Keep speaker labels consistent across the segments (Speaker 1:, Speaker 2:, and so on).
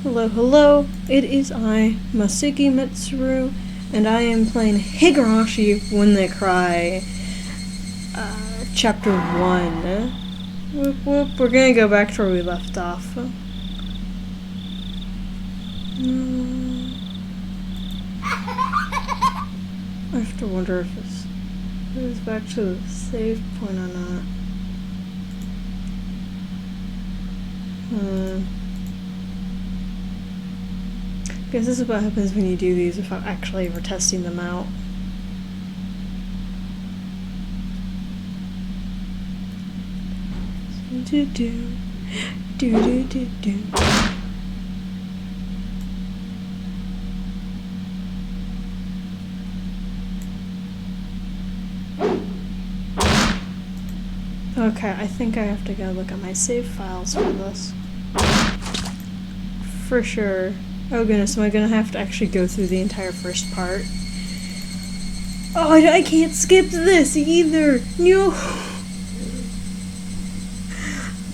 Speaker 1: Hello, hello, it is I, Masuki Mitsuru, and I am playing Higurashi When They Cry, Chapter 1. Whoop whoop, we're gonna go back to where we left off. I have to wonder if this goes back to the save point or not. Because this is what happens when you do these without actually ever testing them out. Okay, I think I have to go look at my save files for this. For sure. Oh goodness, am I gonna have to actually go through the entire first part? Oh, I can't skip this either! No!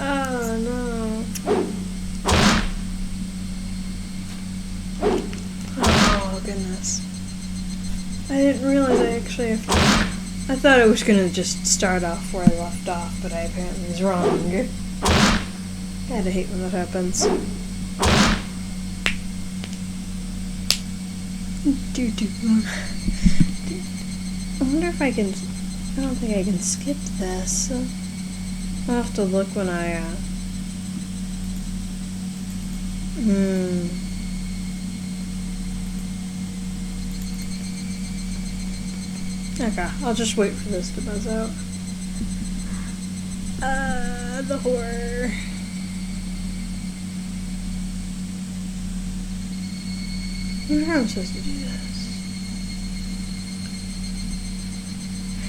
Speaker 1: Oh no. Oh goodness. I didn't realize I actually have to... I thought I was gonna just start off where I left off, but I apparently was wrong. Gotta hate when that happens. I wonder if I can... I don't think I can skip this. I'll have to look when I, Okay, I'll just wait for this to buzz out. The horror. I wonder how I'm supposed to do this.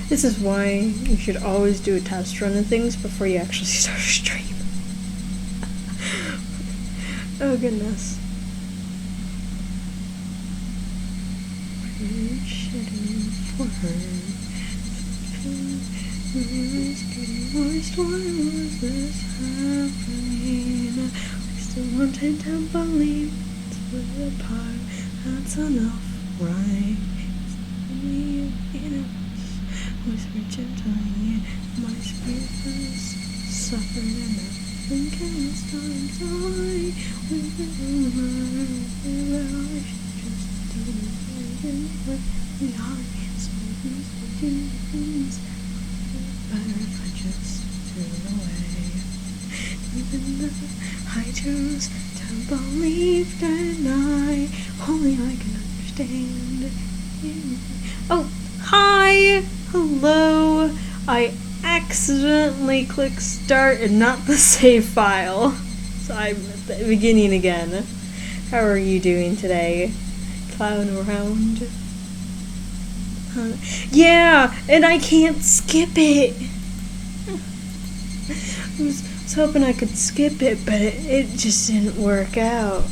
Speaker 1: This is why you should always do a test run of things before you actually start a stream. Oh goodness. For her. Why was this happening? I still wanted to believe it's apart. That's enough, right? Whisper gently, my spirit has suffered enough. And countless times I went over that I should just do it behind. So these things better if I just threw it away. Even though I chose to believe that only I can understand. Oh, hi! Hello! I accidentally clicked start and not the save file. So I'm at the beginning again. How are you doing today? Clowning around? Yeah! And I can't skip it! I was hoping I could skip it, but it just didn't work out.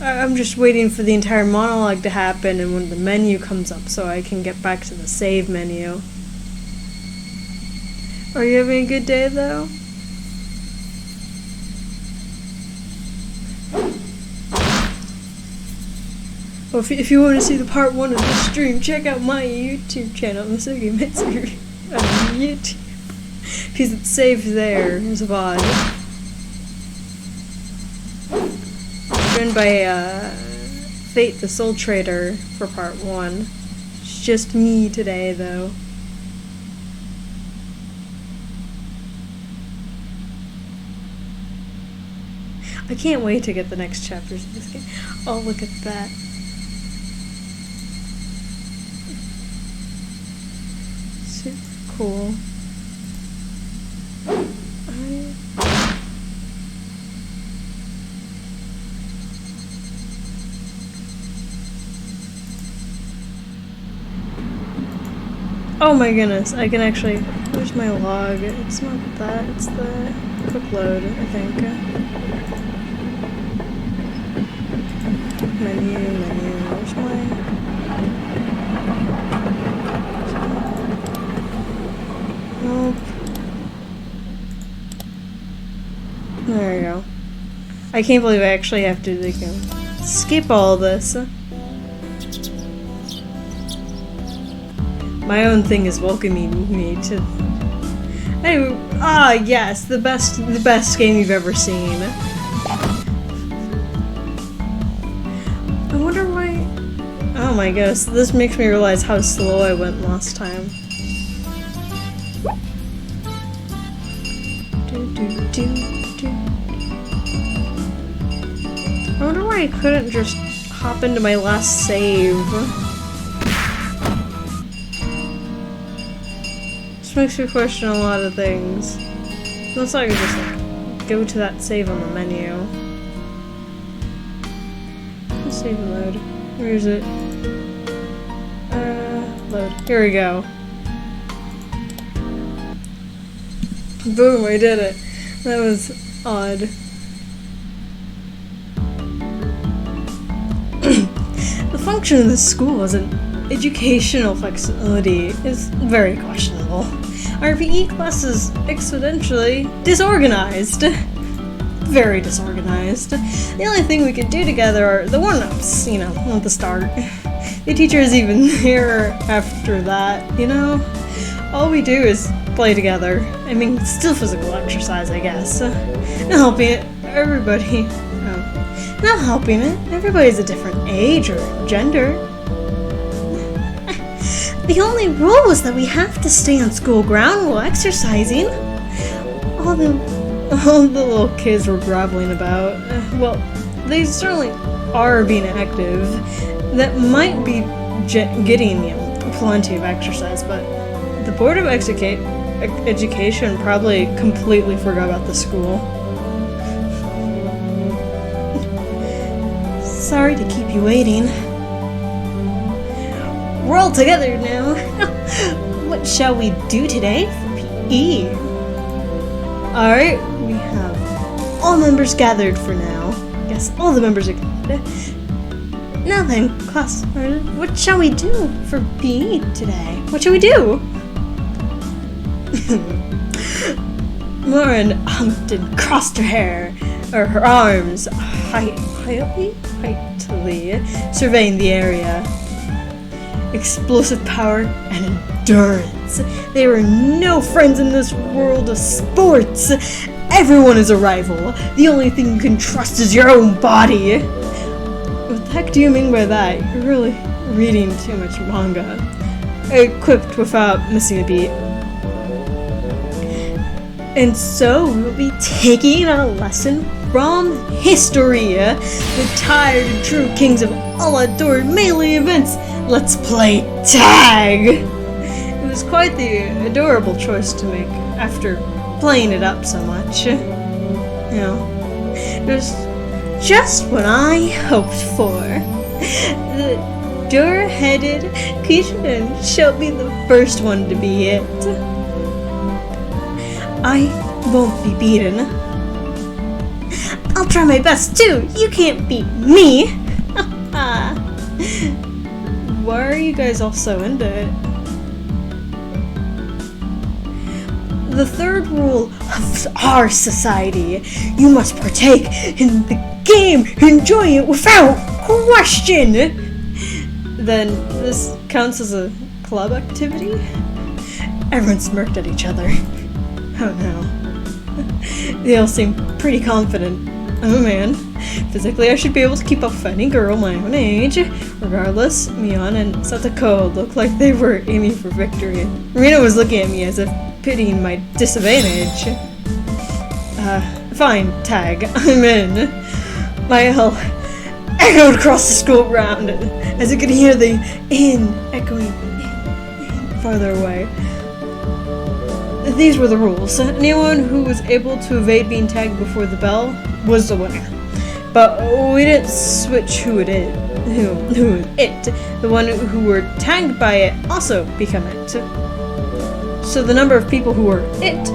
Speaker 1: I'm just waiting for the entire monologue to happen and when the menu comes up so I can get back to the save menu. Are you having a good day though? Well, if you want to see the part 1 of this stream, check out my YouTube channel, Masuki Mitsuru, on YouTube. Because it's saved there as a VOD. Joined by Fate the Soul Trader for part 1. It's just me today though. I can't wait to get the next chapters of this game. Oh, look at that. Super cool. Oh my goodness, I can actually... Where's my log? It's not that, it's the quick load, I think. Menu, where's my... Nope. There we go. I can't believe I actually have to like, skip all this. My own thing is welcoming me to. Anyway, yes, the best game you've ever seen. I wonder why. Oh my goodness, this makes me realize how slow I went last time. I wonder why I couldn't just hop into my last save. This makes me question a lot of things. Looks like I could just like, go to that save on the menu. Save and load. Where is it? Load. Here we go. Boom, I did it. That was odd. The function of this school as an educational facility is very questionable. Our PE class is exponentially disorganized. Very disorganized. The only thing we can do together are the one-ups, you know, at the start. The teacher is even here after that, you know? All we do is play together. I mean, still physical exercise, I guess. Not helping it, everybody. Oh. Not helping it, everybody's a different age or gender. The only rule was that we have to stay on school ground while exercising. All the little kids were groveling about. Well, they certainly are being active. That might be getting plenty of exercise, but the Board of Education probably completely forgot about the school. Sorry to keep you waiting. We're all together now. What shall we do today for PE? Alright, we have all members gathered for now. Yes, all the members are gathered. Now then, class, what shall we do for PE today? What shall we do? Lauren Humpton crossed her arms, heightily, surveying the area. Explosive power and endurance. There are no friends in this world of sports. Everyone is a rival. The only thing you can trust is your own body. What the heck do you mean by that? You're really reading too much manga. Equipped without missing a beat. And so we'll be taking a lesson from history. The tired and true kings of all adored melee events. Let's play tag! It was quite the adorable choice to make after playing it up so much. You know, it was just what I hoped for. The door-headed Kishin shall be the first one to be hit. I won't be beaten. I'll try my best too. You can't beat me. Why are you guys all so into it? The third rule of our society. You must partake in the game. Enjoy it without question. Then this counts as a club activity? Everyone smirked at each other. Oh no. They all seem pretty confident. I'm a man. Physically, I should be able to keep up with any girl my own age. Regardless, Mion and Satoko looked like they were aiming for victory. Rina was looking at me as if pitying my disadvantage. Fine, tag. I'm in. My yell echoed across the school ground as I could hear the in echoing in farther away. These were the rules. Anyone who was able to evade being tagged before the bell was the winner. But we didn't switch who it is. Who it. The one who were tagged by it also become it. So the number of people who were it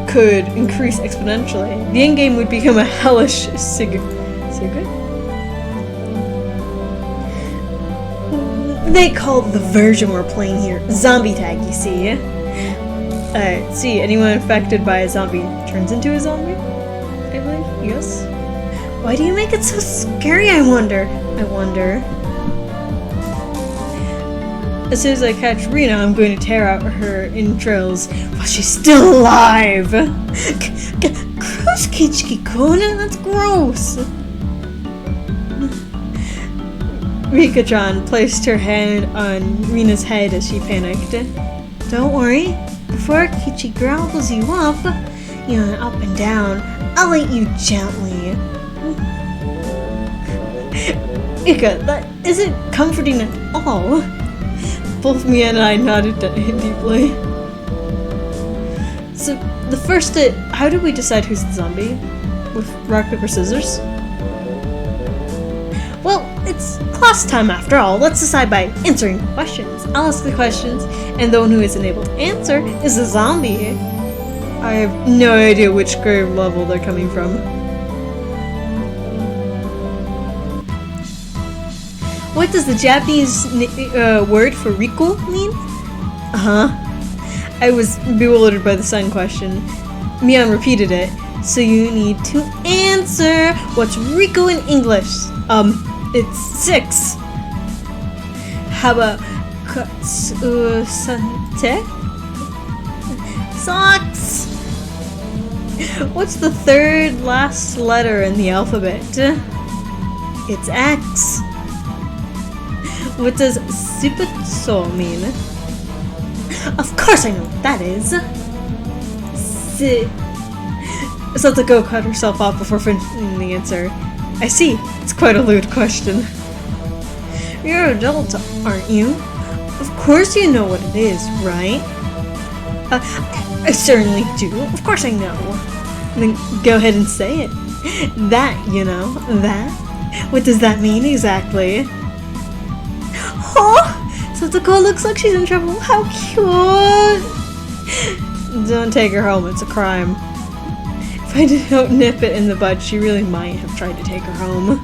Speaker 1: could increase exponentially. The end game would become a hellish secret? They call the version we're playing here zombie tag, you see. See, anyone infected by a zombie turns into a zombie, I believe, yes? Why do you make it so scary, I wonder? As soon as I catch Rena, I'm going to tear out her entrails while she's still alive! Gross, Kichiki-kun! That's gross! Rika-chan placed her hand on Rena's head as she panicked. Don't worry, before Kichi gobbles you up, up and down, I'll eat you gently. Ika, that isn't comforting at all. Both Mia and I nodded deeply. So, the first how do we decide who's the zombie? With rock, paper, scissors? Well, it's class time after all. Let's decide by answering questions. I'll ask the questions, and the one who isn't able to answer is the zombie. I have no idea which grade level they're coming from. What does the Japanese word for Riku mean? I was bewildered by the second question. Mion repeated it. So you need to answer. What's Riku in English? It's 6. How about Katsusante? Socks! What's the third last letter in the alphabet? It's X. What does Siputso mean? Of course I know what that is. Satoko cut herself off before finishing the answer. I see. It's quite a lewd question. You're an adult, aren't you? Of course you know what it is, right? I certainly do. Of course I know. Then go ahead and say it. That, that. What does that mean exactly? Oh! Satoko looks like she's in trouble. How cute! Don't take her home. It's a crime. If I don't nip it in the bud, she really might have tried to take her home.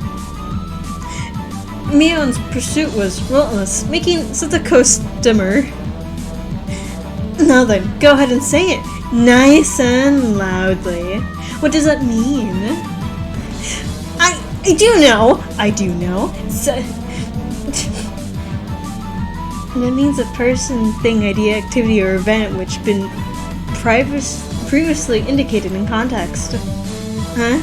Speaker 1: Mion's pursuit was relentless, making Satoko stammer. Now then, go ahead and say it, nice and loudly. What does that mean? I do know. That means a person, thing, idea, activity, or event which been previously indicated in context. Huh?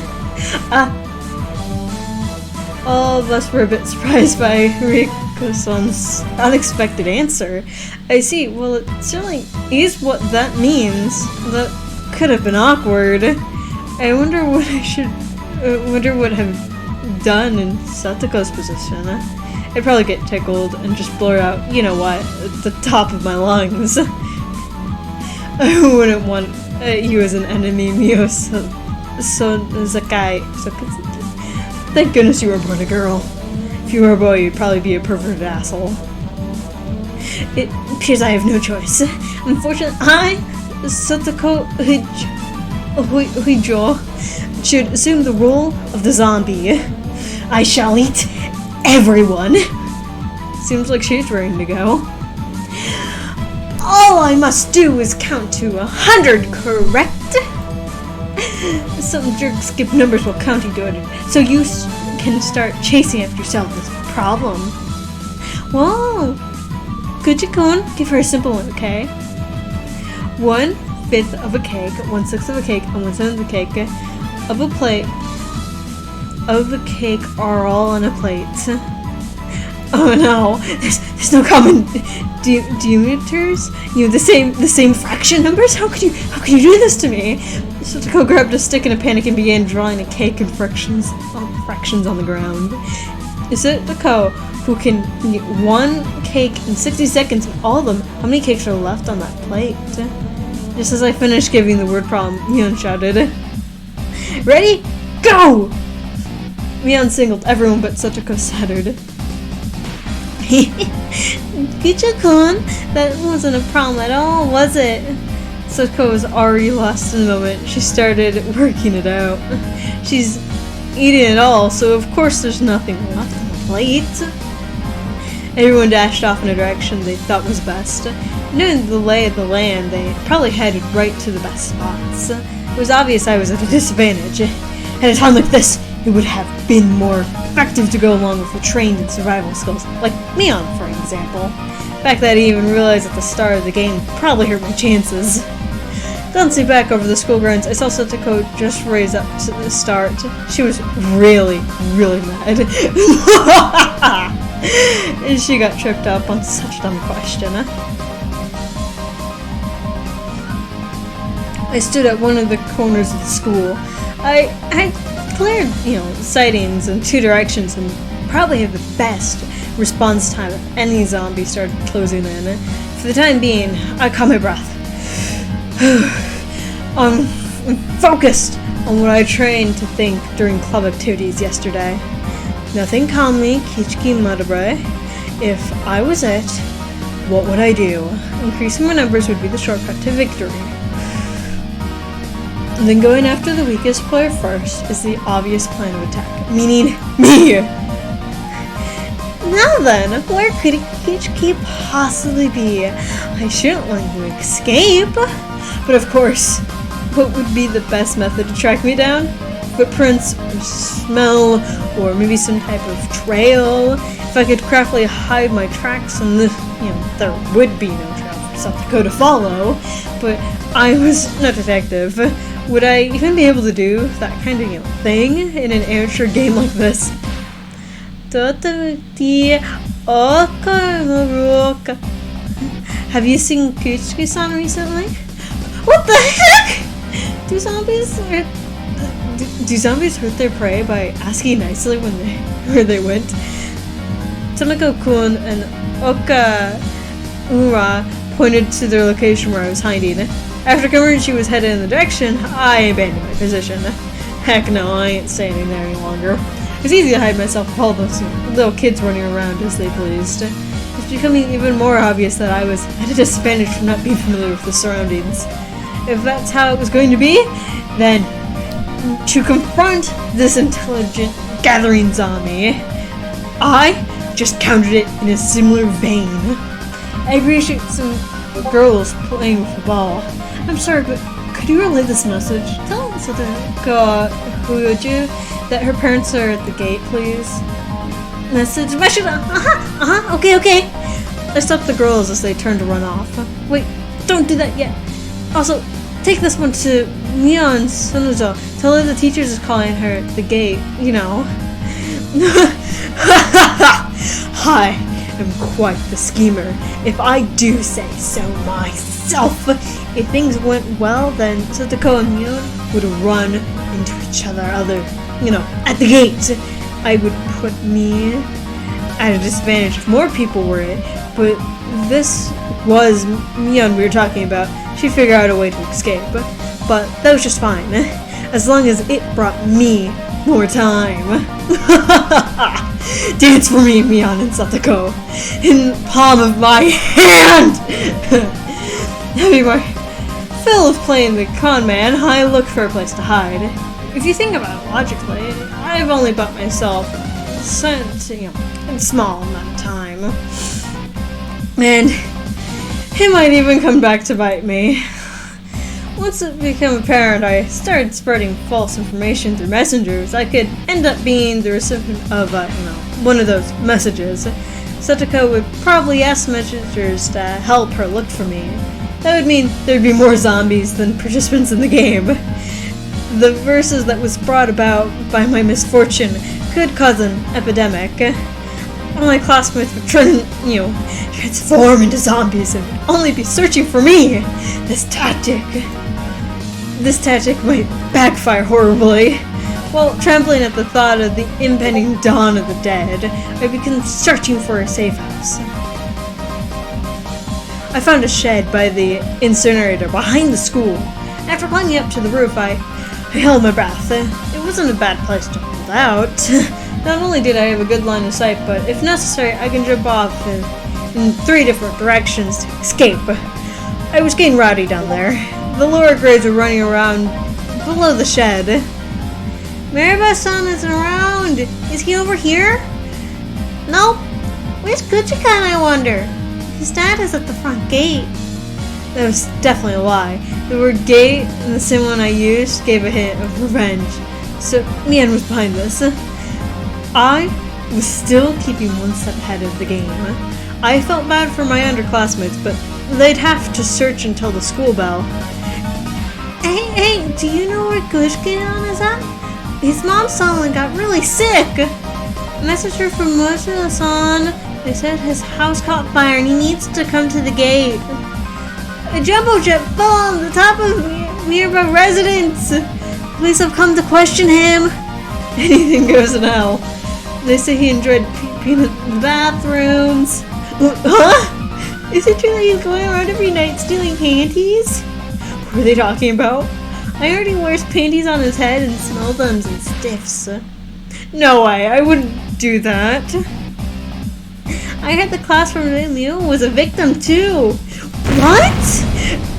Speaker 1: All of us were a bit surprised by Riko-san's unexpected answer. I see. Well, it certainly is what that means. That could have been awkward. I wonder what I'd have done in Satoko's position. I'd probably get tickled and just blur out, you know what, at the top of my lungs. I wouldn't want you as an enemy, Mio Zakai. Thank goodness you were born a girl. If you were a boy, you'd probably be a perverted asshole. It appears I have no choice. Unfortunately, I, Satoko Huijo, should assume the role of the zombie. I shall eat everyone. Seems like she's ready to go. All I must do is count to 100, correct? Some jerks skip numbers while counting to it, so you can start chasing after yourself this problem. Whoa! Kuchi-kun, give her a simple one, okay? 1/5 of a cake, 1/6 of a cake, and 1/7 of a cake of a plate of a cake are all on a plate. Oh no, there's no common denominators. The same fraction numbers. How could you do this to me? Satoko grabbed a stick in a panic and began drawing a cake in fractions on the ground. Is it Satoko who can eat one cake in 60 seconds? All of them. How many cakes are left on that plate? Just as I finished giving the word problem, Mion shouted, "Ready? Go!" Mion singled everyone but Satoko stuttered. Kuchi-kun, that wasn't a problem at all, was it? Satoko was already lost in the moment. She started working it out. She's eating it all, so of course there's nothing left on the plate. Everyone dashed off in a direction they thought was best. Knowing the lay of the land, they probably headed right to the best spots. It was obvious I was at a disadvantage. At a time like this, it would have been more effective to go along with the trained and survival skills, like Mion, for example. The fact that I didn't even realize at the start of the game probably hurt my chances. Glancing back over the school grounds, I saw Satoko just raise up to the start. She was really, really mad. And she got tripped up on such a dumb question. I stood at one of the corners of the school. I cleared, sightings in 2 directions and probably had the best response time if any zombie started closing in. For the time being, I caught my breath. I'm focused on what I trained to think during club activities yesterday. Nothing calmed me, Kichiki Madabre. If I was it, what would I do? Increasing my numbers would be the shortcut to victory. And then going after the weakest player first is the obvious plan of attack, meaning me! Now then, where could Kichiki possibly be? I shouldn't let you escape! But of course, what would be the best method to track me down? Footprints, or smell, or maybe some type of trail. If I could craftily hide my tracks, and there would be no trail for Satoko to follow. But I was no detective. Would I even be able to do that kind of thing in an amateur game like this? Have you seen Kuchiki-san recently? What the heck? Do zombies hurt their prey by asking nicely where they went? Tanaka-kun and Oka-ura pointed to their location where I was hiding. After confirming she was headed in the direction, I abandoned my position. Heck no, I ain't standing there any longer. It's easy to hide myself with all those little kids running around as they pleased. It's becoming even more obvious that I was at a disadvantage from not being familiar with the surroundings. If that's how it was going to be, then to confront this intelligent gathering zombie, I just countered it in a similar vein. I appreciate some girls playing with the ball. I'm sorry, but could you relay this message? Tell Satoko Huyoju that her parents are at the gate, please. Message? Okay. I stopped the girls as they turned to run off. Wait, don't do that yet. Also, take this one to Mion Sunujo. Tell her the teachers is calling her at the gate, I am quite the schemer, if I do say so myself. If things went well, then Satoko and Mion would run into each other, at the gate. I would put me at a disadvantage if more people were it, but this was Mion we were talking about. She'd figure out a way to escape, but that was just fine, as long as it brought me more time. Dance for me, Mion and Satoko, in the palm of my hand! Having my fill of playing the con man, I looked for a place to hide. If you think about it logically, I've only bought myself a small amount of time. And it might even come back to bite me. Once it became apparent I started spreading false information through messengers, I could end up being the recipient of, one of those messages. Satoko would probably ask messengers to help her look for me. That would mean there'd be more zombies than participants in the game. The verses that was brought about by my misfortune could cause an epidemic. All my classmates would transform into zombies and only be searching for me. This tactic might backfire horribly. While trembling at the thought of the impending dawn of the dead, I began searching for a safe house. I found a shed by the incinerator behind the school. After climbing up to the roof, I held my breath. It wasn't a bad place to hold out. Not only did I have a good line of sight, but if necessary, I can jump off in 3 different directions to escape. I was getting rowdy down there. The lower grades were running around below the shed. Maribel-san isn't around. Is he over here? Nope. Where's Kuchikan, I wonder? His dad is at the front gate. That was definitely a lie. The word gate and the same one I used gave a hint of revenge. So Mian was behind this. I was still keeping one step ahead of the game. I felt bad for my underclassmates, but they'd have to search until the school bell. Hey, do you know where Gushkion is at? His mom suddenly got really sick. Message her from Moshida-san. They said his house caught fire and he needs to come to the gate. A jumbo jet fell on the top of nearby residents. Police have come to question him. Anything goes now. They say he enjoyed peeing in the bathrooms. Huh? Is it true that he's going around every night stealing panties? What are they talking about? I heard he wears panties on his head and smell them and stiffs. No way, I wouldn't do that. I heard the class from Leo was a victim too. What?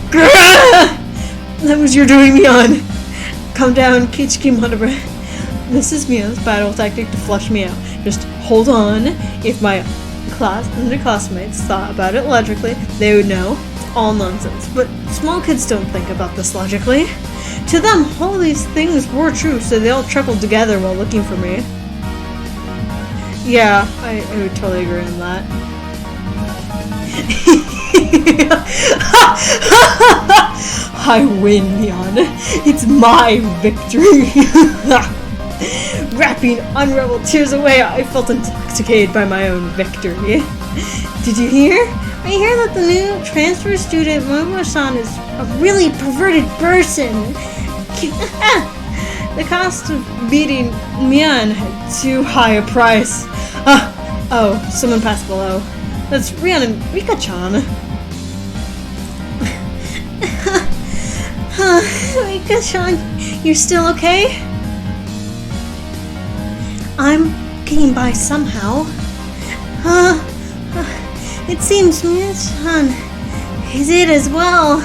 Speaker 1: Grrrr! That was your doing, Mian. Calm down, Kichiki Monobra. This is Mia's battle tactic to flush me out. Just hold on. If my underclassmates thought about it logically, they would know it's all nonsense. But small kids don't think about this logically. To them, all these things were true, so they all chuckled together while looking for me. Yeah, I would totally agree on that. I win, Mian. It's my victory. Wrapping unraveled tears away, I felt intoxicated by my own victory. Did you hear? I hear that the new transfer student, Momo-san, is a really perverted person. The cost of beating Mian had too high a price. Oh, someone passed below. That's Rian and Rika-chan. Rika-chan, you're still okay? I'm getting by somehow. It seems Mian-chan is it as well.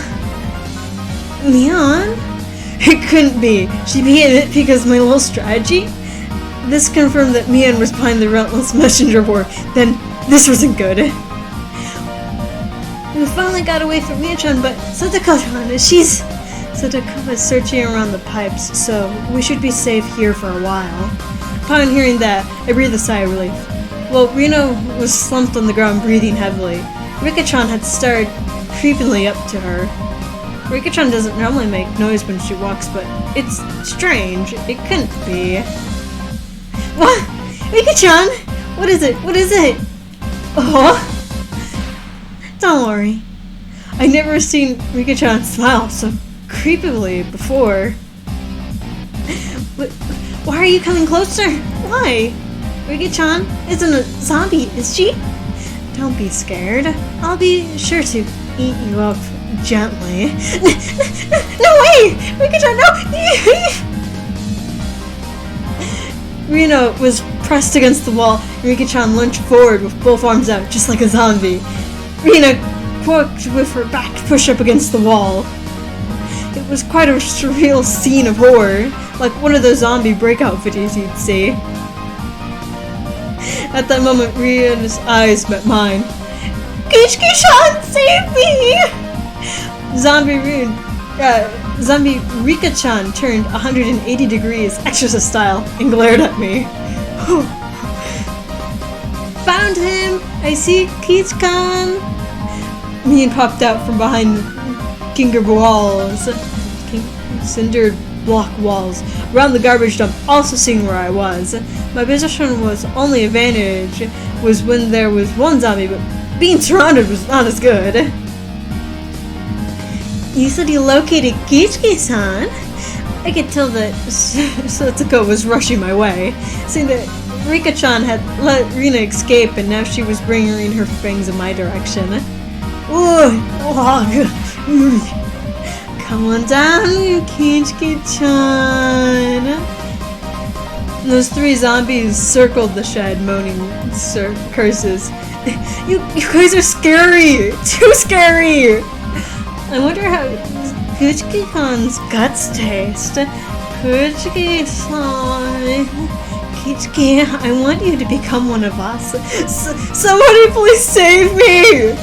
Speaker 1: Mian? It couldn't be. She beat it because of my little strategy? This confirmed that Mian was behind the relentless messenger war. Then this wasn't good. We finally got away from Mian-chan, but Sadako-chan, Sadako is searching around the pipes, so we should be safe here for a while. Upon hearing that, I breathed a sigh of relief. Well, Reno was slumped on the ground, breathing heavily. Rika-chan had started creepily up to her. Rika-chan doesn't normally make noise when she walks, but it's strange. It couldn't be. What? Rika-chan? What is it? What is it? Oh? Don't worry. I've never seen Rika-chan smile so creepily before. Why are you coming closer? Why? Rika-chan isn't a zombie, is she? Don't be scared. I'll be sure to eat you up gently. No way! Rika-chan, no! Reno was pressed against the wall. Rika-chan lunged forward with both arms out, just like a zombie. Rena quirked with her back pushed up against the wall. It was quite a surreal scene of horror, like one of those zombie breakout videos you'd see. At that moment, Rio's eyes met mine. Kishki-chan, save me! Zombie Rika-chan turned 180 degrees, exorcist style, and glared at me. Found him! I see Kichkan! Mian popped out from behind cinder block walls around the garbage dump, also seeing where I was. My position was only advantage was when there was one zombie, but being surrounded was not as good. You said you located Kichki-san? I could tell that Satsuko was rushing my way, seeing that Rika-chan had let Rina escape and now she was bringing her fangs in my direction. Come on down, Kichki-chan. Those three zombies circled the shed, moaning curses. You guys are scary! Too scary! I wonder how Kichki-chan's guts taste. Kichki-san. Kichki, I want you to become one of us. Somebody please save me!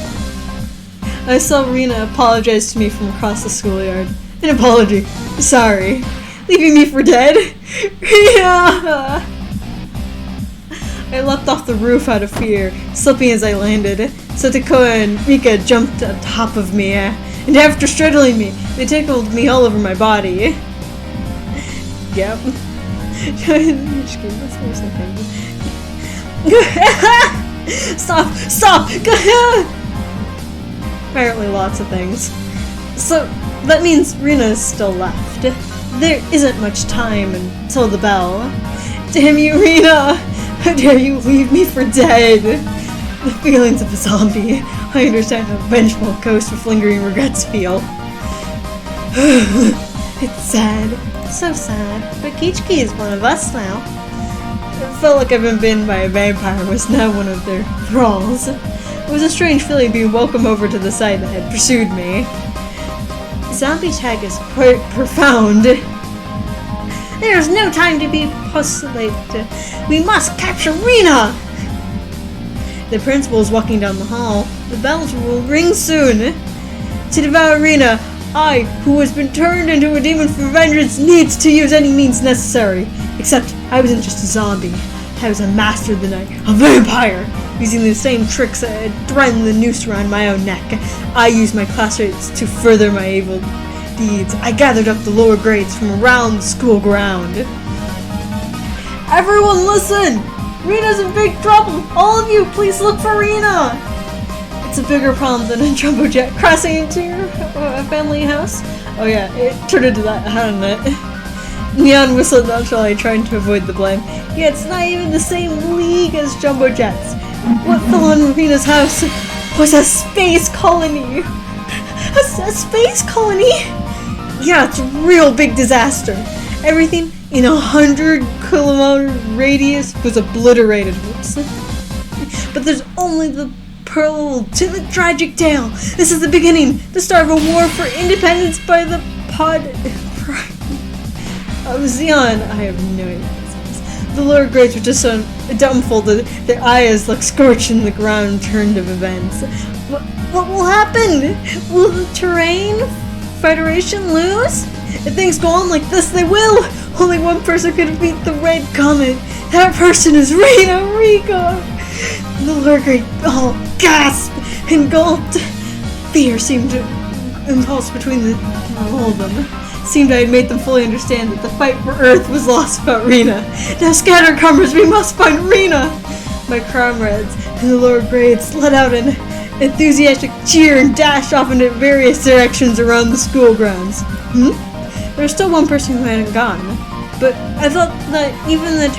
Speaker 1: I saw Rina apologize to me from across the schoolyard. An apology. Sorry. leaving me for dead? Rina! I leapt off the roof out of fear, slipping as I landed. Satoko and Rika jumped on top of me, and after straddling me, they tickled me all over my body. Yep. Stop! Apparently lots of things. So, that means Rina is still left. There isn't much time until the bell. Damn you, Rina! How dare you leave me for dead? The feelings of a zombie. I understand how vengeful ghosts with lingering regrets feel. It's sad. So sad. But Kichiki is one of us now. It felt like I've been bitten by a vampire and was now one of their thralls. It was a strange feeling being welcomed over to the side that had pursued me. Zombie tag is quite profound. There's no time to be postulated. We must capture Rina! The principal is walking down the hall. The bells will ring soon. To devour Rina, I, who has been turned into a demon for vengeance, needs to use any means necessary. Except, I wasn't just a zombie. I was a master of the night, a vampire! Using the same tricks that had threatened the noose around my own neck, I used my classmates to further my evil deeds. I gathered up the lower grades from around the school ground. Everyone listen! Rina's in big trouble! All of you, please look for Rina! It's a bigger problem than a jumbo jet crashing into your family house. Oh yeah, it turned into that, hadn't it? Neon whistled naturally, trying to avoid the blame. Yeah, it's not even the same league as jumbo jets. What fell on Rina's house was a space colony. A space colony? Yeah, it's a real big disaster. Everything in 100-kilometer radius was obliterated. But there's only the prologue to the tragic tale. This is the beginning, the start of a war for independence by the Zion. I have no idea what this is. The lower grades were just so dumbfolded, their eyes like scorched in the ground turned of events. What will happen? Will the Terrain Federation lose? If things go on like this, they will! Only one person could beat the Red Comet. That person is Rina Rika! The lower grade all gasped and gulped. Fear seemed to impulse between all of them. Seemed I had made them fully understand that the fight for Earth was lost without Rina. Now scatter comers, we must find Rina! My comrades in the lower grades let out an enthusiastic cheer and dashed off in various directions around the school grounds. There was still one person who hadn't gone, but I thought that even the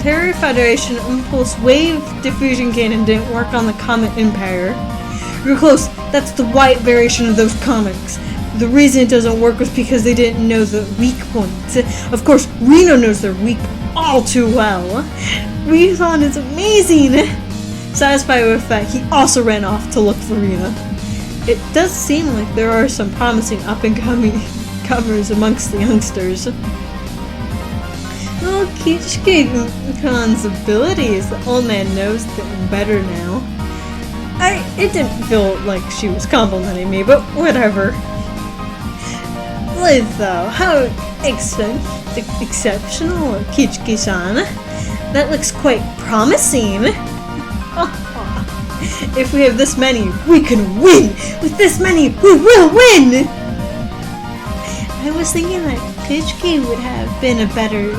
Speaker 1: Terror Federation Impulse Wave Diffusion Cannon didn't work on the Comet Empire. You're close, that's the white variation of those comics. The reason it doesn't work was because they didn't know the weak points. Of course, Reno knows their weak point all too well. Rison is amazing! Satisfied with that, he also ran off to look for Rina. It does seem like there are some promising up-and-comers amongst the youngsters. Well, Kichiki-kun's abilities, the old man knows them better now. It didn't feel like she was complimenting me, but whatever. Liz, though, how exceptional, Kichiki-san. That looks quite promising. If we have this many, we can win! With this many, we will win! I was thinking that Kichiki would have been a better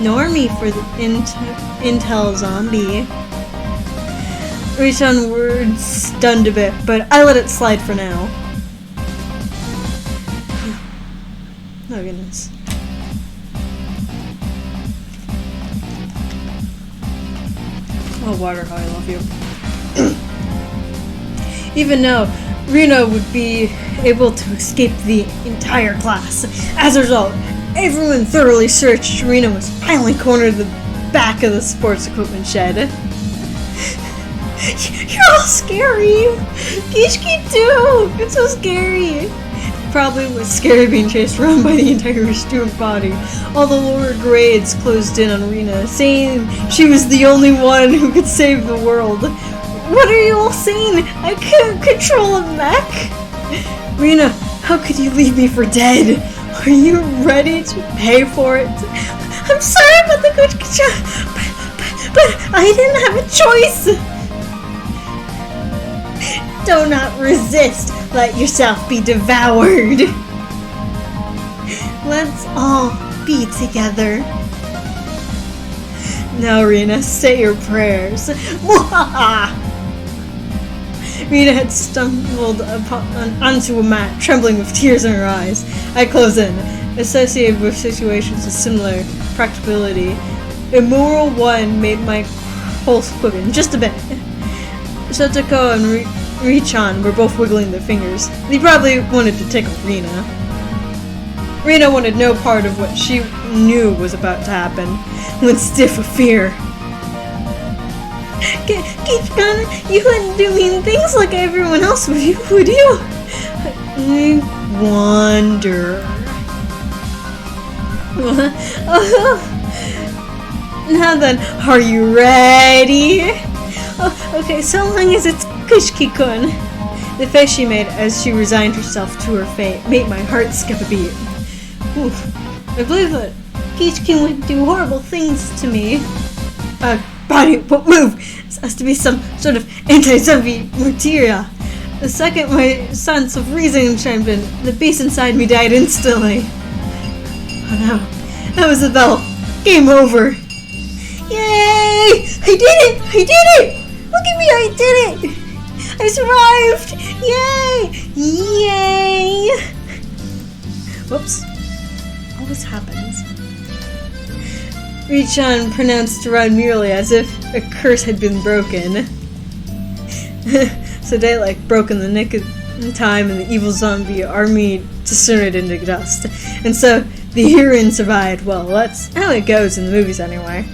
Speaker 1: normie for the Intel zombie. Rishon words stunned a bit, but I let it slide for now. Oh goodness. Oh, water, how I love you. Even now, Reno would be able to escape the entire class. As a result, everyone thoroughly searched. Reno was finally cornered the back of the sports equipment shed. You're all scary! Kishki too! It's so scary! Probably was scary being chased around by the entire student body. All the lower grades closed in on Rena, saying she was the only one who could save the world. What are you all saying? I couldn't control a mech? Rena, how could you leave me for dead? Are you ready to pay for it? I'm sorry about the Kuchiki-chan, but I didn't have a choice. Do not resist. Let yourself be devoured. Let's all be together. Now, Rina, say your prayers. Rina had stumbled onto a mat, trembling with tears in her eyes. I close in, associated with situations of similar practicability. Immoral one made my pulse quicken just a bit. Shotoko and Richan were both wiggling their fingers. They probably wanted to tickle Rina. Rina wanted no part of what she knew was about to happen, went stiff with fear. Kichkan, you wouldn't do mean things like everyone else would you? I wonder. Now then, are you ready? Oh, okay, so long as it's Kuchiki-kun. The face she made as she resigned herself to her fate made my heart skip a beat. Oof. I believe that Kichiki would do horrible things to me. Body won't move. This has to be some sort of anti-zombie material. The second my sense of reason chimed in, the beast inside me died instantly. Oh no, that was the bell. Game over. Yay! I did it! I did it! Look at me, I did it! I survived! Yay! Yay! Whoops. Always happens. Richan pronounced around merely as if a curse had been broken. So daylight broke in the nick of time and the evil zombie army disintegrated into dust. And so the heroine survived. Well, that's how it goes in the movies anyway.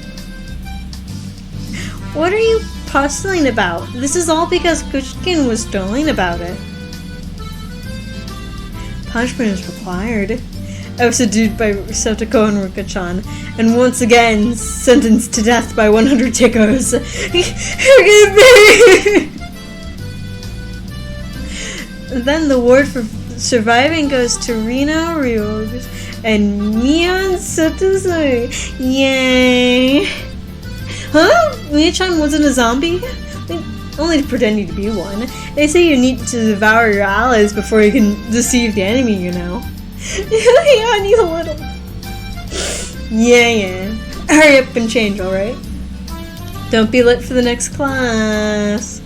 Speaker 1: What are you puzzling about? This is all because Kuchiki was stolen about it. Punishment is required. I was subdued by Sotoko and Rika-chan, and once again sentenced to death by 100 tickos. Forgive me! Then the award for surviving goes to Rina Ryog and Mian Sotosui. Yay! Huh? Mia-chan wasn't a zombie? Only pretending to be one. They say you need to devour your allies before you can deceive the enemy, you know. Yeah, I need a little. Yeah. Hurry up and change, alright? Don't be late for the next class.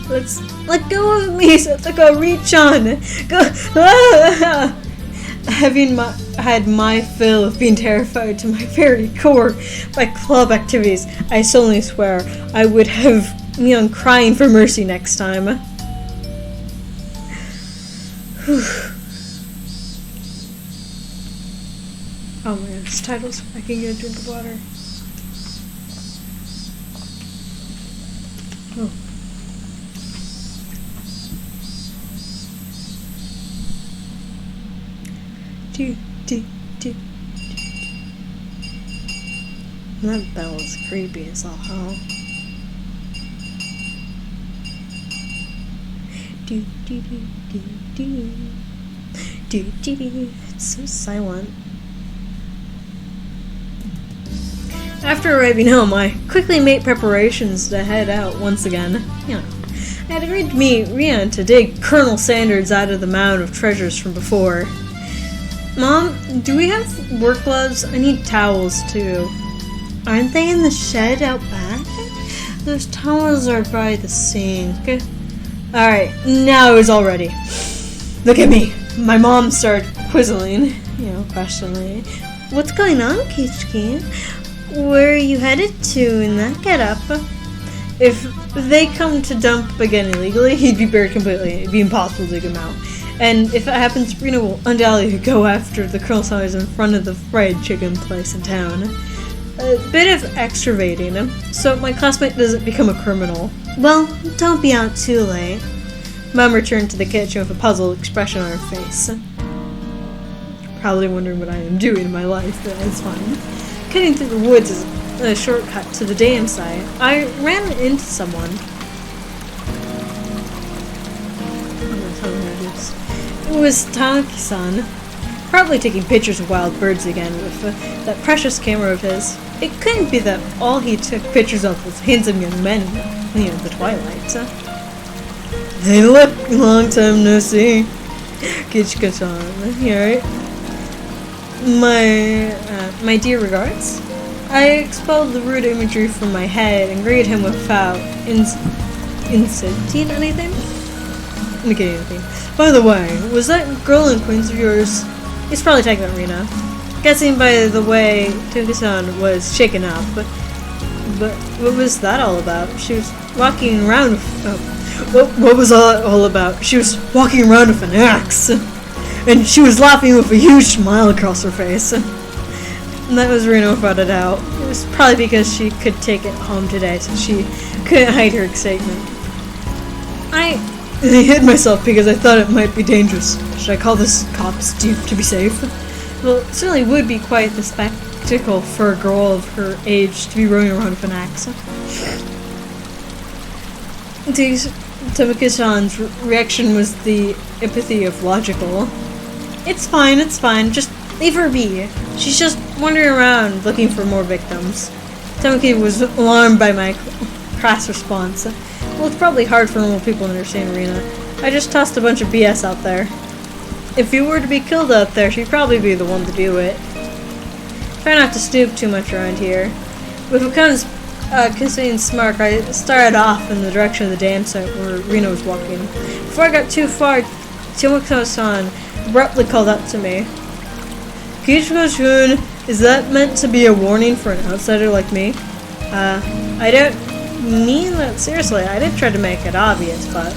Speaker 1: Let go of me, Sotoko, reach on. Go. Having had my fill of being terrified to my very core by club activities, I solemnly swear I would have Mion crying for mercy next time. Oh my god, it's titles. I can get a drink of water. Oh. That bell is creepy as all hell. It's so silent. After arriving home, I quickly made preparations to head out once again. You know, I had agreed to meet Rian to dig Colonel Sanders out of the mound of treasures from before. Mom, do we have work gloves? I need towels too. Aren't they in the shed out back? Those towels are by the sink. Alright, now it's all ready. Look at me. My mom started quizzling, questioningly. What's going on, Kichiki? Where are you headed to in that getup? If they come to dump again illegally, he'd be buried completely. It'd be impossible to dig him out. And if that happens, Rina will undoubtedly go after the Colonel Sanders in front of the fried chicken place in town. A bit of extravating, so my classmate doesn't become a criminal. Well, don't be out too late. Mom returned to the kitchen with a puzzled expression on her face. Probably wondering what I am doing in my life, but it's fine. Cutting through the woods is a shortcut to the dam site. I ran into someone. I'm gonna tell her this. It was Tanaki-san. probably taking pictures of wild birds again with that precious camera of his. It couldn't be that all he took pictures of was handsome young men in, the twilight. Hey look, long time no see. Kichika-chan, you alright? My dear regards. I expelled the rude imagery from my head and greeted him without insulting anything. Indicating anything. By the way, was that girl in Queens of yours? He's probably talking about Rina. Guessing by the way Tuka-san was shaken up. But what was that all about? She was walking around with... what was all about? She was walking around with an axe. And she was laughing with a huge smile across her face. And that was Rina without a doubt. It was probably because she could take it home today, so she couldn't hide her excitement. I hid myself because I thought it might be dangerous. Should I call this cops to be safe? Well, it certainly would be quite the spectacle for a girl of her age to be running around with an axe. Tamaki-san's reaction was the empathy of logical. It's fine, just leave her be. She's just wandering around looking for more victims. Tamaki was alarmed by my crass response. Well, it's probably hard for normal people to understand Rina. I just tossed a bunch of BS out there. If you were to be killed out there, she'd probably be the one to do it. Try not to snoop too much around here. With a concerned smirk, I started off in the direction of the dam site where Rina was walking. Before I got too far, Tomoko-san abruptly called out to me. Kichiko-shun, is that meant to be a warning for an outsider like me? I don't mean that seriously. I did try to make it obvious, but...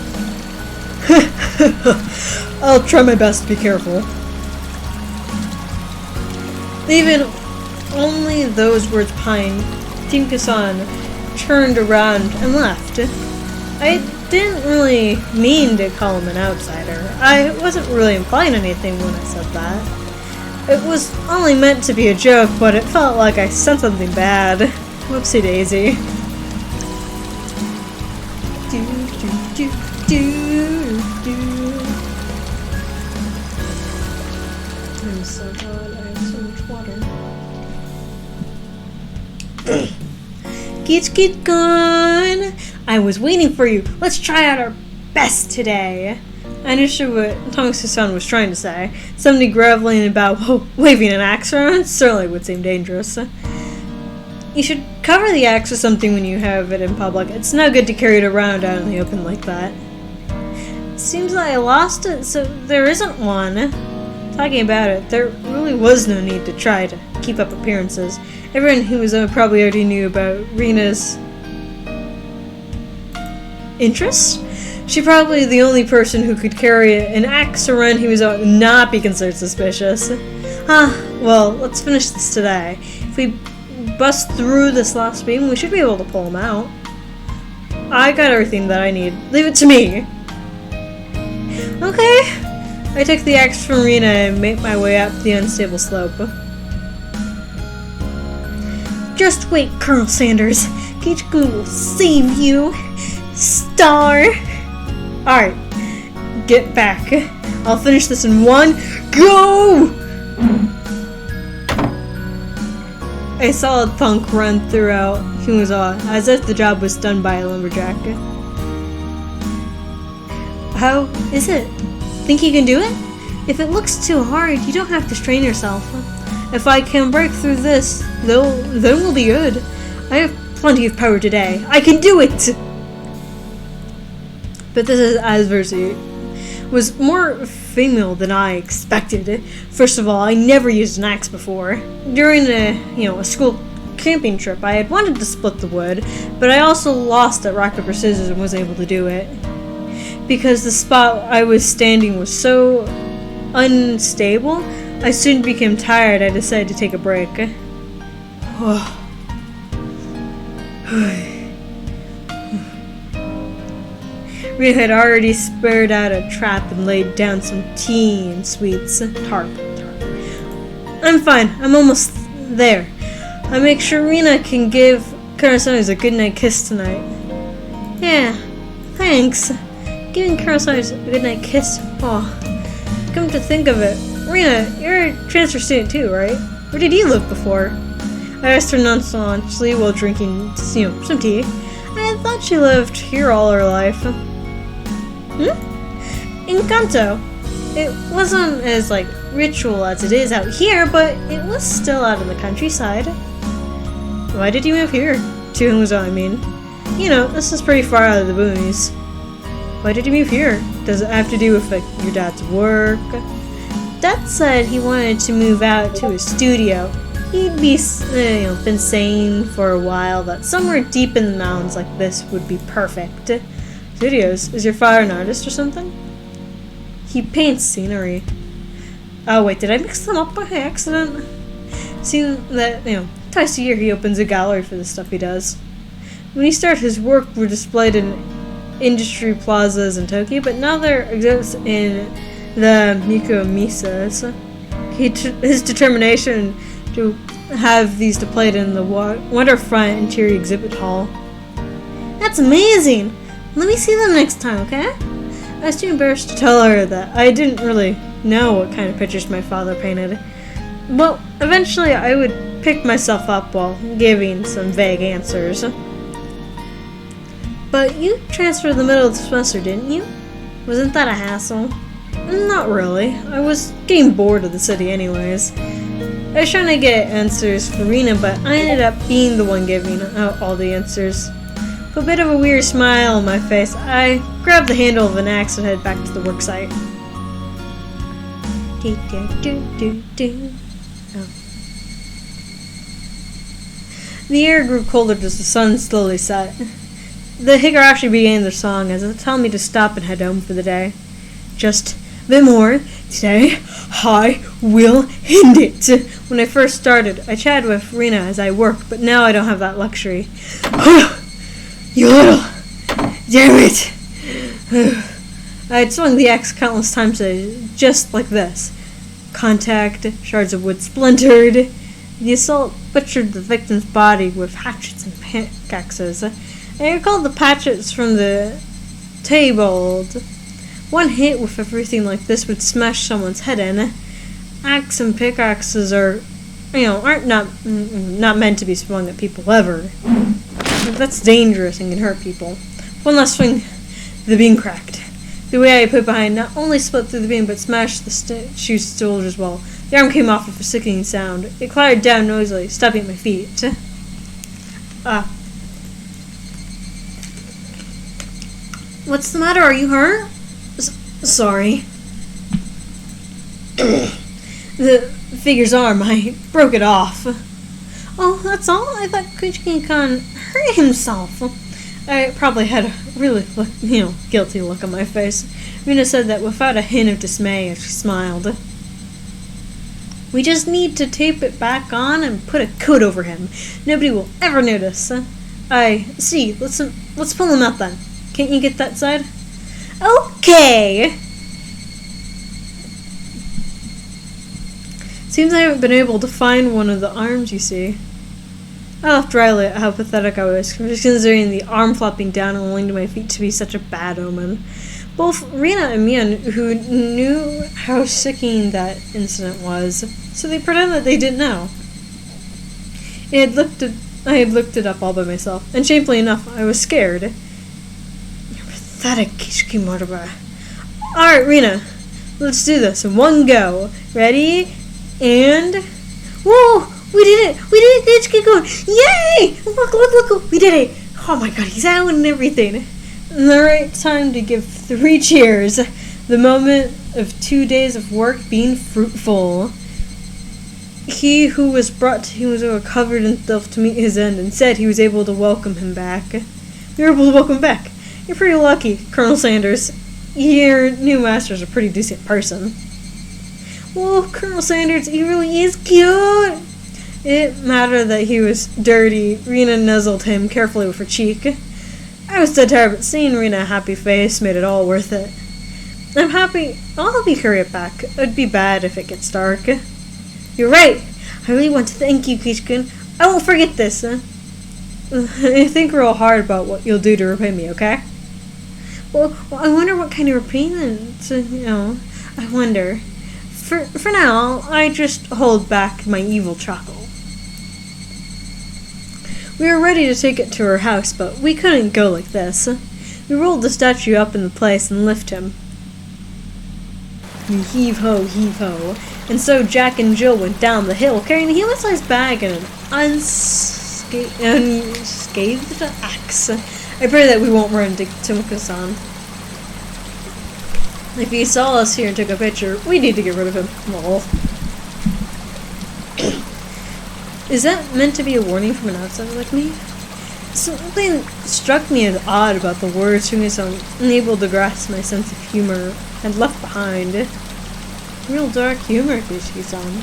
Speaker 1: I'll try my best to be careful. Even only those words behind, Tinka-san turned around and left. I didn't really mean to call him an outsider. I wasn't really implying anything when I said that. It was only meant to be a joke, but it felt like I said something bad. Whoopsie daisy. I'm so hot, I have so much water. Kichiko-kun! I was waiting for you. Let's try out our best today. I understood what Tomoko-san was trying to say. Somebody groveling about waving an axe around certainly would seem dangerous. You should cover the axe with something when you have it in public. It's no good to carry it around out in the open like that. Seems like I lost it, so there isn't one. Talking about it, there really was no need to try to keep up appearances. Everyone who was probably already knew about Rina's interests. She's probably the only person who could carry an axe around who was not be considered suspicious. Well, let's finish this today. If we bust through this last beam, we should be able to pull him out. I got everything that I need. Leave it to me. Okay. I took the axe from Rina and made my way up the unstable slope. Just wait, Colonel Sanders. Kichiko will save you. Star. Alright. Get back. I'll finish this in one go! A solid thunk run throughout Himuzawa, as if the job was done by a lumberjack. How is it? Think you can do it? If it looks too hard, you don't have to strain yourself. If I can break through this, then we'll be good. I have plenty of power today. I can do it! But this adversity was more female than I expected. First of all, I never used an axe before. During a school camping trip, I had wanted to split the wood, but I also lost at rock, paper, scissors and wasn't able to do it. Because the spot I was standing was so unstable, I soon became tired. I decided to take a break. Rita had already spared out a trap and laid down some tea and sweets. Tarp. I'm fine. I'm almost there. I make sure Rina can give Kurosawis a goodnight kiss tonight. Yeah, thanks. Giving Kurosawis a goodnight kiss. Oh, come to think of it, Rina, you're a transfer student too, right? Where did you live before? I asked her nonchalantly while drinking, some tea. I thought she lived here all her life. In Kanto. It wasn't as, ritual as it is out here, but it was still out in the countryside. Why did you move here? To Humuzo, I mean. This is pretty far out of the boonies. Why did you move here? Does it have to do with, your dad's work? Dad said he wanted to move out to his studio. He'd been saying for a while that somewhere deep in the mountains like this would be perfect. Studios? Is your father an artist or something? He paints scenery. Oh wait, did I mix them up by accident? Seeing that, twice a year he opens a gallery for the stuff he does. When he started, his work were displayed in industry plazas in Tokyo, but now they're exhibits in the Mikomisas. His determination to have these displayed in the waterfront interior exhibit hall. That's amazing! Let me see them next time, okay? I was too embarrassed to tell her that I didn't really know what kind of pictures my father painted. Well, eventually I would pick myself up while giving some vague answers. But you transferred in the middle of the semester, didn't you? Wasn't that a hassle? Not really. I was getting bored of the city anyways. I was trying to get answers for Rina, but I ended up being the one giving out all the answers. With a bit of a weird smile on my face, I grabbed the handle of an axe and headed back to the worksite. Oh. The air grew colder as the sun slowly set. The Higurashi began their song as it told me to stop and head home for the day. Just a bit more. Today, I will end it. When I first started, I chatted with Rina as I worked, but now I don't have that luxury. You little... Damn it! I had swung the axe countless times today, just like this. Contact, shards of wood splintered. The assault butchered the victim's body with hatchets and pickaxes. I recalled the hatchets from the table. One hit with everything like this would smash someone's head in. Axe and pickaxes aren't not meant to be swung at people ever. That's dangerous and can hurt people. One last swing, the beam cracked. The way I put behind not only split through the beam, but smashed the shoe soldiers while the arm came off with a sickening sound. It clattered down noisily, stopping at my feet. What's the matter? Are you hurt? Sorry. The figure's arm, I broke it off. Oh, that's all? I thought Kuchiki-kun hurt himself. I probably had a really, guilty look on my face. Rina said that without a hint of dismay as she smiled. We just need to tape it back on and put a coat over him. Nobody will ever notice. I see. Let's pull him out then. Can't you get that side? Okay! Seems I haven't been able to find one of the arms, you see. I laughed dryly at how pathetic I was, considering the arm flopping down and rolling to my feet to be such a bad omen. Both Rina and Mia, who knew how sickening that incident was, so they pretended they didn't know. I had looked it up all by myself, and shamefully enough, I was scared. You're pathetic, Kishiki Moraba. Alright, Rina, let's do this in one go. Ready? And... Whoa! We did it! We did it! Let's get going! Yay! Look! We did it! Oh my god, he's out and everything. The right time to give 3 cheers. The moment of 2 days of work being fruitful. He who was brought to Humuzo recovered himself to meet his end and said he was able to welcome him back. You were able to welcome him back. You're pretty lucky, Colonel Sanders. Your new master's a pretty decent person. Whoa, Colonel Sanders, he really is cute! It didn't matter that he was dirty. Rina nuzzled him carefully with her cheek. I was dead tired, but seeing Rina's happy face made it all worth it. I'm happy. I'll help you carry it back. It'd be bad if it gets dark. You're right. I really want to thank you, Kishikun. I won't forget this. I think real hard about what you'll do to repay me, okay? Well, I wonder what kind of repayment, I wonder. For now, I just hold back my evil chuckle. We were ready to take it to her house, but we couldn't go like this. We rolled the statue up in the place and lift him. Heave ho, heave ho. And so Jack and Jill went down the hill, carrying the human-sized bag and an unscathed axe. I pray that we won't run into Tomoko-san. If he saw us here and took a picture, we need to get rid of him. Lol. Is that meant to be a warning from an outsider like me? Something struck me as odd about the words Shumi-san, unable to grasp my sense of humor, had left behind. Real dark humor, Kishiki-san.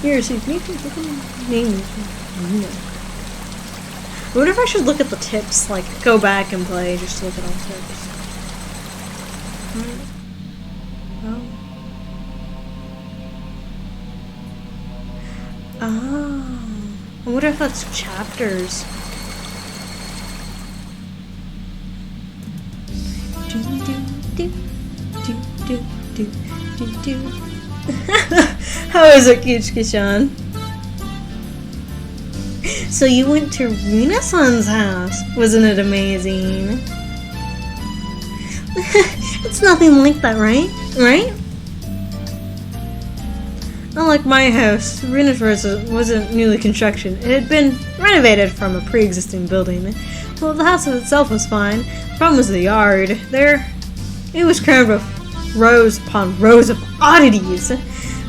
Speaker 1: Here, see, name. I wonder if I should look at the tips, like go back and play just to look at all the tips. Oh. I wonder if that's chapters. How is it, Kichiki-chan? So you went to Rina-san's house. Wasn't it amazing? It's nothing like that, right? Right? Unlike my house, Rina's house wasn't newly construction. It had been renovated from a pre-existing building. Well, the house itself was fine. The problem was the yard. There, it was crammed with rows upon rows of oddities.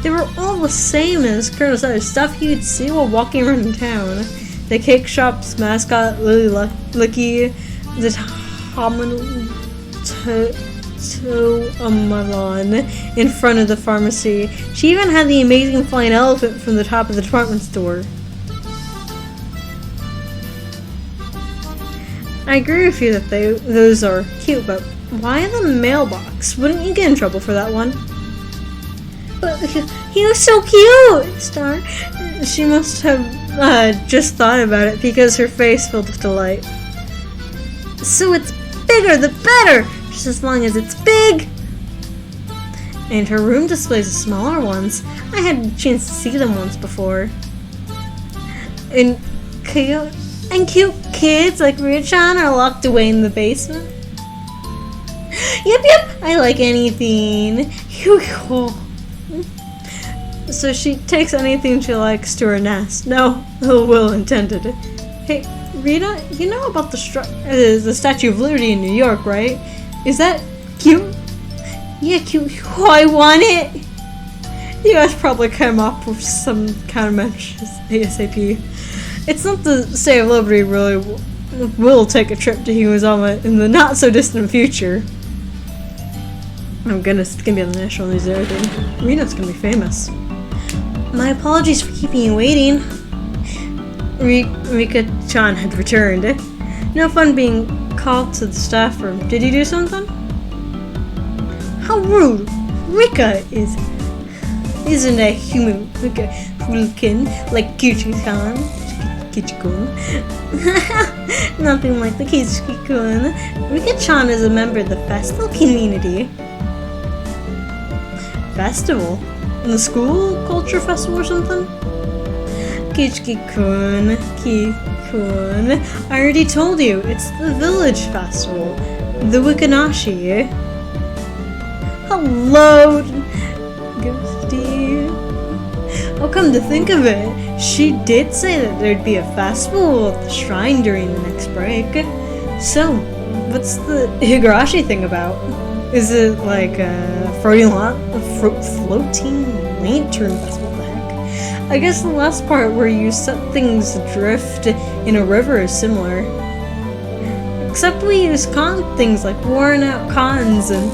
Speaker 1: They were all the same as Colonel's other stuff you'd see while walking around in town. The cake shop's mascot, Lily Lucky, the Tomalan in front of the pharmacy. She even had the amazing flying elephant from the top of the department store. I agree with you that those are cute, but why the mailbox? Wouldn't you get in trouble for that one? But he was so cute, Star. She must have just thought about it because her face filled with delight. So it's bigger the better, just as long as it's big. And her room displays the smaller ones. I had a chance to see them once before. And cute kids like Ria-chan are locked away in the basement. Yep, I like anything. So she takes anything she likes to her nest. No ill will intended. Hey, Rita, you know about the Statue of Liberty in New York, right? Is that cute? Yeah, cute. Oh, I want it! You guys probably came up with some countermeasures ASAP. It's not the Statue of Liberty really will take a trip to Hiroshima in the not so distant future. Oh goodness, it's gonna be on the national news and everything. Rina's gonna be famous. My apologies for keeping you waiting. Rika-chan had returned. No fun being called to the staff room. Did you do something? How rude! Rika isn't a human looking like Kichi-kun. Nothing like the Kichi-kun. Rika-chan is a member of the festival community. Festival? In the school culture festival or something? Kichiki-kun, I already told you, it's the village festival, the Wikinashi. Hello, Ghosty. Oh, come to think of it, she did say that there'd be a festival at the shrine during the next break. So, what's the Higurashi thing about? Is it like a floating lantern festival? What the heck? I guess the last part where you set things adrift in a river is similar. Except we use things like worn out cons and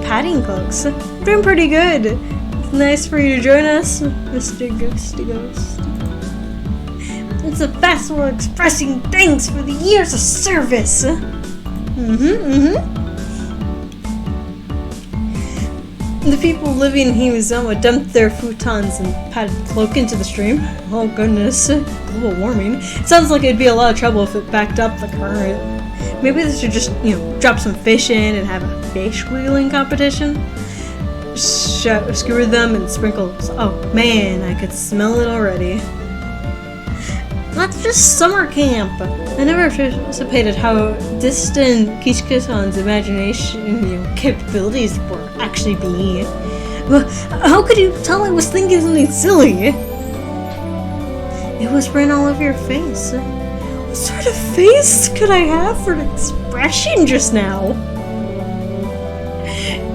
Speaker 1: padding cloaks. We're doing pretty good. It's nice for you to join us, Mr. Ghosty Ghost. It's a festival expressing thanks for the years of service. The people living in Himazawa dumped their futons and padded cloak into the stream. Oh goodness, global warming. It sounds like it'd be a lot of trouble if it backed up the current. Maybe they should just, drop some fish in and have a fish wheeling competition. Skewer them and sprinkle. Oh man, I could smell it already. That's just summer camp. I never anticipated how distant Kishika-san's imagination capabilities were actually be. But how could you tell I was thinking something silly? It was written all over your face. What sort of face could I have for an expression just now?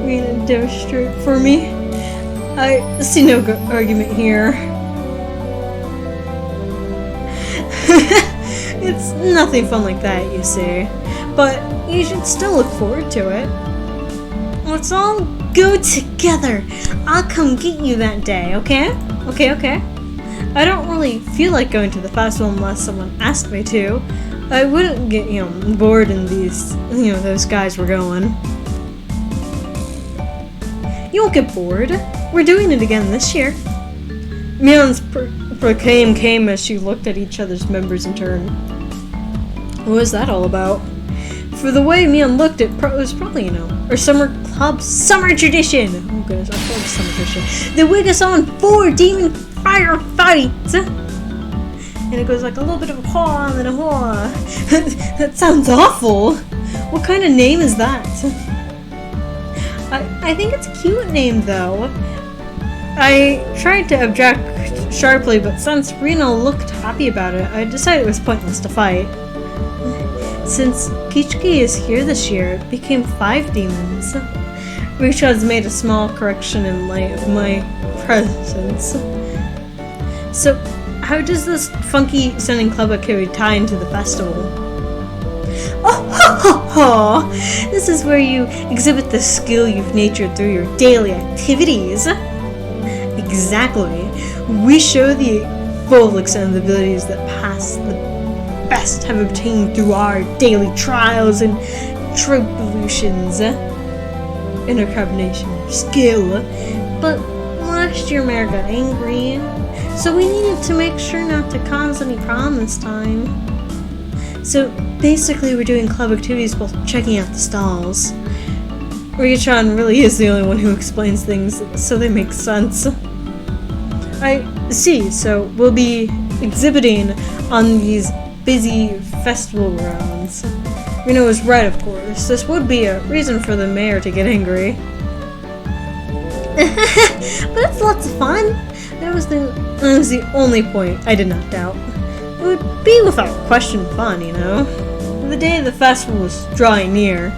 Speaker 1: Read and demonstrate for me. I see no argument here. It's nothing fun like that, you see. But you should still look forward to it. Let's all go together. I'll come get you that day, okay? Okay. I don't really feel like going to the festival unless someone asked me to. I wouldn't get, bored in these, those guys were going. You won't get bored. We're doing it again this year. Mion's proclaim came as she looked at each other's members in turn. What was that all about? For the way Mion looked, it was probably, our summer club summer tradition. Oh goodness, I love summer tradition. They wig us on 4 demon fire fights. And it goes like a little bit of a haw and then a haw. That sounds awful. What kind of name is that? I think it's a cute name though. I tried to object sharply, but since Reno looked happy about it, I decided it was pointless to fight. Since Kichiki is here this year, it became 5 demons. Risha has made a small correction in light of my presence. So, how does this funky sounding club activity tie into the festival? Oh, ho, ho, ho! This is where you exhibit the skill you've nurtured through your daily activities. Exactly. We show the full extent of the abilities that past the best have obtained through our daily trials and tribulations. Inner combination of skill. But last year Mare got angry, so we needed to make sure not to cause any problem this time. So basically we're doing club activities while checking out the stalls. Ryuchan really is the only one who explains things so they make sense. I see, so we'll be exhibiting on these busy festival grounds. Reno was right, of course. This would be a reason for the mayor to get angry. But it's lots of fun. That was the only point I did not doubt. It would be without question fun, The day of the festival was drawing near.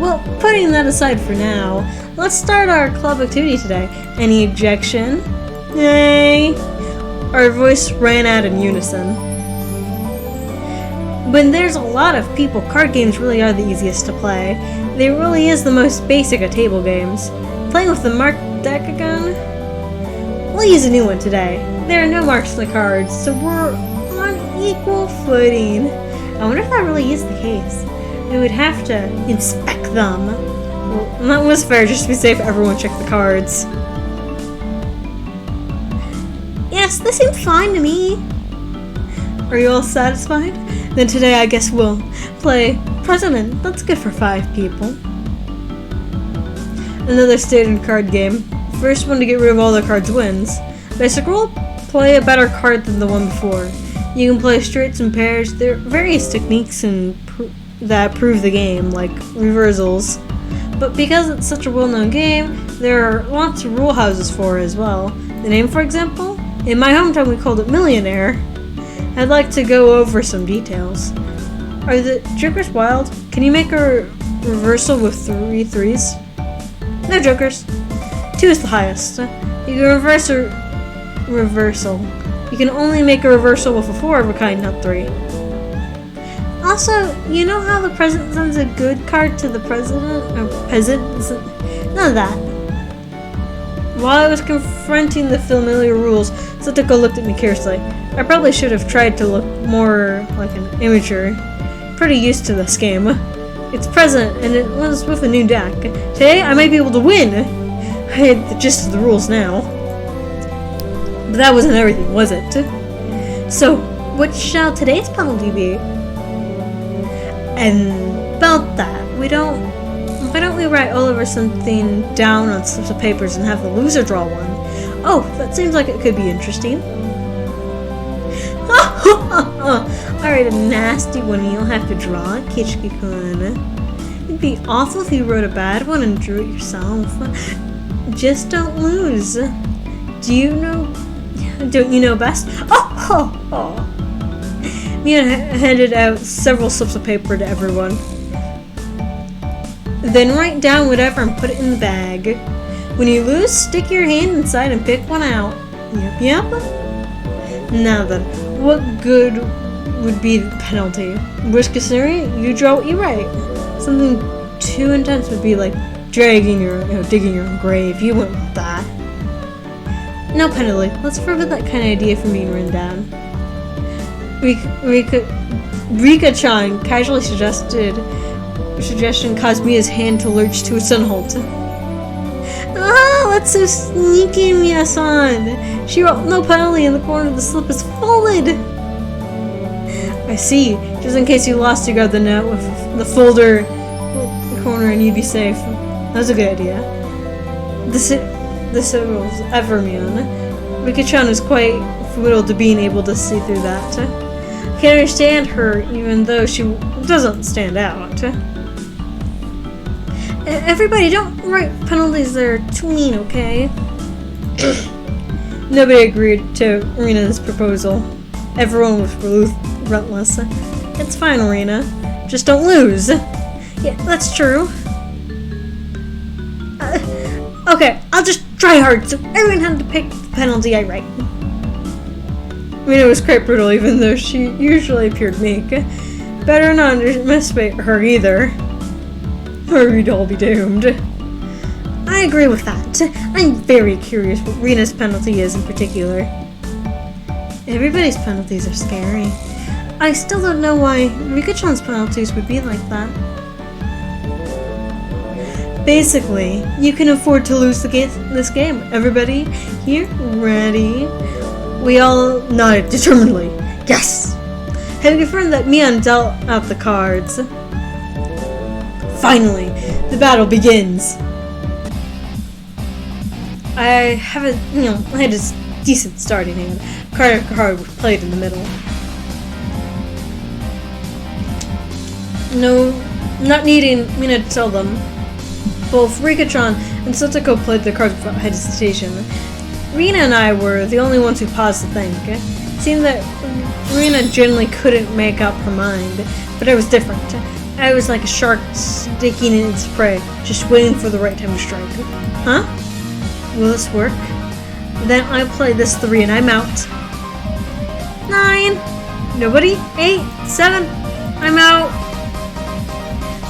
Speaker 1: Well, putting that aside for now, let's start our club activity today. Any objection? Yay! Our voice ran out in unison. When there's a lot of people, card games really are the easiest to play. They really is the most basic of table games. Playing with the marked deck again? We'll use a new one today. There are no marks on the cards, so we're on equal footing. I wonder if that really is the case. We would have to inspect them. Well, that was fair, just to be safe, everyone check the cards. Yes, this seems fine to me. Are you all satisfied? Then today I guess we'll play President. That's good for 5 people. Another standard card game. First one to get rid of all their cards wins. Basic rule, play a better card than the one before. You can play straights and pairs. There are various techniques that prove the game, like reversals. But because it's such a well-known game, there are lots of rule houses for it as well. The name, for example? In my hometown we called it Millionaire. I'd like to go over some details. Are the jokers wild? Can you make a reversal with 3 threes? No jokers. 2 is the highest. You can reverse a reversal. You can only make a reversal with a 4 of a kind, not 3. Also, you know how the president sends a good card to the president? Or peasant? None of that. While I was confronting the familiar rules, Satoko looked at me curiously. I probably should have tried to look more like an amateur. Pretty used to this game. It's present, and it was with a new deck. Today, I might be able to win. I had the gist of the rules now. But that wasn't everything, was it? So, what shall today's penalty be? And about that, why don't we write all over something down on slips of papers and have the loser draw one? Oh, that seems like it could be interesting. Alright, a nasty one you'll have to draw, Kichiki-kun. It'd be awful if you wrote a bad one and drew it yourself. Just don't lose. Don't you know best? Mia handed out several slips of paper to everyone. Then write down whatever and put it in the bag. When you lose, stick your hand inside and pick one out. Yep. Now then, what good would be the penalty? Worst case scenario, you draw what you write. Something too intense would be like digging your own grave. You wouldn't want that. No penalty. Let's forbid that kind of idea from being written down. Rika-chan casually suggestion caused Mia's hand to lurch to a sudden halt. That's so sneaky, Mia-san. She wrote no penalty and the corner of the slip is folded. I see. Just in case you lost, you got the note with the folder corner and you'd be safe. That's a good idea. This was Evermion. Rika-chan was quite thrilled to being able to see through that. I can understand her even though she doesn't stand out. Everybody, don't write penalties that are too mean, okay? Nobody agreed to Rena's proposal. Everyone was relentless. It's fine, Rena. Just don't lose. Yeah, that's true. Okay, I'll just try hard so everyone had to pick the penalty I write. Rena was quite brutal even though she usually appeared meek. Better not underestimate her either. Or we'd all be doomed. I agree with that. I'm very curious what Rena's penalty is in particular. Everybody's penalties are scary. I still don't know why Rika-chan's penalties would be like that. Basically, you can afford to lose this game. Everybody here ready? We all nodded determinedly. Yes! Have confirmed that Mian dealt out the cards. Finally, the battle begins. I had a decent starting hand. Card was played in the middle. No, not needing Mina to tell them. Both Rika-chan and Satoko played the cards without hesitation. Rina and I were the only ones who paused to think. It seemed that Rina generally couldn't make up her mind, but I was different. I was like a shark sticking in its prey, just waiting for the right time to strike. Huh? Will this work? Then I play this 3 and I'm out. 9. Nobody? 8. 7. I'm out.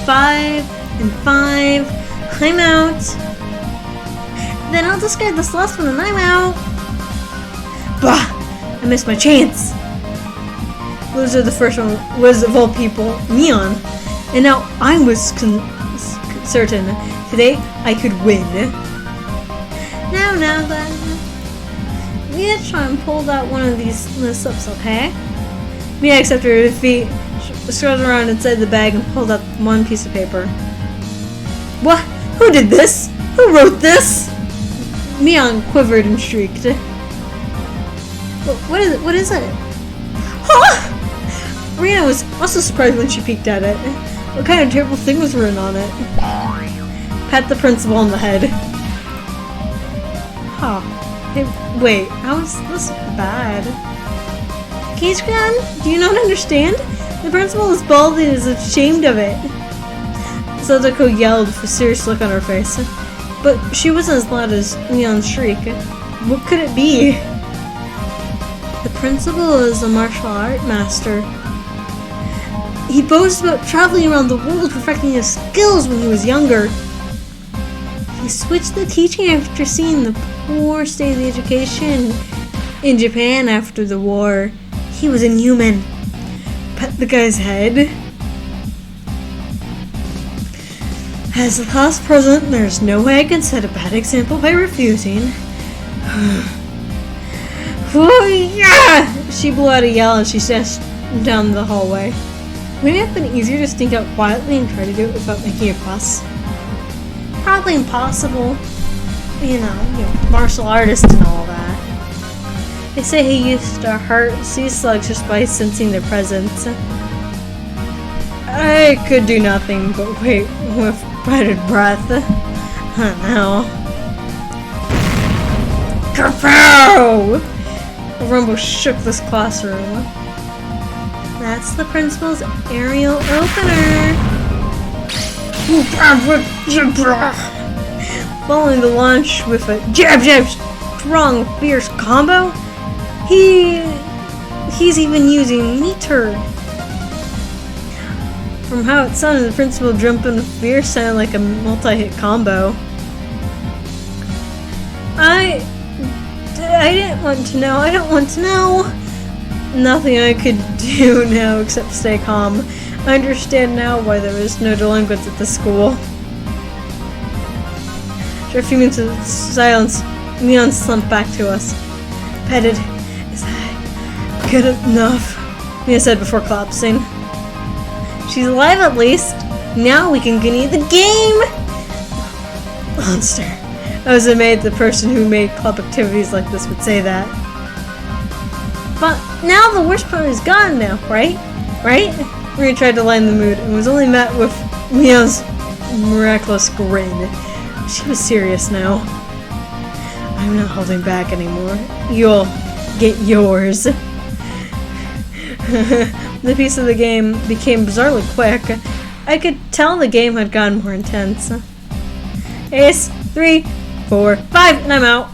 Speaker 1: 5 and 5. I'm out. Then I'll discard this last one and I'm out. Bah! I missed my chance. Loser the first one was, of all people, Neon. And now I was certain today I could win. Now then. Mia try and pull out one of these slips, okay? Mia accepted her defeat, scrolled around inside the bag and pulled out one piece of paper. What? Who did this? Who wrote this? Mian quivered and shrieked. What is it? What is it? Huh? Rina was also surprised when she peeked at it. What kind of terrible thing was written on it? Pat the principal on the head. Huh. Hey, wait, how is this bad? Keishkan, do you not understand? The principal is bald and is ashamed of it. Sadako yelled with a serious look on her face. But she wasn't as loud as Neon's shriek. What could it be? The principal is a martial art master. He boasts about traveling around the world perfecting his skills when he was younger. He switched to teaching after seeing the poor state of the education in Japan after the war. He was inhuman. Pet the guy's head. As the class president, there's no way I can set a bad example by refusing. Oh yeah! She blew out a yell as she dashed down the hallway. Wouldn't it have been easier to sneak out quietly and try to do it without making a fuss? Probably impossible. You know, martial artist and all that. They say he used to hurt sea slugs just by sensing their presence. I could do nothing but wait with bated breath. No. Kapow! A rumble shook this classroom. That's the principal's aerial opener. Following the launch with a jab jab strong fierce combo, he's even using meter. From how it sounded, the principal jumping with fierce sounded like a multi-hit combo. I didn't want to know. I don't want to know. Nothing I could do now except stay calm. I understand now why there was no delinquents at the school. After a few minutes of silence, Leon slumped back to us. Petted. Is that good enough? Mia said before collapsing. She's alive at least. Now we can continue the game! Monster. I was amazed the person who made club activities like this would say that. But now the worst part is gone now, right? Right? Rina tried to lighten the mood and was only met with Leon's miraculous grin. She was serious now. I'm not holding back anymore. You'll get yours. The piece of the game became bizarrely quick. I could tell the game had gotten more intense. Ace, 3, 4, 5, and I'm out.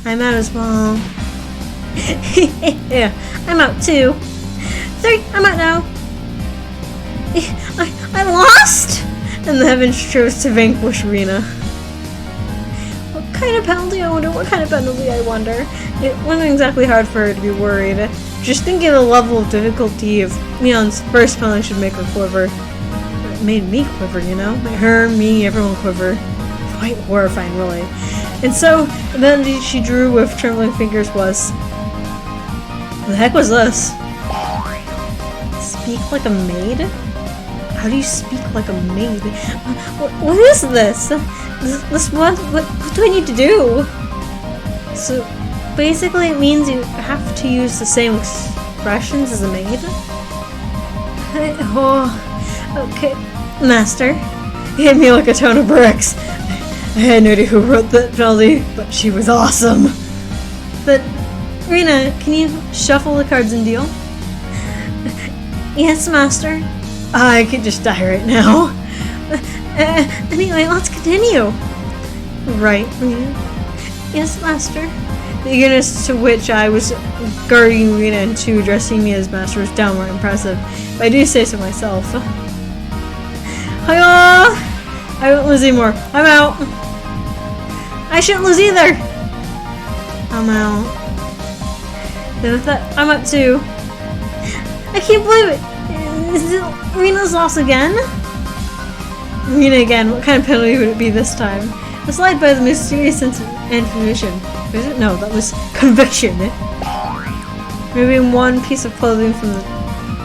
Speaker 1: I'm out as well. Yeah, I'm out too. 3, I'm out now. I lost! And the heavens chose to vanquish Rina. What kind of penalty, I wonder? What kind of penalty, I wonder? It wasn't exactly hard for her to be worried. Just thinking of the level of difficulty of Leon's first penalty should make her quiver. It made me quiver, you know? Her, me, everyone quiver. Quite horrifying, really. And so, the penalty she drew with trembling fingers was... What the heck was this? Speak like a maid? How do you speak like a maid? What is this? What do I need to do? So, basically it means you have to use the same expressions as a maid? Oh, okay. Master. He hit me like a ton of bricks. I had no idea who wrote that penalty, but she was awesome. But, Rina, can you shuffle the cards and deal? Yes, Master. I could just die right now. Anyway, let's continue. Right, Rina? Yes, Master. The eagerness to which I was guarding Rina into addressing me as Master was downright impressive. If I do say so myself. Hiya! I won't lose anymore. I'm out. I shouldn't lose either. I'm out. Then with that, I'm out too. I can't believe it. Is it Rina's loss again? Rina again. What kind of penalty would it be this time? I was lied by the mysterious sense of intuition. Was it? No, that was conviction. Removing one piece of clothing from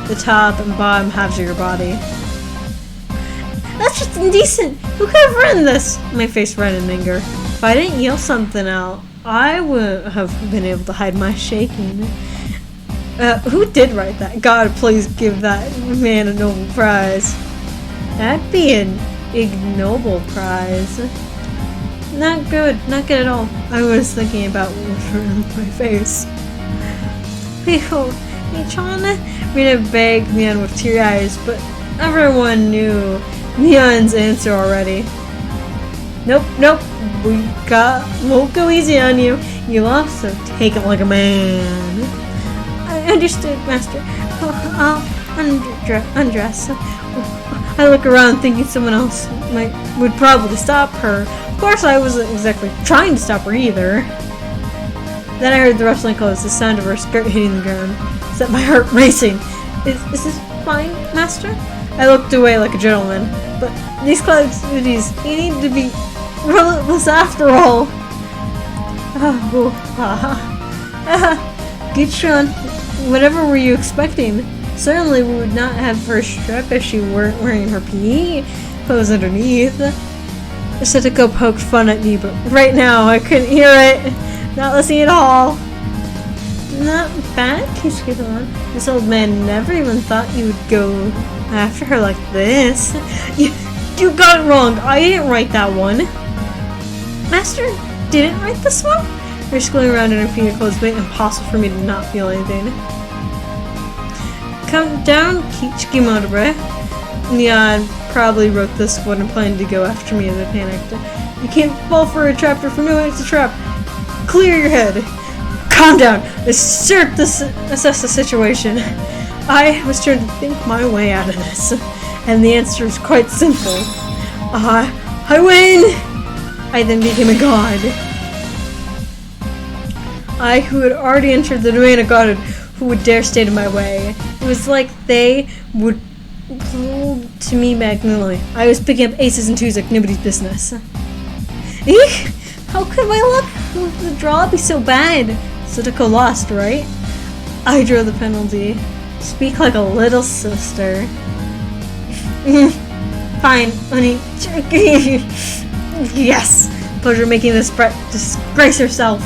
Speaker 1: the top and bottom halves of your body. That's just indecent! Who could have written this? My face red in anger. If I didn't yell something out, I wouldn't have been able to hide my shaking. Who did write that? God, please give that man a Nobel Prize. That'd be an ignoble prize. Not good. Not good at all. I was thinking about what was written on my face. Hey, Chana? Rina begged Mian with teary eyes, but everyone knew Mian's answer already. Nope, we won't go easy on you. You lost, so take it like a man. I understood, Master. I'll undress. I look around thinking someone else would probably stop her. Of course, I wasn't exactly trying to stop her either. Then I heard the rustling clothes, the sound of her skirt hitting the ground. Set my heart racing. Is this fine, Master? I looked away like a gentleman. But these cloud duties, you need to be relentless after all. Gitchon, whatever were you expecting? Certainly we would not have first strip if she weren't wearing her PE clothes underneath. Setoko poked fun at me, but right now I couldn't hear it. Not listening at all. Not bad, Kishkidon. This old man never even thought you would go after her like this. You got it wrong. I didn't write that one. Master didn't write this one? You're schooling around in her PE clothes, made it impossible for me to not feel anything. Come down, Kichikimotobre. Neon probably wrote this one and planned to go after me as I panicked. You can't fall for a trap or for no it's a trap. Clear your head. Calm down. Assess the situation. I was trying to think my way out of this, and the answer is quite simple. I win! I then became a god. I, who had already entered the domain of godhood, who would dare stand in my way. It was like they would pull to me magnetically. I was picking up aces and twos like nobody's business. Eek! How could my luck with the draw be so bad? Setoko lost, right? I drew the penalty. Speak like a little sister. Fine, honey. Yes! Pleasure making this disgrace herself.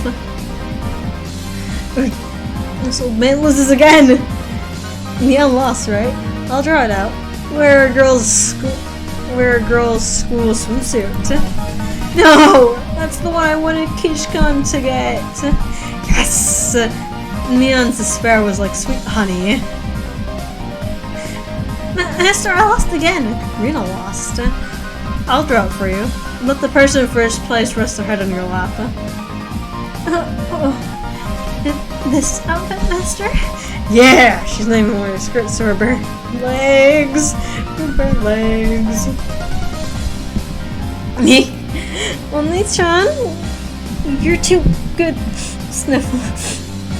Speaker 1: This old man loses again! Neon lost, right? I'll draw it out. Wear a girl's school swimsuit. No! That's the one I wanted Kishkon to get. Yes! Neon's despair was like sweet honey. Master, I lost again. Rena lost. I'll draw it for you. Let the person in first place rest their head on your lap. This outfit, Master? Yeah! She's not even wearing a skirt, so her bare legs. Her bare legs. Me? Only-chan? You're too good. Sniffle.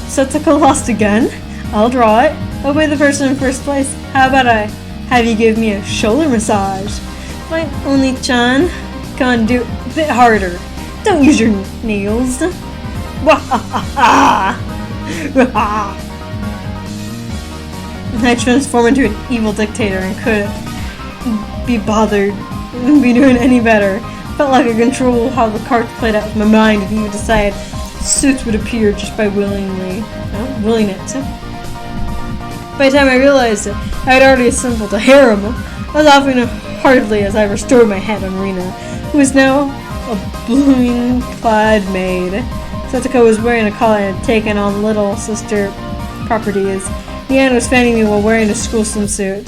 Speaker 1: Setoko lost again? I'll draw it. Obey the person in first place. How about I have you give me a shoulder massage? Fine, Only-chan. Come on, do it a bit harder. Don't use your nails. I transformed into an evil dictator and couldn't be bothered be doing any better. Felt like I controlled how the cards played out with my mind and even decided suits would appear just by willing it. By the time I realized it, I had already assembled a harem. I was laughing heartily as I restored my head on Rena, who is now a blooming-clad maid. Setoko was wearing a collar and had taken on little sister properties. Leanne was fanning me while wearing a school swimsuit.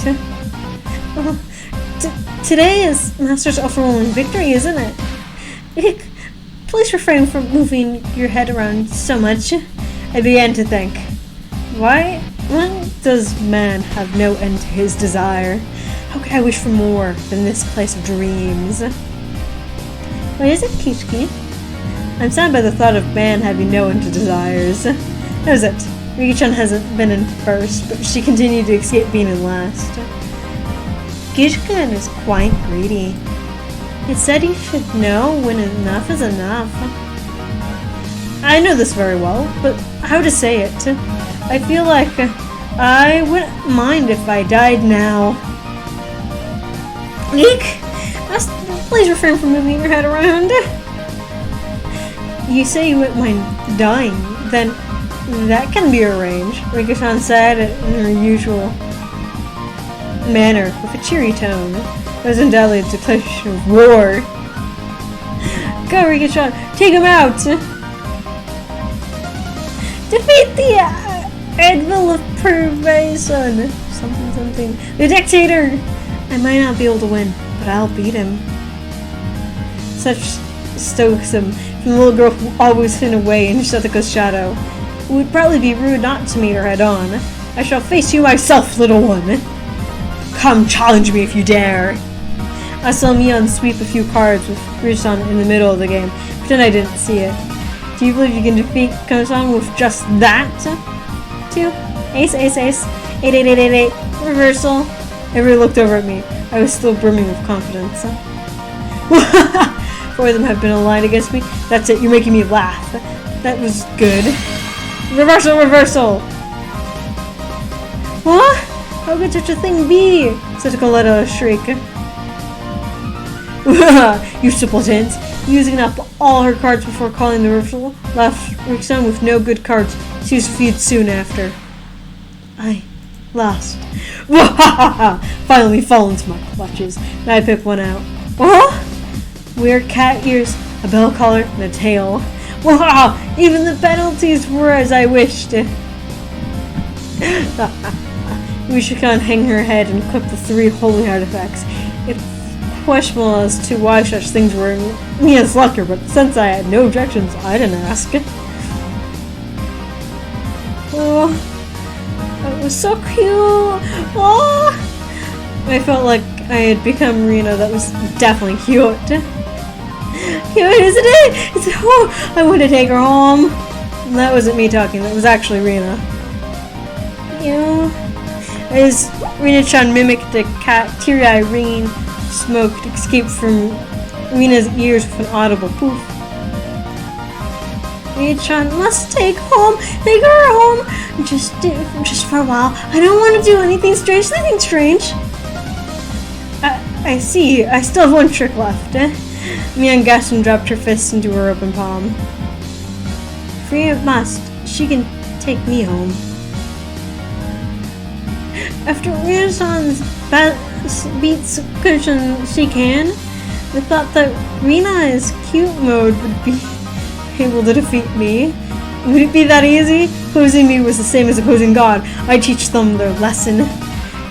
Speaker 1: Today is Master's overwhelming victory, isn't it? Please refrain from moving your head around so much. I began to think, why does man have no end to his desire? How could I wish for more than this place of dreams? What is it, Kichiki? I'm saddened by the thought of man having no end to desires. That was it. Riki-chan hasn't been in first, but she continued to escape being in last. Gishkan is quite greedy. It said he should know when enough is enough. I know this very well, but how to say it? I feel like I wouldn't mind if I died now. Eek! Please refrain from moving your head around. You say you wouldn't mind dying, then that can be arranged. Riki-chan said it in her usual manner, with a cheery tone. It was undoubtedly a declaration of war. Go, Riki-chan, take him out! Defeat the Admiral of Pervasion! Something. The dictator! I might not be able to win, but I'll beat him. Such stoicism from the little girl who always hid away in Setoko's shadow. It would probably be rude not to meet her head on. I shall face you myself, little one. Come challenge me if you dare. I saw Mion sweep a few cards with Riki-chan in the middle of the game. Pretend I didn't see it. Do you believe you can defeat Kono-san with just that? 2. Ace. 8. Reversal. Everyone looked over at me. I was still brimming with confidence. Four of them have been aligned against me. That's it, you're making me laugh. That was good. Reversal, reversal! What? How could such a thing be? Satoko let out a shriek. You simpletons! Using up all her cards before calling the reversal, left Rickson with no good cards. She was defeated soon after. I lost. Finally fall into my clutches. And I pick one out. Weird cat ears, a bell collar, and a tail. Even the penalties were as I wished. Ushika hang her head and clip the 3 holy artifacts. It's questionable as to why such things were in Mia's locker, but since I had no objections, I didn't ask. Oh, that was so cute. I felt like I had become Rina. That was definitely cute. Cute, isn't it? I want to take her home. And that wasn't me talking, that was actually Rina. As Rina-chan mimicked the cat, teary-eye ringing smoke escaped from Rina's ears with an audible poof. Rina-chan must take her home. Just for a while. I don't want to do anything strange. I see. I still have one trick left. Mia gasped and dropped her fist into her open palm. Free must. She can take me home. After Rina-san's beats cushion she can, I thought that Rina's cute mode would be able to defeat me. Would it be that easy? Opposing me was the same as opposing God. I teach them their lesson.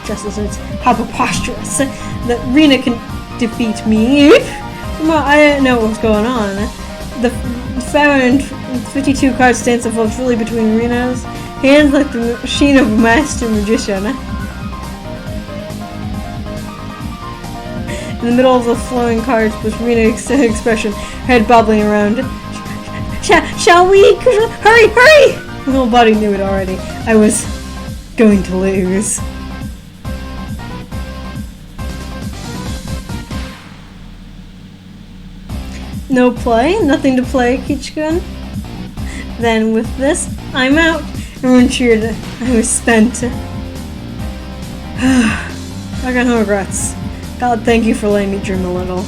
Speaker 1: Just as it's how preposterous that Rina can defeat me. Well, I didn't know what was going on. The 52 card stance flows freely between Rina's hands like the machine of a master magician. In the middle of the flowing cards was Rina's expression, head bobbling around. Shall we? Hurry! My whole body knew it already. I was going to lose. No play? Nothing to play, Kichikun? Then with this, I'm out. Everyone cheered. I was spent. I got no regrets. God, thank you for letting me dream a little.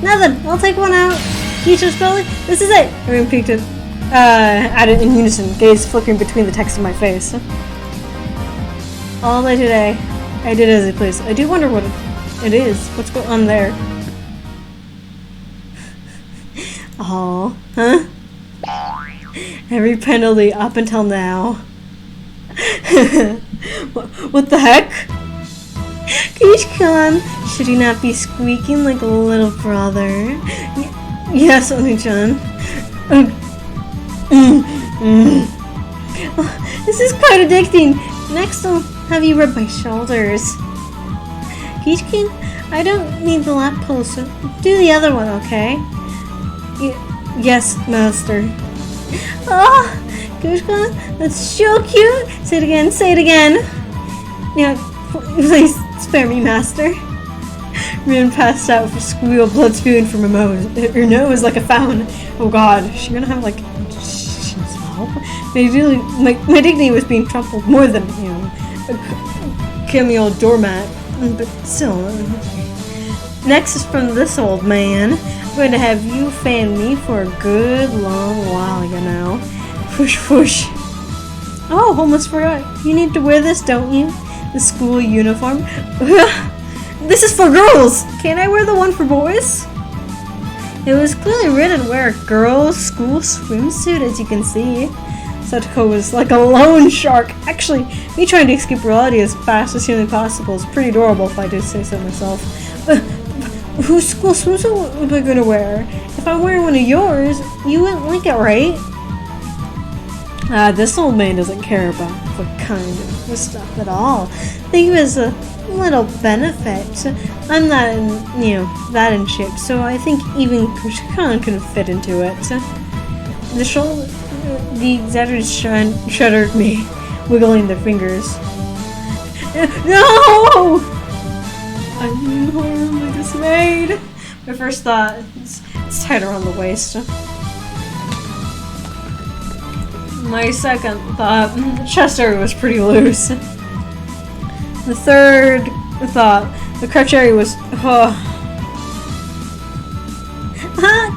Speaker 1: Nothing. I'll take one out. Teacher's spelling. This is it. Everyone peeked at it in unison, gaze flickering between the text in my face. All day today, I did as I pleased. I do wonder what it is. What's going on there? Oh, huh? Every penalty up until now. What the heck? Kichikun, should he not be squeaking like a little brother? Yes, Oni-chan. This is quite addicting. Next, I'll have you rub my shoulders. Kichikun, I don't need the lap pulse. Do the other one, okay? Yes, master. Kichikun, that's so cute. Say it again. Yeah, please spare me, master. Rin passed out with a squeal, blood spewing from her nose like a fountain. Oh god, is she gonna have like help? My dignity was being trampled more than, a cameo doormat. But still. Next is from this old man. I'm going to have you fan me for a good long while, Push. Oh, almost forgot. You need to wear this, don't you? The school uniform. This is for girls! Can't I wear the one for boys? It was clearly written wear a girls' school swimsuit, as you can see. Satoko was like a lone shark. Actually, me trying to escape reality as fast as humanly possible is pretty adorable if I do say so myself. Whose school swimsuit am I going to wear? If I'm wearing one of yours, you wouldn't like it, right? This old man doesn't care about what kind of stuff at all. I think it was a little benefit. I'm not that in shape, so I think even Kushkan could fit into it. The exaggerated shuddered me, wiggling their fingers. No! I'm horribly dismayed. My first thought is it's tied around the waist. My second thought, the chest area was pretty loose. The third thought, the crotch area was,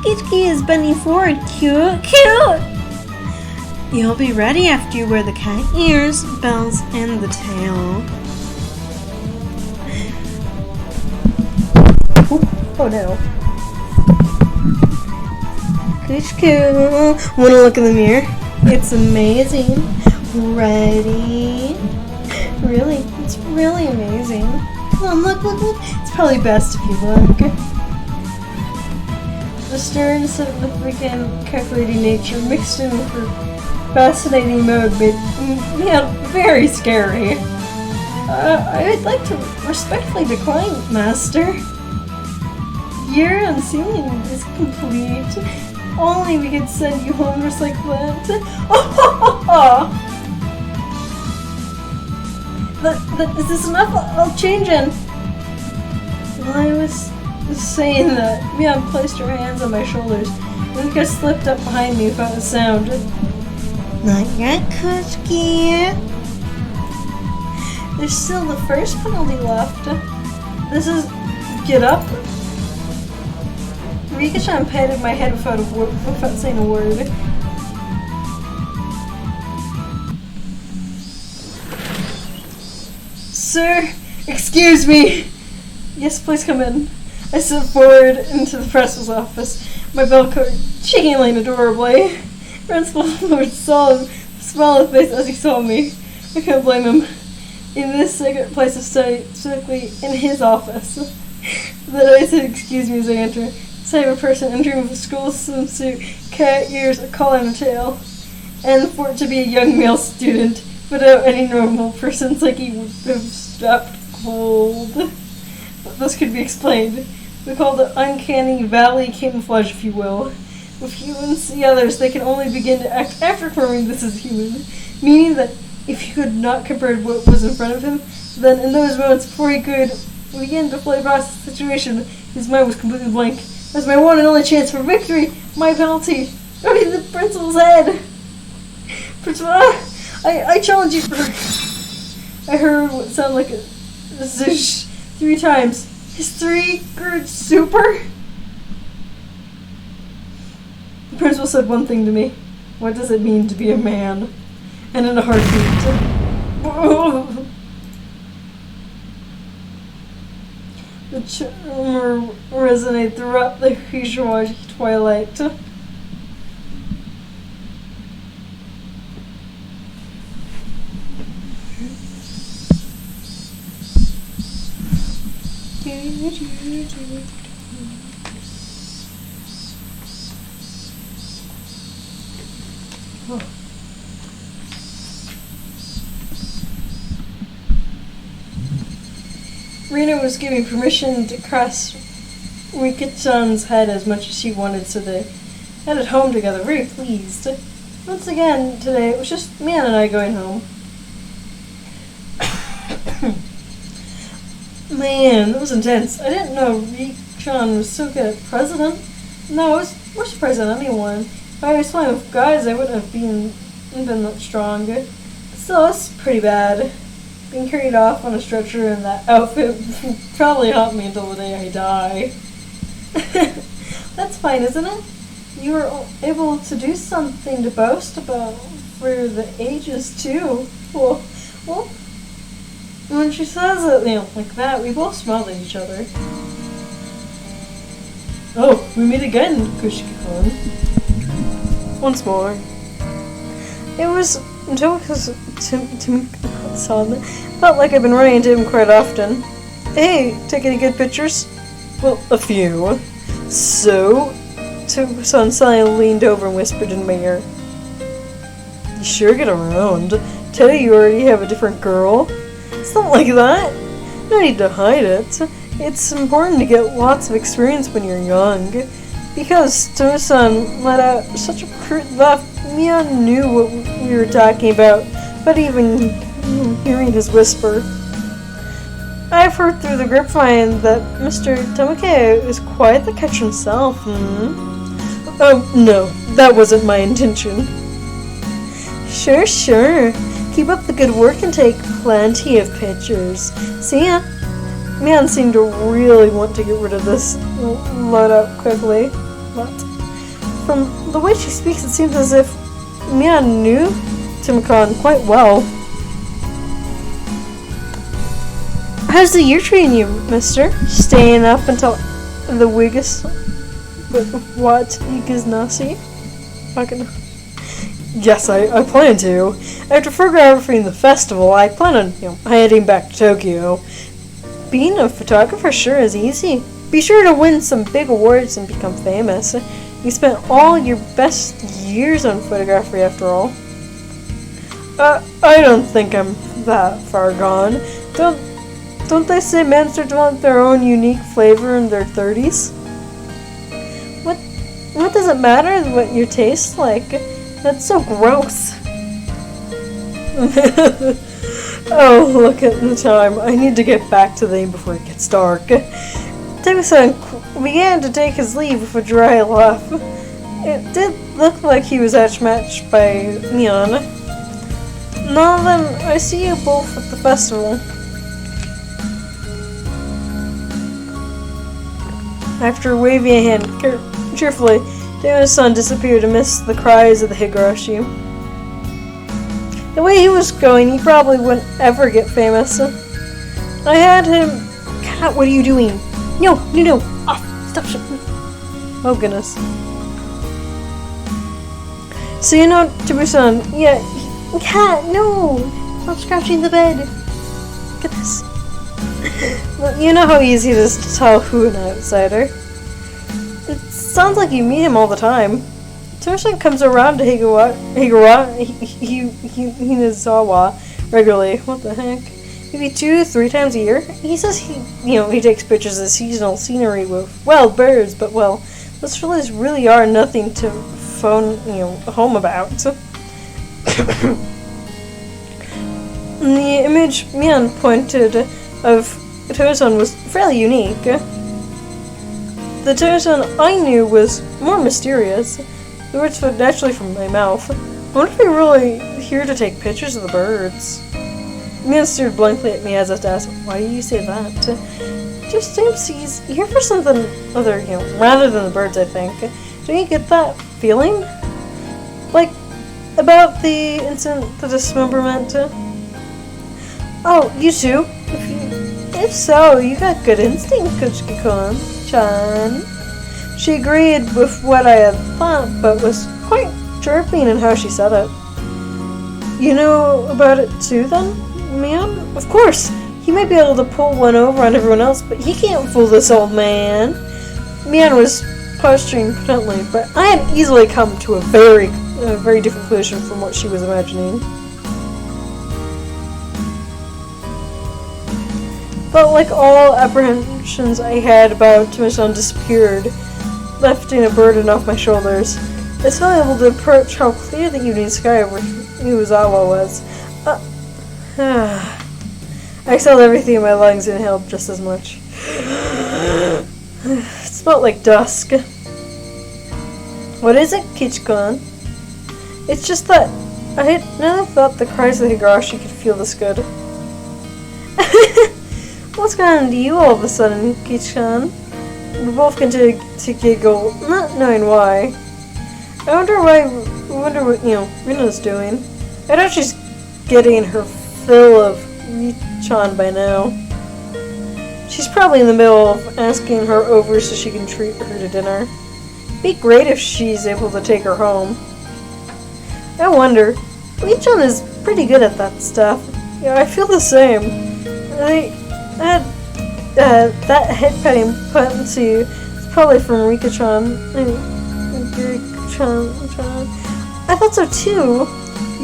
Speaker 1: Kichki is bending forward, cute. You'll be ready after you wear the cat ears, bells, and the tail. Oh no. Kichki, wanna look in the mirror? It's amazing. Ready? Really? It's really amazing. Come on, look. It's probably best if you look. The sternness of the freaking calculating nature mixed in with her fascinating mode made me very scary. I'd like to respectfully decline, Master. Your unsealing is complete. Only we could send you home just like that. Is this enough? I'll change in. Well, I was saying that Mia placed her hands on my shoulders and Mika slipped up behind me without a sound. Not yet, Kuchki. There's still the first penalty left. This is get up. Rika-chan patted my head without saying a word. Sir, excuse me. Yes, please come in. I stepped forward into the principal's office, my bell coat jingling adorably. Principal Lord saw him smile on his face as he saw me. I couldn't blame him. In this secret place of study, specifically in his office. Then I said, excuse me as I entered. Same a person entering with a school swimsuit, cat ears, a collar and a tail, and for it to be a young male student, without any normal person's psyche would have stopped cold. But this could be explained. We call it uncanny valley camouflage, if you will. With humans see others, they can only begin to act after confirming this is human, meaning that if he could not compare what was in front of him, then in those moments before he could begin to fully process the situation, his mind was completely blank. That's my one and only chance for victory. My penalty. Over the principal's head. Principal, I challenge you for. I heard what sounded like a zish 3 times. Is 3 good super? The principal said one thing to me. What does it mean to be a man? And in a heartbeat. The charm resonated throughout the Higurashi twilight. Oh. Rina was giving permission to cross Rika-chan's head as much as she wanted, so they headed home together, very pleased. Once again, today, it was just Mian and I going home. Man, that was intense. I didn't know Rika-chan was so good at president. No, I was more surprised than anyone. If I was playing with guys, I wouldn't have been that strong. Still, it's pretty bad. Being carried off on a stretcher in that outfit will probably haunt me until the day I die. That's fine, isn't it? You were able to do something to boast about for the ages, too. Well, when she says it, like that, we both smiled at each other. Oh, we meet again, Kushiki-kun. Once more. It was until Tomiko-san felt like I've been running into him quite often. Hey, take any good pictures? Well, a few. So, Tomiko-san suddenly leaned over and whispered in my ear. You sure get around. Tell you already have a different girl? Something like that. No need to hide it. It's important to get lots of experience when you're young. Because Tomiko-san let out such a crude laugh, Mia knew what we were talking about, but even hearing his whisper. I've heard through the grapevine that Mr. Tamake is quite the catch himself, Oh, no, that wasn't my intention. Sure. Keep up the good work and take plenty of pictures. See ya. Man seemed to really want to get rid of this loadout quickly, but from the way she speaks, it seems as if Mian knew Timicon quite well. How's the year treating you, mister? Staying up until the Wiggis... What? Igiznasi? Yes, I plan to. After photographing the festival, I plan on, heading back to Tokyo. Being a photographer sure is easy. Be sure to win some big awards and become famous. You spent all your best years on photography after all. I don't think I'm that far gone. Don't they say men start to develop their own unique flavor in their 30s? What does it matter what your taste's like? That's so gross. Oh, look at the time. I need to get back to the inn before it gets dark. Timmy-san began to take his leave with a dry laugh. It did look like he was outmatched by Neon. Now then, I see you both at the festival. After waving a hand cheerfully, Timmy-san disappeared amidst the cries of the Higurashi. The way he was going, he probably wouldn't ever get famous. I had him... Cat, what are you doing? No! Oh, stop shooting. Oh, goodness. So you know, Tabu-san, yeah, Cat, no! Stop scratching the bed. Look at this. Well, you know how easy it is to tell who an outsider. It sounds like you meet him all the time. Tabu-san comes around to Hinazawa regularly. What the heck? Maybe 2-3 times a year. He says he takes pictures of seasonal scenery with wild birds, but well, those fellows really are nothing to phone home about. The image Mian pointed of Tabu-san was fairly unique. The Tabu-san I knew was more mysterious. The words flowed naturally from my mouth. I wonder if you're really here to take pictures of the birds. Mian stared blankly at me as I asked, why do you say that? Just seems he's here for something other, rather than the birds, I think. Don't you get that feeling? Like, about the incident, the dismemberment? Oh, you too? If so, you got good instinct, Kuchiki-kun-chan. She agreed with what I had thought, but was quite chirping in how she said it. You know about it too, then, Mian? Of course! He might be able to pull one over on everyone else, but he can't fool this old man. Mian was posturing potently, but I had easily come to a very different conclusion from what she was imagining. But like all apprehensions I had about Tabu-san disappeared, lifting a burden off my shoulders, I was finally able to approach how clear the evening sky over Hinazawa was. I exhaled everything in my lungs and inhaled just as much. It smelled like dusk. What is it, Kichikun? It's just that I had never thought the cries of the Higurashi could feel this good. What's gotten into you all of a sudden, Kichikun? We both continued to giggle, not knowing why. I wonder what, Rina's doing. I know she's getting her fill of Richan by now. She's probably in the middle of asking her over so she can treat her to dinner. Be great if she's able to take her home. I wonder. Richan is pretty good at that stuff. Yeah, I feel the same. That head petting potency is probably from Rika-chan. I thought so too.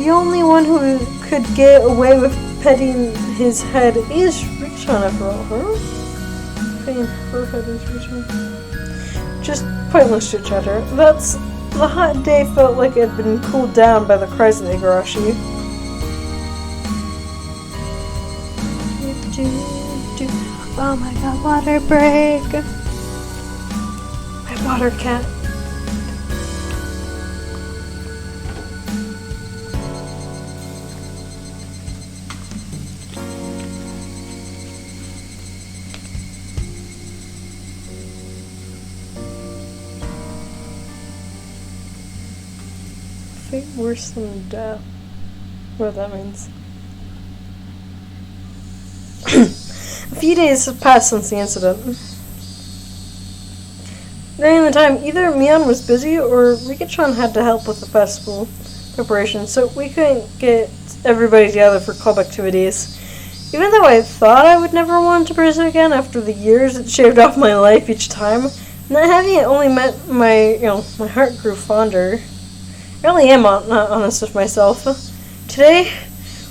Speaker 1: The only one who could get away with petting his head is Rika-chan after all. Petting her head is Rika-chan. Just pointless chit-chatter. The hot day felt like it had been cooled down by the cries of the Higurashi. Oh my god, water break! My water cat. Fate worse than death. What that means. A few days have passed since the incident. During the time, either Mion was busy or Rikichan had to help with the festival preparation, so we couldn't get everybody together for club activities. Even though I thought I would never want to pursue again after the years it shaved off my life each time, not having it only meant my heart grew fonder. I really am not honest with myself. Today,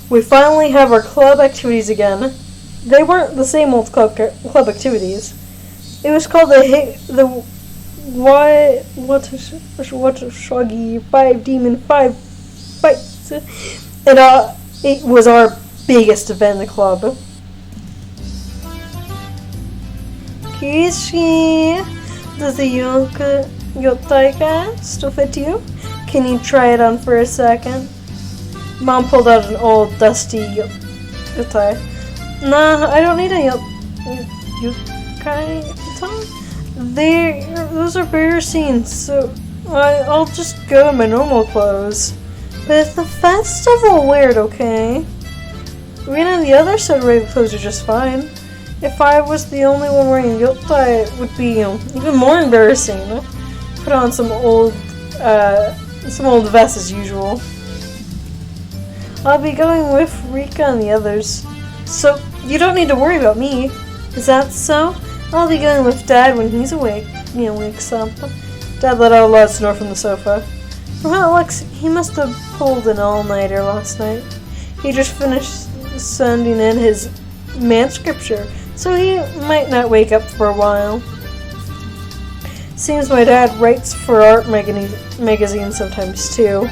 Speaker 1: we finally have our club activities again. They weren't the same old club activities. It was called the Shoggy 5 Demon 5 Fights. And it was our biggest event in the club. Kishi, does the yottaika still fit you? Can you try it on for a second? Mom pulled out an old dusty yokai. Nah, I don't need a yokai. Those are rare scenes, so I'll just go in my normal clothes. But it's the festival, wear it, okay? Rina and the others said regular clothes are just fine. If I was the only one wearing yokai, it would be even more embarrassing. Put on some old vest as usual. I'll be going with Rika and the others. So, you don't need to worry about me. Is that so? I'll be going with Dad when he's awake. Wakes up. Dad let out a loud snore from the sofa. From how it looks, he must have pulled an all-nighter last night. He just finished sending in his manuscripture, so he might not wake up for a while. Seems my dad writes for art magazines sometimes too.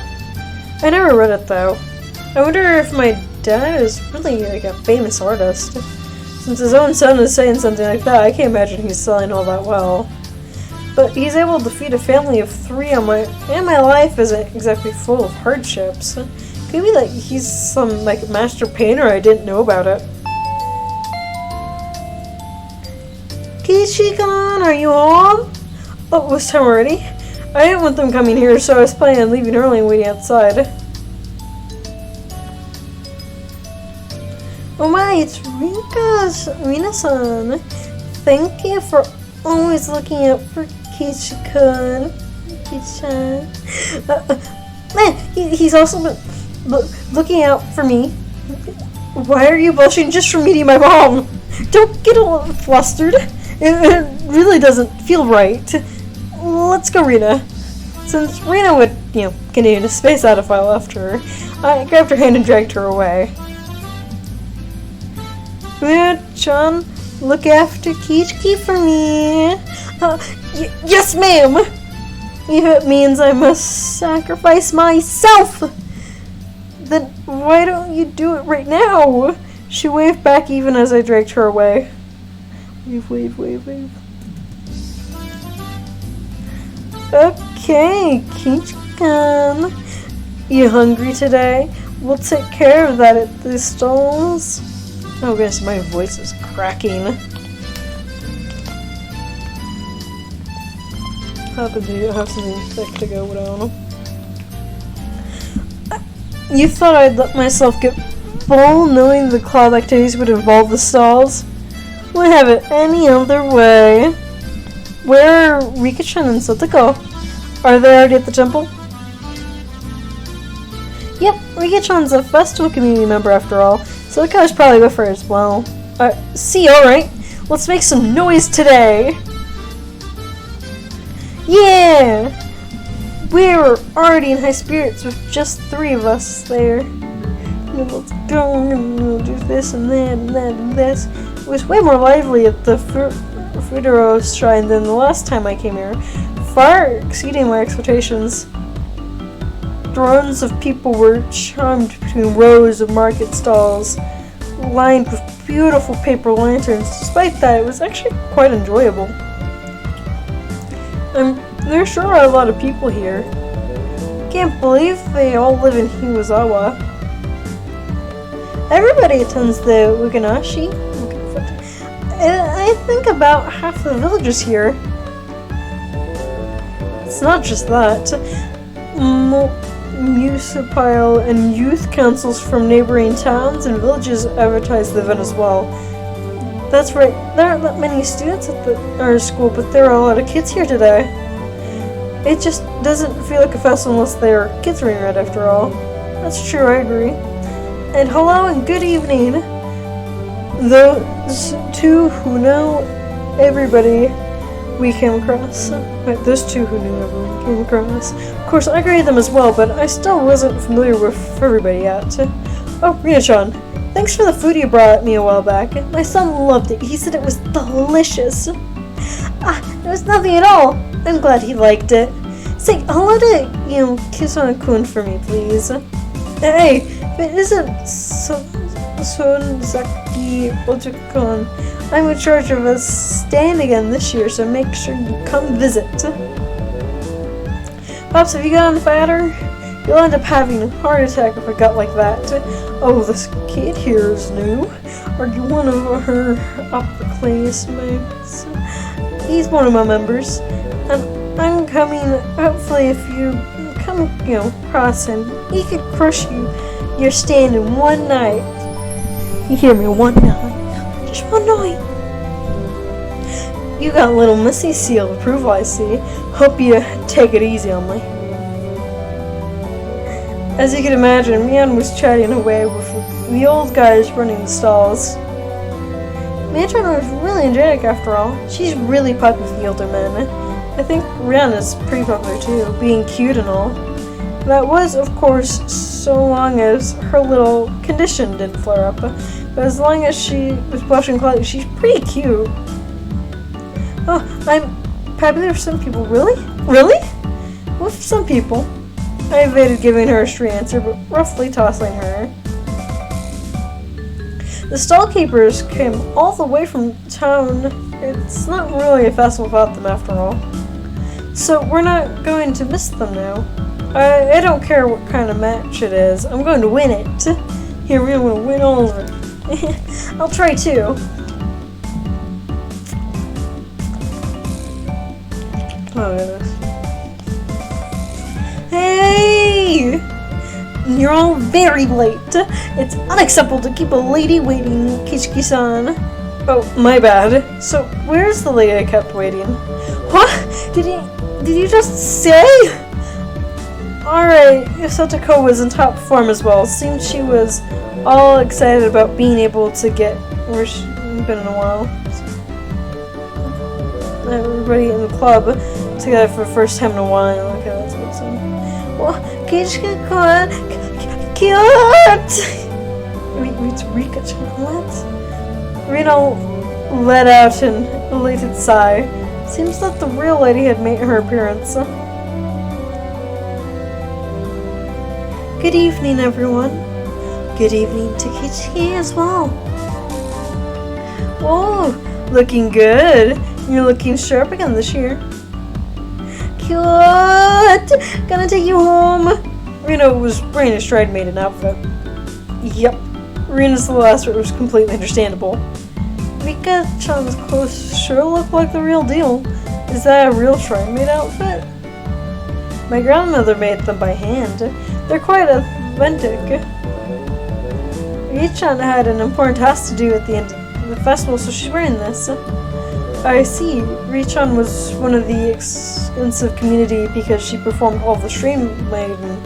Speaker 1: I never read it though. I wonder if my dad is really like a famous artist. Since his own son is saying something like that, I can't imagine he's selling all that well. But he's able to feed a family of 3 and my life isn't exactly full of hardships. Could be like he's some master painter I didn't know about it. Kishi-kun, are you home? Oh, it was time already? I didn't want them coming here, so I was planning on leaving early and waiting outside. Oh my, it's Rina-san. Thank you for always looking out for Kishi-kun. Man, he's also been looking out for me. Why are you blushing just from meeting my mom? Don't get all flustered. It really doesn't feel right. Let's go, Rina. Since Rina would, continue to space out if I left her, I grabbed her hand and dragged her away. Rina-chan, look after Kichiki for me. Yes, ma'am! If it means I must sacrifice myself, then why don't you do it right now? She waved back even as I dragged her away. Wave. Okay, Kichiki-kun. You hungry today? We'll take care of that at the stalls. Oh goodness, my voice is cracking. Happen to have something thick to go down. You thought I'd let myself get full knowing the club activities would involve the stalls? Wouldn't have it any other way. Where are Rika-chan and Satoko? Are they already at the temple? Yep, Rika-chan's a festival community member after all, so the guy's probably with her as well. See, alright. Let's make some noise today! Yeah! We're already in high spirits with just 3 of us there. Let's go, we'll do this and that and that and this. It was way more lively at the Fudoro Shrine than the last time I came here, far exceeding my expectations. Throngs of people were charmed between rows of market stalls. lined with beautiful paper lanterns. Despite that, it was actually quite enjoyable. There sure are a lot of people here. Can't believe they all live in Higurashi. Everybody attends the Higurashi. I think about half the villagers here. It's not just that. Municipal and youth councils from neighboring towns and villages advertise the event as well. That's right, there aren't that many students at our school, but there are a lot of kids here today. It just doesn't feel like a festival unless there are kids running around after all. That's true, I agree. And hello and good evening. Those two who know everybody we came across. Wait, those two who knew everyone came across. Of course, I graded them as well, but I still wasn't familiar with everybody yet. Oh, Rina-chan, thanks for the food you brought me a while back. My son loved it. He said it was delicious. It was nothing at all. I'm glad he liked it. Say hello to, Kisona-kun for me, please. Hey, if it isn't Sonzaki Otakon, I'm in charge of a stand again this year, so make sure you come visit. Pops, have you gotten fatter? You'll end up having a heart attack if a gut like that. Oh, this kid here is new. Are you one of her upperclassmates? He's one of my members. And I'm coming, hopefully if you come, across him, he could crush your stand in one night. You hear me? One night. Just one night. You got little Missy's seal of approval, I see. Hope you take it easy on me. As you can imagine, Mian was chatting away with the old guys running the stalls. Mian-chan was really energetic after all. She's really popular with the older men. I think Rihanna's pretty popular too, being cute and all. That was, of course, so long as her little condition didn't flare up. But as long as she was blushing clothes, she's pretty cute. Oh, I'm popular with some people. Really? Really? With some people. I evaded giving her a straight answer, but roughly tossing her. The stall keepers came all the way from town. It's not really a festival without them after all. So we're not going to miss them now. I don't care what kind of match it is. I'm going to win it. Here, I'm going to win all of it. I'll try too. Oh, goodness. Hey! You're all very late. It's unacceptable to keep a lady waiting, Kichiki-san. Oh, my bad. So, where's the lady I kept waiting? What? Did you just say? Alright, Sotoko was in top form as well. Seemed she was all excited about being able to get where she's been in a while. Everybody in the club together for the first time in a while. Okay, that's awesome. Well, Kichika-kun, cute! Wait, Rika-chan, what? Reno let out an elated sigh. Seems that the real lady had made her appearance. Good evening, everyone. Good evening to Kichiki as well. Whoa, looking good. You're looking sharp again this year. Cute! Gonna take you home. Reno was wearing a stride maiden outfit. Yep. Rena's last word was completely understandable. Rika-chan's clothes sure look like the real deal. Is that a real stride maid outfit? My grandmother made them by hand. They're quite authentic. Rika-chan had an important task to do at the end of the festival, so she's wearing this. I see. Rika-chan was one of the extensive community because she performed all the stream maiden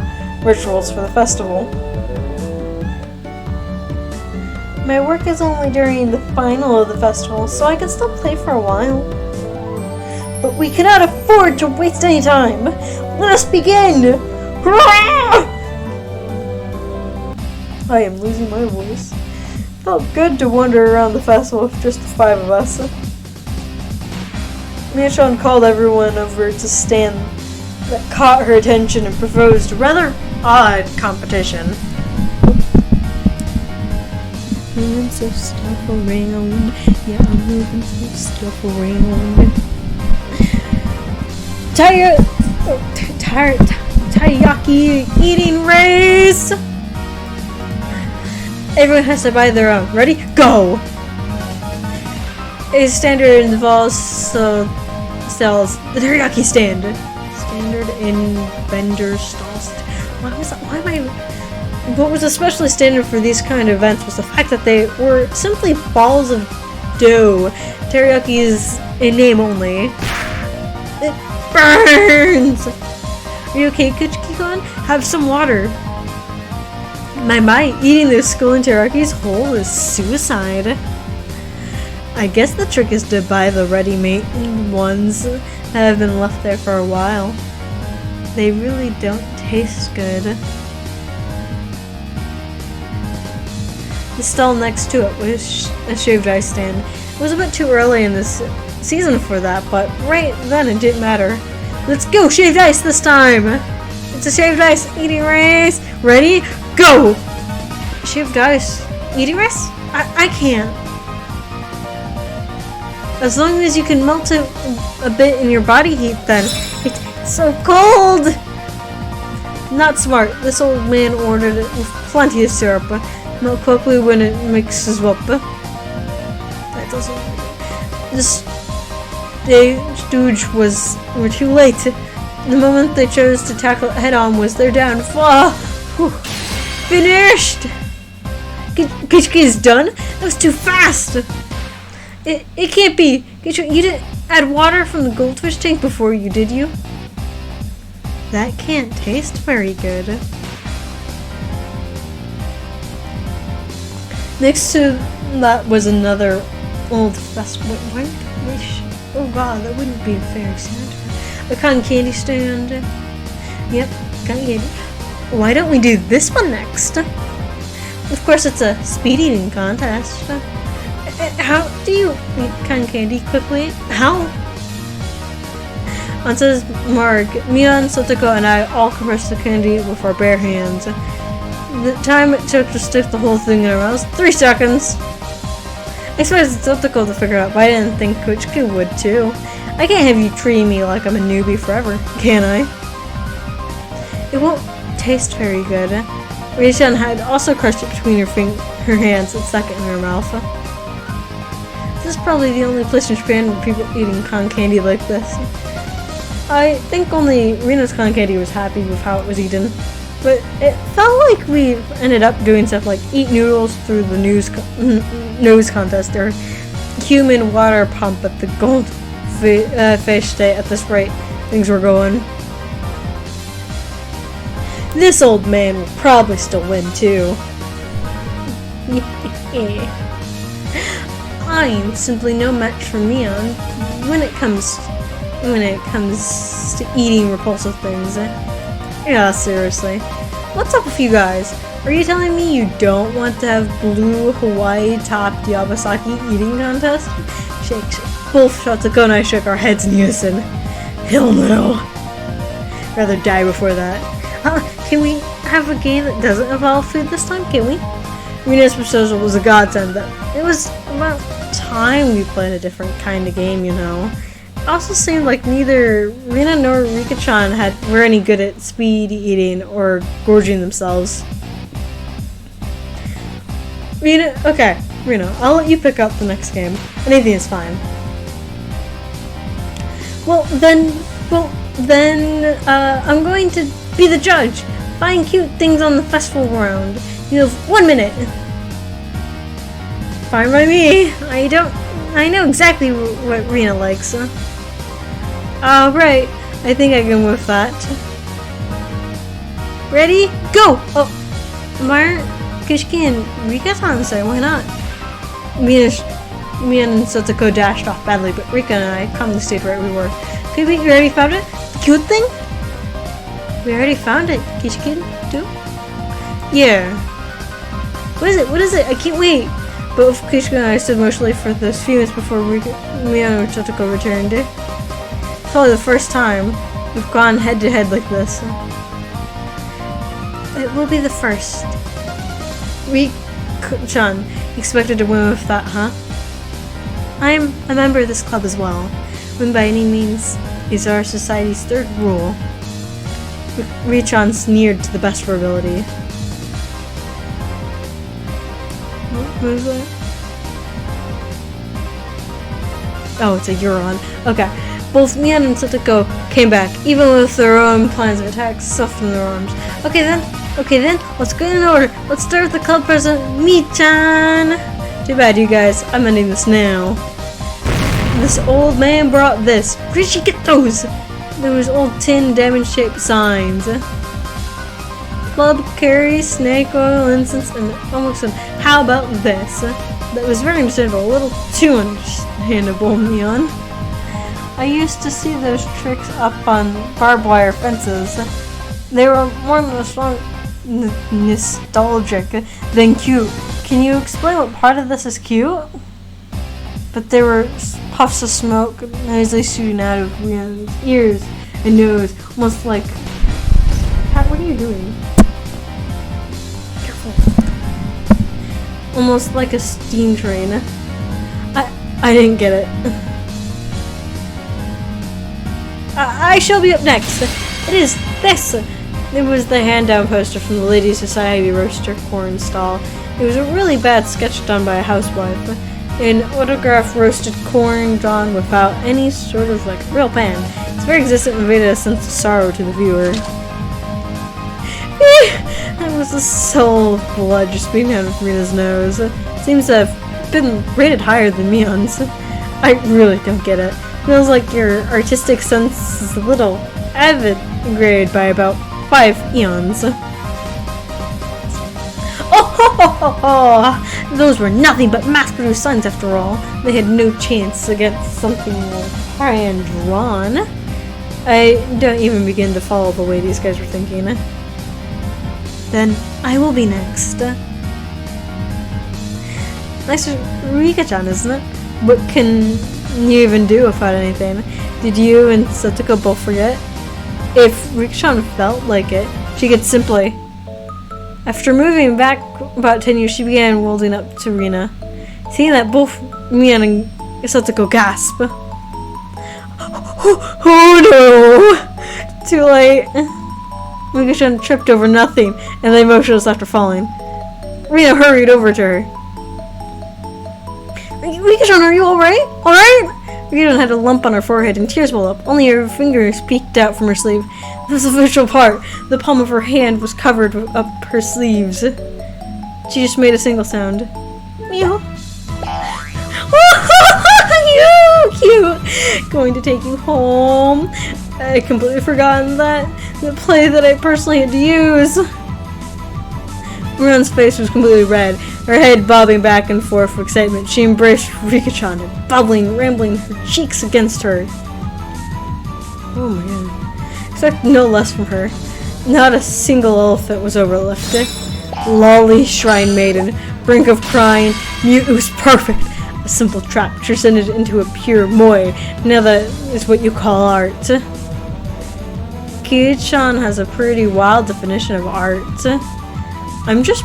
Speaker 1: rituals for the festival. My work is only during the final of the festival, so I can still play for a while. But we cannot afford to waste any time! Let us begin! Hurrah! I am losing my voice. Felt good to wander around the festival with just the 5 of us. Mia-chan called everyone over to stand that caught her attention and proposed a rather odd competition. moving some stuff around. Yeah, I'm moving some stuff around. Teriyaki eating race! Everyone has to buy their own. Ready? Go! A standard involves sells the teriyaki stand. Standard in vendor stalls. What was especially standard for these kind of events was the fact that they were simply balls of dough. Teriyaki is in name only. It burns! Are you okay, Kuchiki-kun? Have some water. My, eating those schooling teriyakis whole is suicide. I guess the trick is to buy the ready-made ones that have been left there for a while. They really don't taste good. The stall next to it was a shaved ice stand. It was a bit too early in this season for that, but right then it didn't matter. Let's go shaved ice this time! It's a shaved ice eating race! Ready? Go! Shaved ice eating race? I can't. As long as you can melt it a bit in your body heat then. It's so cold! Not smart. This old man ordered it with plenty of syrup. Melt quickly when it mixes up. That doesn't... This stooge were too late. The moment they chose to tackle it head on was their downfall. Finished! Kichiki is done? That was too fast! It can't be! You didn't add water from the goldfish tank before you, did you? That can't taste very good. Next to that was another old festival. Oh god, that wouldn't be a fair Santa. A cotton candy stand. Yep, cotton candy. Why don't we do this one next? Of course, it's a speed eating contest. How do you eat cotton candy quickly? How? On says Mark, Mion, Sotoko, and I all compressed the candy with our bare hands. The time it took to stick the whole thing in our mouths, 3 seconds. I expected Sotoko to figure it out, but I didn't think Kuchiki would too. I can't have you treating me like I'm a newbie forever, can I? It won't taste very good. Rei-chan had also crushed it between her hands and stuck it in her mouth. This is probably the only place in Japan where people eating cotton candy like this. I think only Rina's cotton candy was happy with how it was eaten. But it felt like we ended up doing stuff like eat noodles through the nose contest or human water pump at the goldfish day at this rate things were going. This old man will probably still win too. I'm simply no match for Mion when it comes to eating repulsive things. Yeah, seriously. What's up with you guys? Are you telling me you don't want to have blue Hawaii topped Yabasaki eating contest? Shake. Both Shatsuko and I shook our heads in unison. Hell no. Rather die before that. Can we have a game that doesn't involve food this time? Can we? Rina's proposal was a godsend. It was about time we played a different kind of game, you know. It also seemed like neither Rina nor Rika-chan were any good at speed eating or gorging themselves. Rina, I'll let you pick up the next game. Anything is fine. Well then, I'm going to be the judge. Find cute things on the festival ground. You have 1 minute. Fine by me. I know exactly what Rina likes. Alright, I think I can with that. Ready? Go! Oh, why aren't Kishiki and Rika-san say? Why not? Me and Sotoko dashed off badly, but Rika and I calmly stayed right where we were. Okay, wait, you already found it? The cute thing? We already found it, Kishiki, too? Yeah. What is it? I can't wait! Both Kishiki and I stood motionless for those few minutes before Mion and Sotoko returned. It's probably the first time we've gone head to head like this. It will be the first. Rika-chan, Expected to win with that, huh? I'm a member of this club as well. Win by any means is our society's third rule. Richon sneered to the best of her ability. What is that? Oh, it's a Euron. Okay. Both Mian and Satoko came back, even with their own plans of attacks softened their arms. Okay then, let's go in order. Let's start with the club president, Mi-chan! Too bad, you guys. I'm ending this now. This old man brought this. Where did you get those? There was old tin diamond-shaped signs. Club carry, snake oil, incense, and almost how about this? That was very understandable, a little too understandable, Mian. I used to see those tricks up on barbed wire fences. They were more nostalgic than cute. Can you explain what part of this is cute? But there were puffs of smoke noisily shooting out of Rihanna's ears and nose, almost like... What are you doing? Careful. Almost like a steam train. I didn't get it. I shall be up next. It is this. It was the hand-down poster from the Ladies Society roaster corn stall. It was a really bad sketch done by a housewife. An autographed roasted corn drawn without any sort of real pan. Its very existence invaded a sense of sorrow to the viewer. That was a soul of blood just beating out of Rita's nose. Seems to have been rated higher than Mion's. I really don't get it. Feels like your artistic sense is a little avid grade by about 5 eons. Oh, those were nothing but mass-produced signs after all. They had no chance against something more hand-drawn. I don't even begin to follow the way these guys were thinking. Then I will be next. Nice Rika-chan, isn't it? What can you even do without anything? Did you and Satoko both forget? If Rika-chan felt like it, she could simply... After moving back about 10 years, she began holding up to Rina. Seeing that, both Mian and Satoko gasp. Oh no! Too late. Rika-chan tripped over nothing and lay motionless after falling. Rina hurried over to her. Rika-chan, are you alright? Alright? Rika-chan had a lump on her forehead and tears welled up. Only her fingers peeked out from her sleeve. This was the official part. The palm of her hand was covered up her sleeves. She just made a single sound. Meow. You cute! Going to take you home. I completely forgotten that. The play that I personally had to use. Miran's face was completely red, her head bobbing back and forth with excitement. She embraced Rika-chan, bubbling, rambling her cheeks against her. Oh my god. Expect no less from her. Not a single elephant was overlooked. Lolly shrine maiden, brink of crying, mute, it was perfect. A simple trap transcended into a pure moe. Now that is what you call art. Ki-chan has a pretty wild definition of art. I'm just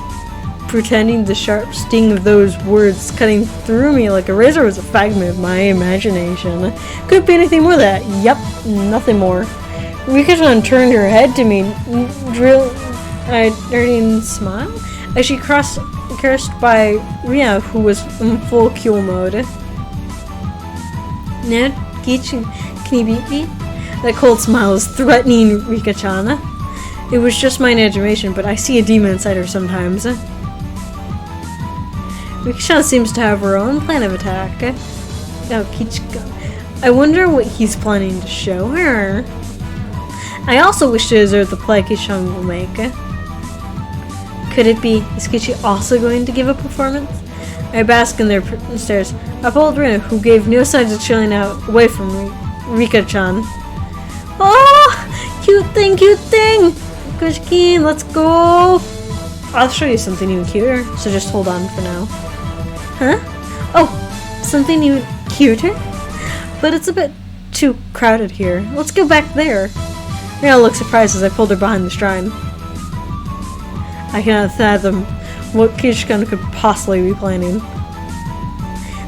Speaker 1: pretending the sharp sting of those words cutting through me like a razor was a fragment of my imagination. Could be anything more than that. Yep, nothing more. Rika-chan turned her head to me, darting smile, as she crossed by Ria, who was in full Kyul mode. Ned, Ki-chan, can you beat me? That cold smile was threatening Rika-chan. It was just my imagination, but I see a demon inside her sometimes. Rika-chan seems to have her own plan of attack. Oh, Kichiko. I wonder what he's planning to show her. I also wish to deserve the play Ki-chan will make. Could it be, is Kichi also going to give a performance? I bask in their stares. I followed Rina, who gave no signs of chilling out away from Rika-chan. Oh! Cute thing, cute thing! Kushkin, let's go! I'll show you something even cuter, so just hold on for now. Huh? Oh, something even cuter? But it's a bit too crowded here. Let's go back there. Rina looked surprised as I pulled her behind the shrine. I cannot fathom what Kushkin could possibly be planning.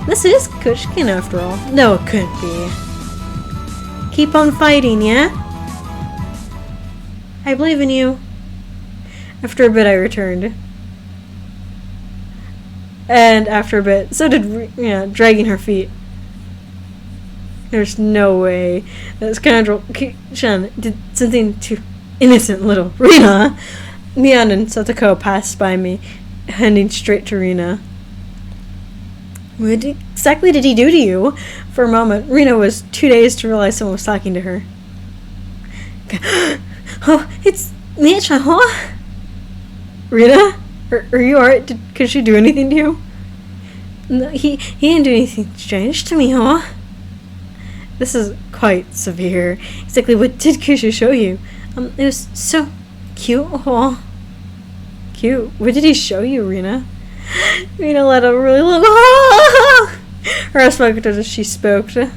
Speaker 1: This is Kushkin after all. No, it couldn't be. Keep on fighting, yeah? I believe in you. After a bit, I returned. And after a bit, so did Rina, dragging her feet. There's no way that scoundrel Kishan did something to innocent little Rina. Mian and Satoko passed by me, heading straight to Rina. What exactly did he do to you? For a moment, Rina was too dazed to realize someone was talking to her. Oh, it's Mia-chan, huh? Rina? Are you alright? Could she do anything to you? No, he didn't do anything strange to me, huh? This is quite severe. Exactly what did Kushu show you? It was so cute, huh? Cute? What did he show you, Rina? Rina let a really long her eyes spoke as she spoke. So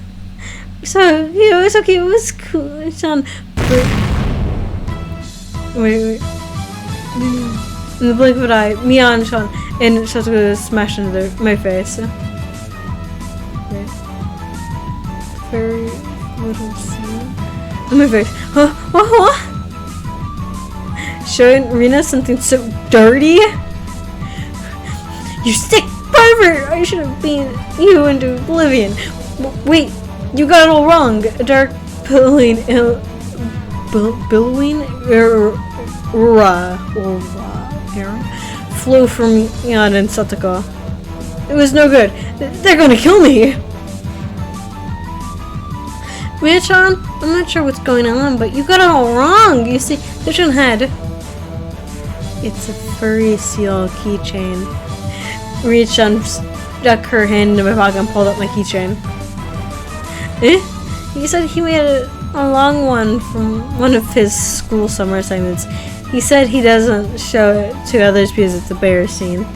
Speaker 1: it was okay, it was cool. It's on. Wait. In the blink of an eye, Mian Sean and Shotoko smashed into my face. Okay. Very little scene. On my face. What? Showing Rina something so dirty? You sick pervert! I should have beaten you into oblivion. Wait, you got it all wrong. A dark billowing flew from Yan and Satoko. It was no good. They're gonna kill me! Mia-chan, I'm not sure what's going on, but you got it all wrong. You see, Vision had. It's a furry seal keychain. Mia-chan stuck her hand into my pocket and pulled up my keychain. Eh? He said he made a long one from one of his school summer assignments. He said he doesn't show it to others because it's embarrassing.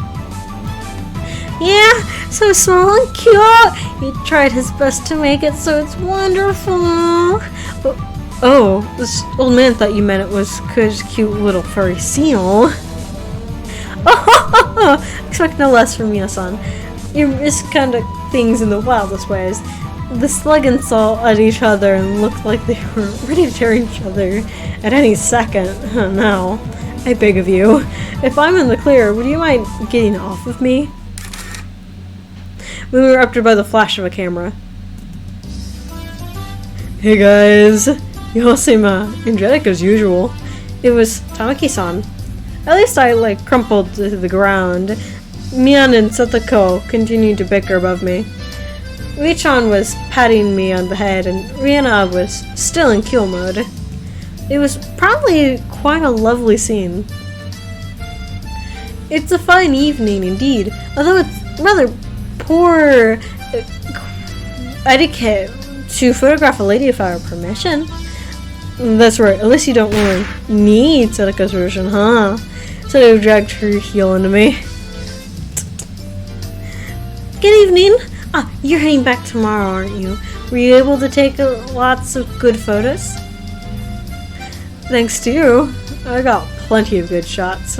Speaker 1: Yeah, so small and cute. He tried his best to make it so it's wonderful. Oh, this old man thought you meant it was Kush's cute little furry seal. Oh, expect no less from Mia-san. You misconduct things in the wildest ways. The sluggins saw at each other and looked like they were ready to tear each other at any second. Now, I beg of you, if I'm in the clear, would you mind getting off of me? We were interrupted by the flash of a camera. Hey guys, you all seem energetic as usual. It was Tamaki-san. At least I crumpled to the ground. Mian and Satoko continued to bicker above me. Mia-chan was patting me on the head and Rihanna was still in kill mode. It was probably quite a lovely scene. It's a fine evening indeed, although it's rather poor etiquette to photograph a lady without her permission. That's right, at least you don't really need Satoko's version, huh? Satoko dragged her heel into me. Good evening. You're heading back tomorrow, aren't you? Were you able to take lots of good photos? Thanks to you, I got plenty of good shots.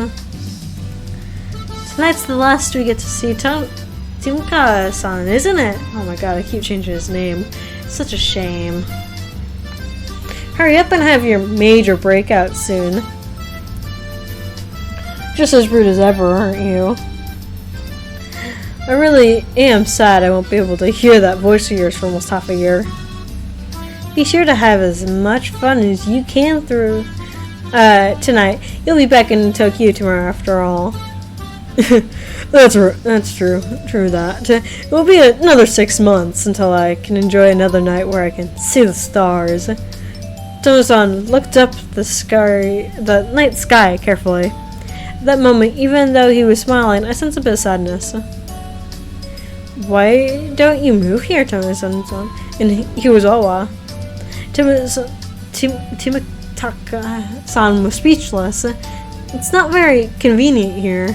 Speaker 1: Tonight's the last we get to see Timka-san, isn't it? Oh my god, I keep changing his name. Such a shame. Hurry up and have your major breakout soon. Just as rude as ever, aren't you? I really am sad I won't be able to hear that voice of yours for almost half a year. Be sure to have as much fun as you can through tonight. You'll be back in Tokyo tomorrow after all. That's true. True that. It will be another 6 months until I can enjoy another night where I can see the stars. Tomo-san looked up the night sky carefully. At that moment, even though he was smiling, I sensed a bit of sadness. Why don't you move here, Tomo-san? And he was Owa. Timataka-san was speechless. It's not very convenient here.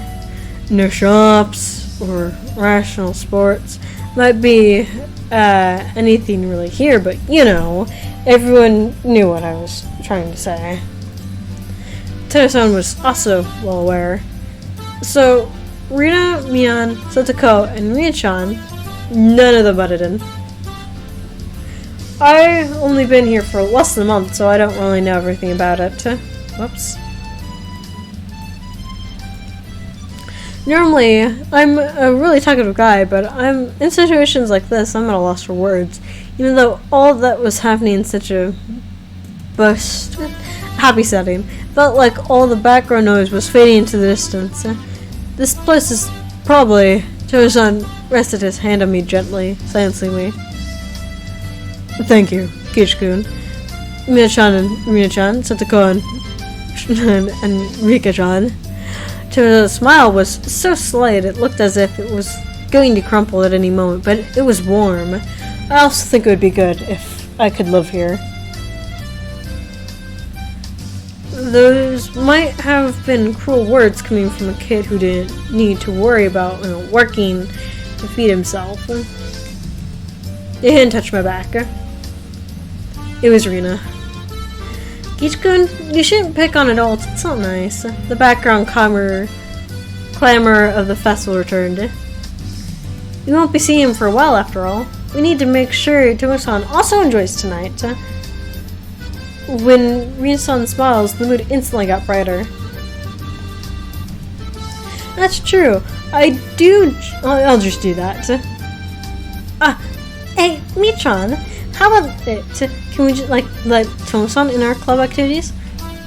Speaker 1: No shops or rational sports. Might be anything really here, but you know, everyone knew what I was trying to say. Tomo-san was also well aware. So, Rina, Mion, Satoko, and Ria-chan, none of them butted in. I've only been here for less than a month, so I don't really know everything about it. Whoops. Normally, I'm a really talkative guy, but I'm in situations like this, I'm at a loss for words. Even though all that was happening in such a happy setting, felt like all the background noise was fading into the distance. This place is probably... Tomo-san rested his hand on me gently, silencing me. Thank you, Kiichi-kun. Mia-chan and Rina-chan, Satoko and Rika-chan. Tomo's smile was so slight it looked as if it was going to crumple at any moment, but it was warm. I also think it would be good if I could live here. Those might have been cruel words coming from a kid who didn't need to worry about working to feed himself. They didn't touch my back. It was Rina. Kiichi-kun, you shouldn't pick on adults. It's not nice. The background clamor of the festival returned. We won't be seeing him for a while after all. We need to make sure Tomo-san also enjoys tonight. When Rina-san smiles, the mood instantly got brighter. That's true. I'll just do that. Hey, Mi-chan, how about it? Can we just, let Tomo-san in our club activities?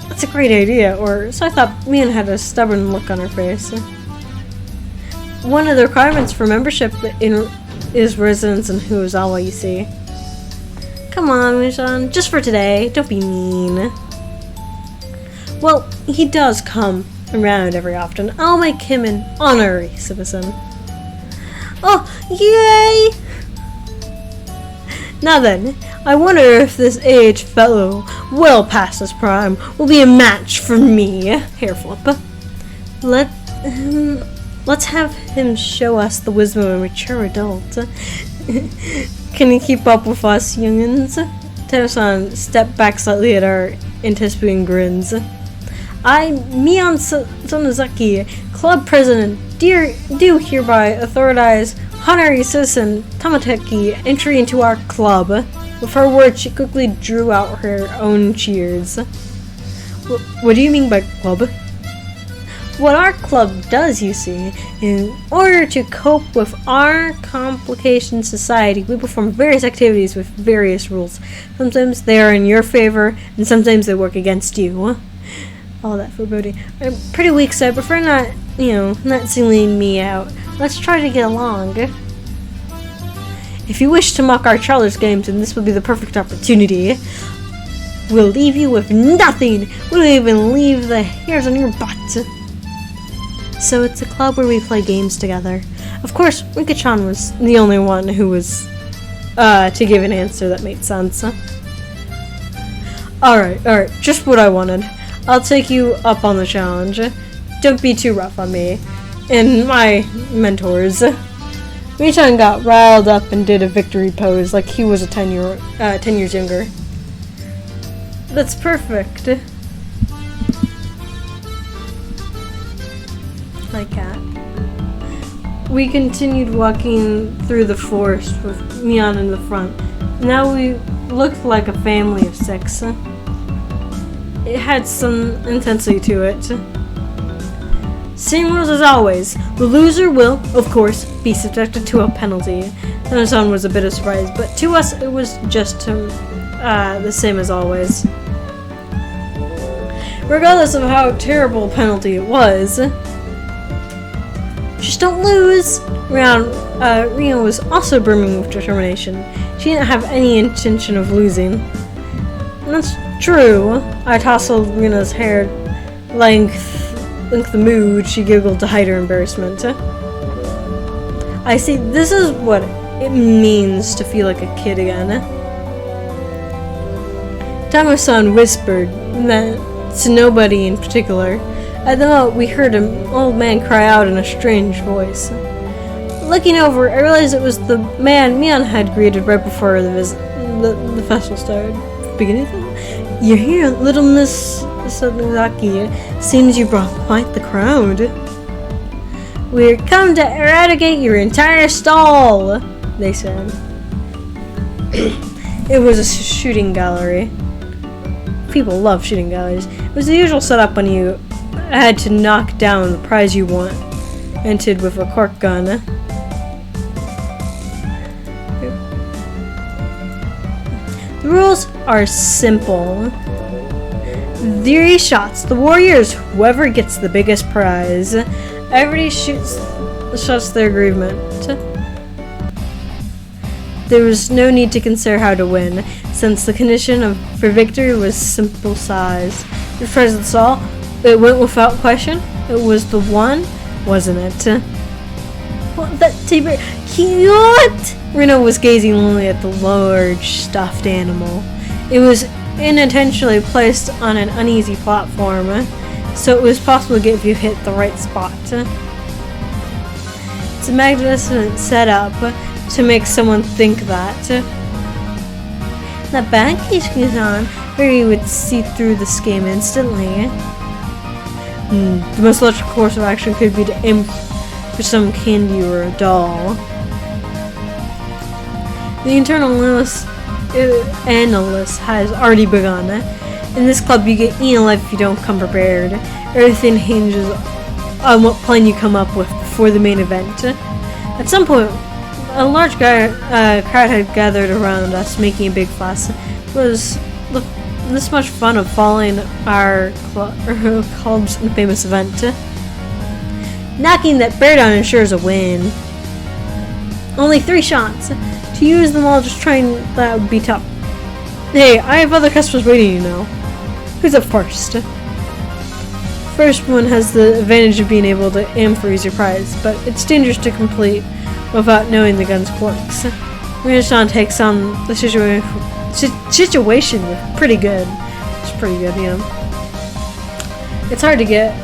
Speaker 1: That's a great idea, or so I thought. Mion had a stubborn look on her face. One of the requirements for membership is residence in Higurashi, you see. Come on, Mi-chan, just for today. Don't be mean. Well, he does come around every often. I'll make him an honorary citizen. Oh, yay! Now then, I wonder if this aged fellow, well past his prime, will be a match for me. Hair flip. Let's have him show us the wisdom of a mature adult. Can he keep up with us, youngins? Tomo-san stepped back slightly at our anticipating grins. I, Mion Sonozaki, club president, do hereby authorize honorary citizen Tamateki entry into our club. With her words, she quickly drew out her own cheers. What do you mean by club? What our club does, you see, in order to cope with our complicated society, we perform various activities with various rules. Sometimes they are in your favor, and sometimes they work against you. All that foreboding. I'm pretty weak, so I prefer not singling me out. Let's try to get along. If you wish to mock our childish games, then this will be the perfect opportunity. We'll leave you with nothing. We don't even leave the hairs on your butt. So it's a club where we play games together. Of course, Rika-chan was the only one who was to give an answer that made sense. Alright, just what I wanted. I'll take you up on the challenge. Don't be too rough on me. And my mentors. Mi-chan got riled up and did a victory pose like he was 10 years younger. That's perfect. My cat. We continued walking through the forest with Mion in the front. Now we looked like a family of 6. It had some intensity to it. Same rules as always. The loser will, of course, be subjected to a penalty. Tomo-san was a bit of surprise, but to us it was just the same as always. Regardless of how terrible a penalty it was, just don't lose! Rina was also brimming with determination. She didn't have any intention of losing. And that's true. I tousled Rina's hair length the mood, she giggled to hide her embarrassment. I see, this is what it means to feel like a kid again. Tomo-san whispered that to nobody in particular. At the moment, we heard an old man cry out in a strange voice. Looking over, I realized it was the man Mion had greeted right before the festival started. Beginning of it? You're here, little Miss Sonozaki. Seems you brought quite the crowd. "We're come to eradicate your entire stall," they said. It was a shooting gallery. People love shooting galleries. It was the usual setup when you had to knock down the prize you wanted with a cork gun. The rules are simple. 3 shots. The warriors, whoever gets the biggest prize. Everybody shoots their agreement. There was no need to consider how to win, since the condition for victory was simple size. The prize of the stall, it went without question. It was the one, wasn't it? Well, that Tabor, cute! Reno was gazing lonely at the large stuffed animal. It was unintentionally placed on an uneasy platform, so it was possible to get if you hit the right spot. It's a magnificent setup to make someone think that. That bad case goes on, where you would see through this game instantly. The most logical course of action could be to aim for some candy or a doll. The internal analyst has already begun. In this club, you get eaten alive if you don't come prepared. Everything hinges on what plan you come up with before the main event. At some point, a large crowd had gathered around us, making a big fuss. It was this much fun of following our club's famous event. Knocking that bear down ensures a win. Only 3 shots. To use them all, just trying that would be tough. Hey, I have other customers waiting, you know. Who's up first? First one has the advantage of being able to aim for easier prize, but it's dangerous to complete without knowing the gun's quirks. Renaissance takes on the situation pretty good. It's pretty good, you know. It's hard to get.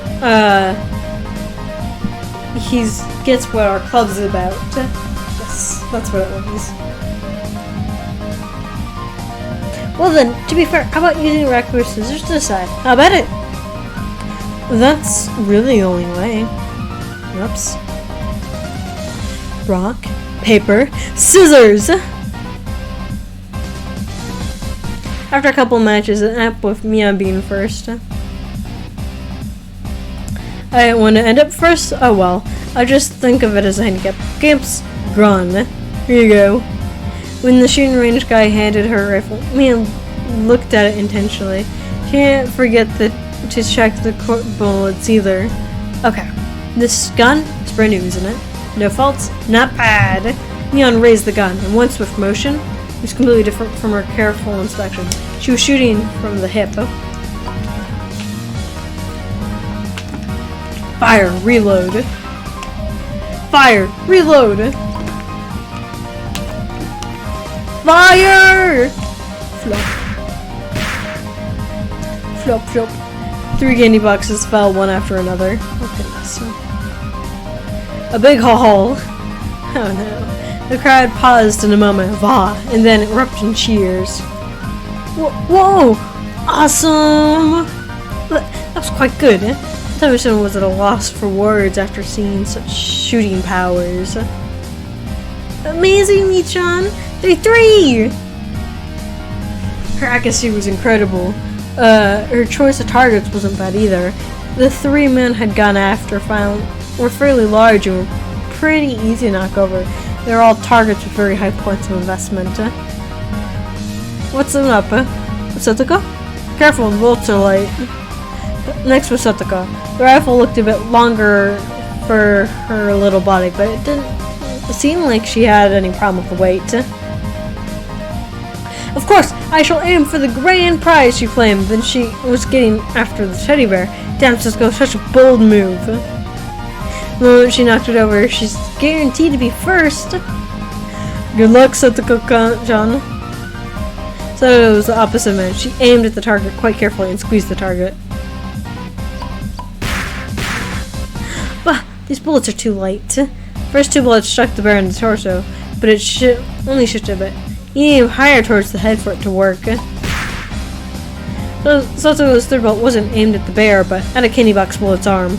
Speaker 1: He gets what our club's about. Yes, that's what it was. Well then, to be fair, how about using rock, paper, scissors to decide? How about it? That's really the only way. Whoops. Rock, paper, scissors! After a couple matches, it ended up with Mia being first. I want to end up first? Oh well. I'll just think of it as a handicap. Game's gone. Here you go. When the shooting range guy handed her rifle, Mia looked at it intentionally. She didn't forget to check the bullets either. Okay. This gun is brand new, isn't it? No faults? Not bad. Neon raised the gun, and one swift motion was completely different from her careful inspection. She was shooting from the hip. Fire, reload. Fire, reload. Fire! Flop. Flop, flop. 3 candy boxes fell one after another. Oh goodness. A big haul. Oh no. The crowd paused in a moment of awe, and then erupted in cheers. Whoa! Awesome! That was quite good. Television was at a loss for words after seeing such shooting powers. Amazing, Michan! 3-3! Her accuracy was incredible. Her choice of targets wasn't bad either. The 3 men had gone after were fairly large and were pretty easy to knock over. They were all targets with very high points of investment. What's up, Sataka? Careful, the bullets are light. Next was Sataka. The rifle looked a bit longer for her little body, but it didn't seem like she had any problem with the weight. Of course, I shall aim for the grand prize, she claimed. Then she was getting after the teddy bear. Damn, Cisco, such a bold move. The moment she knocked it over, she's guaranteed to be first. Good luck, Sataka-chan. So it was the opposite man. She aimed at the target quite carefully and squeezed the target. Bah, these bullets are too light. First 2 bullets struck the bear in the torso, but it only shifted a bit. You need to aim higher towards the head for it to work. Sataka's 3rd bullet wasn't aimed at the bear, but at a candy box bullet's arm.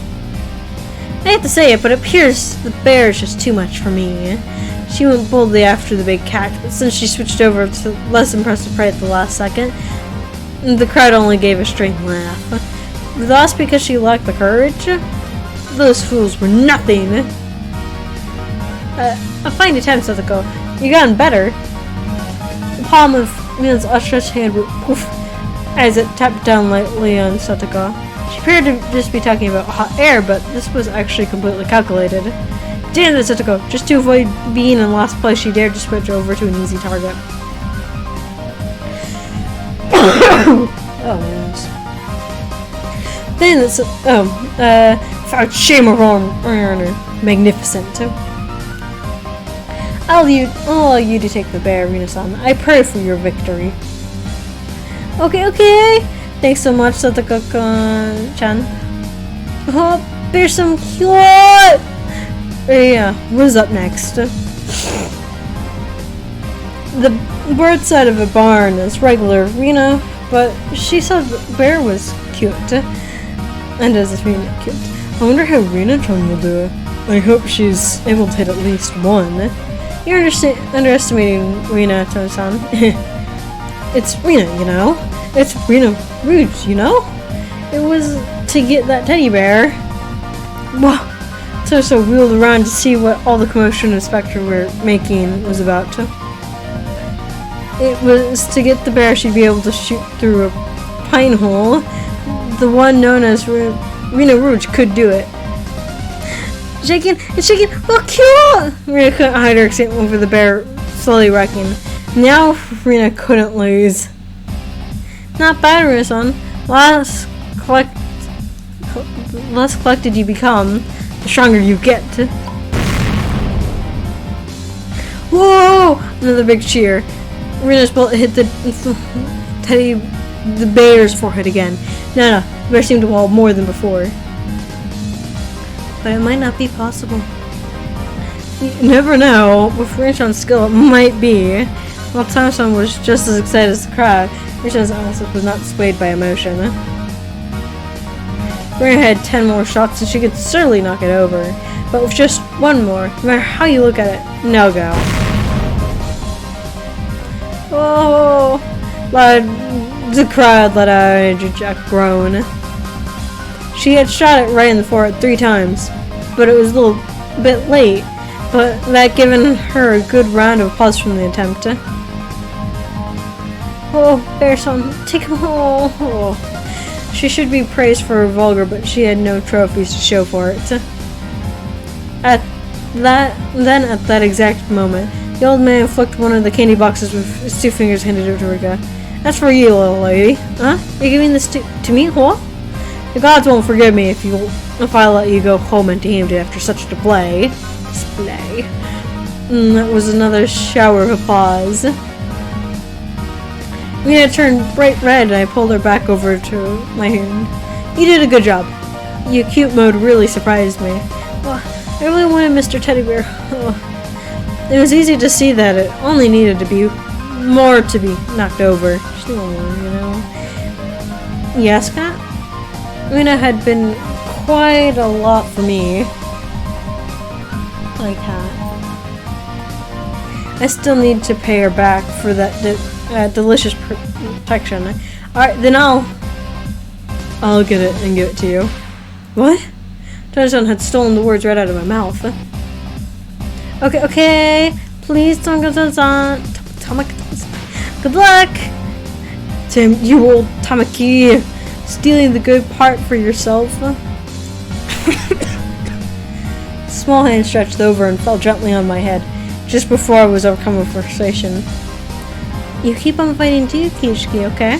Speaker 1: I hate to say it, but it appears the bear is just too much for me. She went boldly after the big cat, but since she switched over to less impressive prey at the last second, the crowd only gave a strained laugh. Thus, because she lacked the courage, those fools were nothing. A fine attempt, Satoko. You gotten better. The palm of Mina's outstretched hand went poof as it tapped down lightly on Satoko. She appeared to just be talking about hot air, but this was actually completely calculated. Damn it, Satoko. Just to avoid being in last place, she dared to switch over to an easy target. Oh, yes. Then it's found shame of honor. Magnificent. I'll allow you to take the bear, Rina-san. I pray for your victory. Okay. Thanks so much, Satoko-chan. Oh, there's some cute. Yeah, what's up next? The bird side of a barn is regular, Rina, but she said the bear was cute. And as if Rina cute. I wonder how Rina-chan will do it. I hope she's able to hit at least one. You're underestimating Rina-chan. It's Rina, you know? It's Rina Rouge, you know? It was to get that teddy bear. Wow. So wheeled around to see what all the commotion and spectre were making was about. It was to get the bear she'd be able to shoot through a pine hole. The one known as Rina Rouge could do it. It's shaking, oh cute! Rina couldn't hide her excitement over the bear slowly wrecking. Now Rina couldn't lose. Not bad, Rina-san. Less collected you become, the stronger you get. Whoa! Another big cheer. Rina's bullet hit the bear's forehead again. No, the bear seemed to wall more than before. But it might not be possible. You never know. With Rina-chan's skill, it might be. While Tama-san was just as excited as the crowd, Rina-chan's analysis was not swayed by emotion. Rina had 10 more shots and she could certainly knock it over. But with just one more, no matter how you look at it, no go. Oh! The crowd let out a dejected groan. She had shot it right in the forehead 3 times, but it was a little bit late, but that given her a good round of applause from the attempt. Oh, Bear-san, take him home. Oh. She should be praised for her vulgar, but she had no trophies to show for it. At that exact moment, the old man flicked one of the candy boxes with his 2 fingers, handed it to Rika. That's for you, little lady. Huh? You're giving this to me, huh? The gods won't forgive me if I let you go home empty-handed after such display. That was another shower of applause. Rina turned bright red and I pulled her back over to my hand. You did a good job. Your cute mode really surprised me. Well, I really wanted Mr. Teddy Bear. Oh. It was easy to see that it only needed to be more to be knocked over. Just a little more, you know. Yes, Kat? Rina had been quite a lot for me. Like that. I still need to pay her back for that delicious protection. Alright, then I'll get it and give it to you. What? Tarzan had stolen the words right out of my mouth. Okay. Please don't go Tarzan. Good luck! Tim, you old Tamaki. Stealing the good part for yourself. Small hand stretched over and fell gently on my head, just before I was overcome with frustration. You keep on fighting too, Kishiki, okay?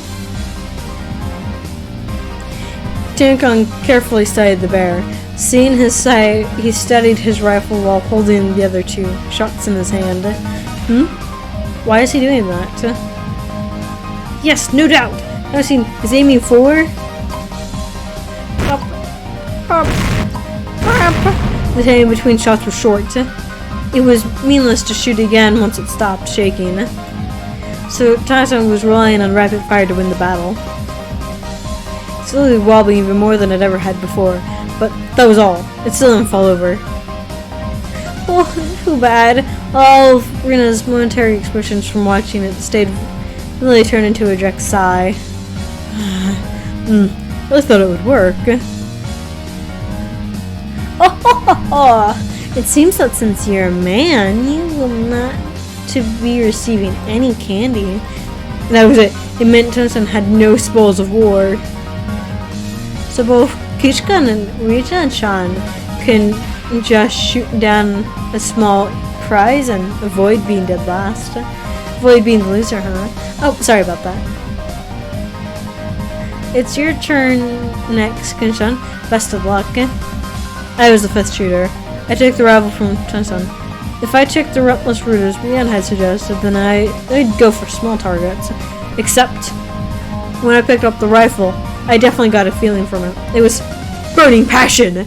Speaker 1: Tankon carefully studied the bear. Seeing his sight, he steadied his rifle while holding the other 2 shots in his hand. Why is he doing that? Yes, no doubt! I've seen he's aiming forward. The time between shots was short. It was meaningless to shoot again once it stopped shaking. So Tarzan was relying on rapid fire to win the battle. Slowly wobbling even more than it ever had before. but that was all. It still didn't fall over. Oh, too bad. All of Rina's momentary expressions from watching it stayed really turned into a direct sigh. I thought it would work. Oh, it seems that since you're a man, you will not to be receiving any candy. That was it. It meant Tensen had no spoils of war. So both Kishkan and Rita-chan can just shoot down a small prize and avoid being dead last. Avoid being the loser, huh? Oh, sorry about that. It's your turn next, Kinshan. Best of luck. I was the 5th shooter. I took the rifle from Tensen. If I took the reckless route as Rian had suggested, then I'd go for small targets. Except, when I picked up the rifle, I definitely got a feeling from it. It was burning passion.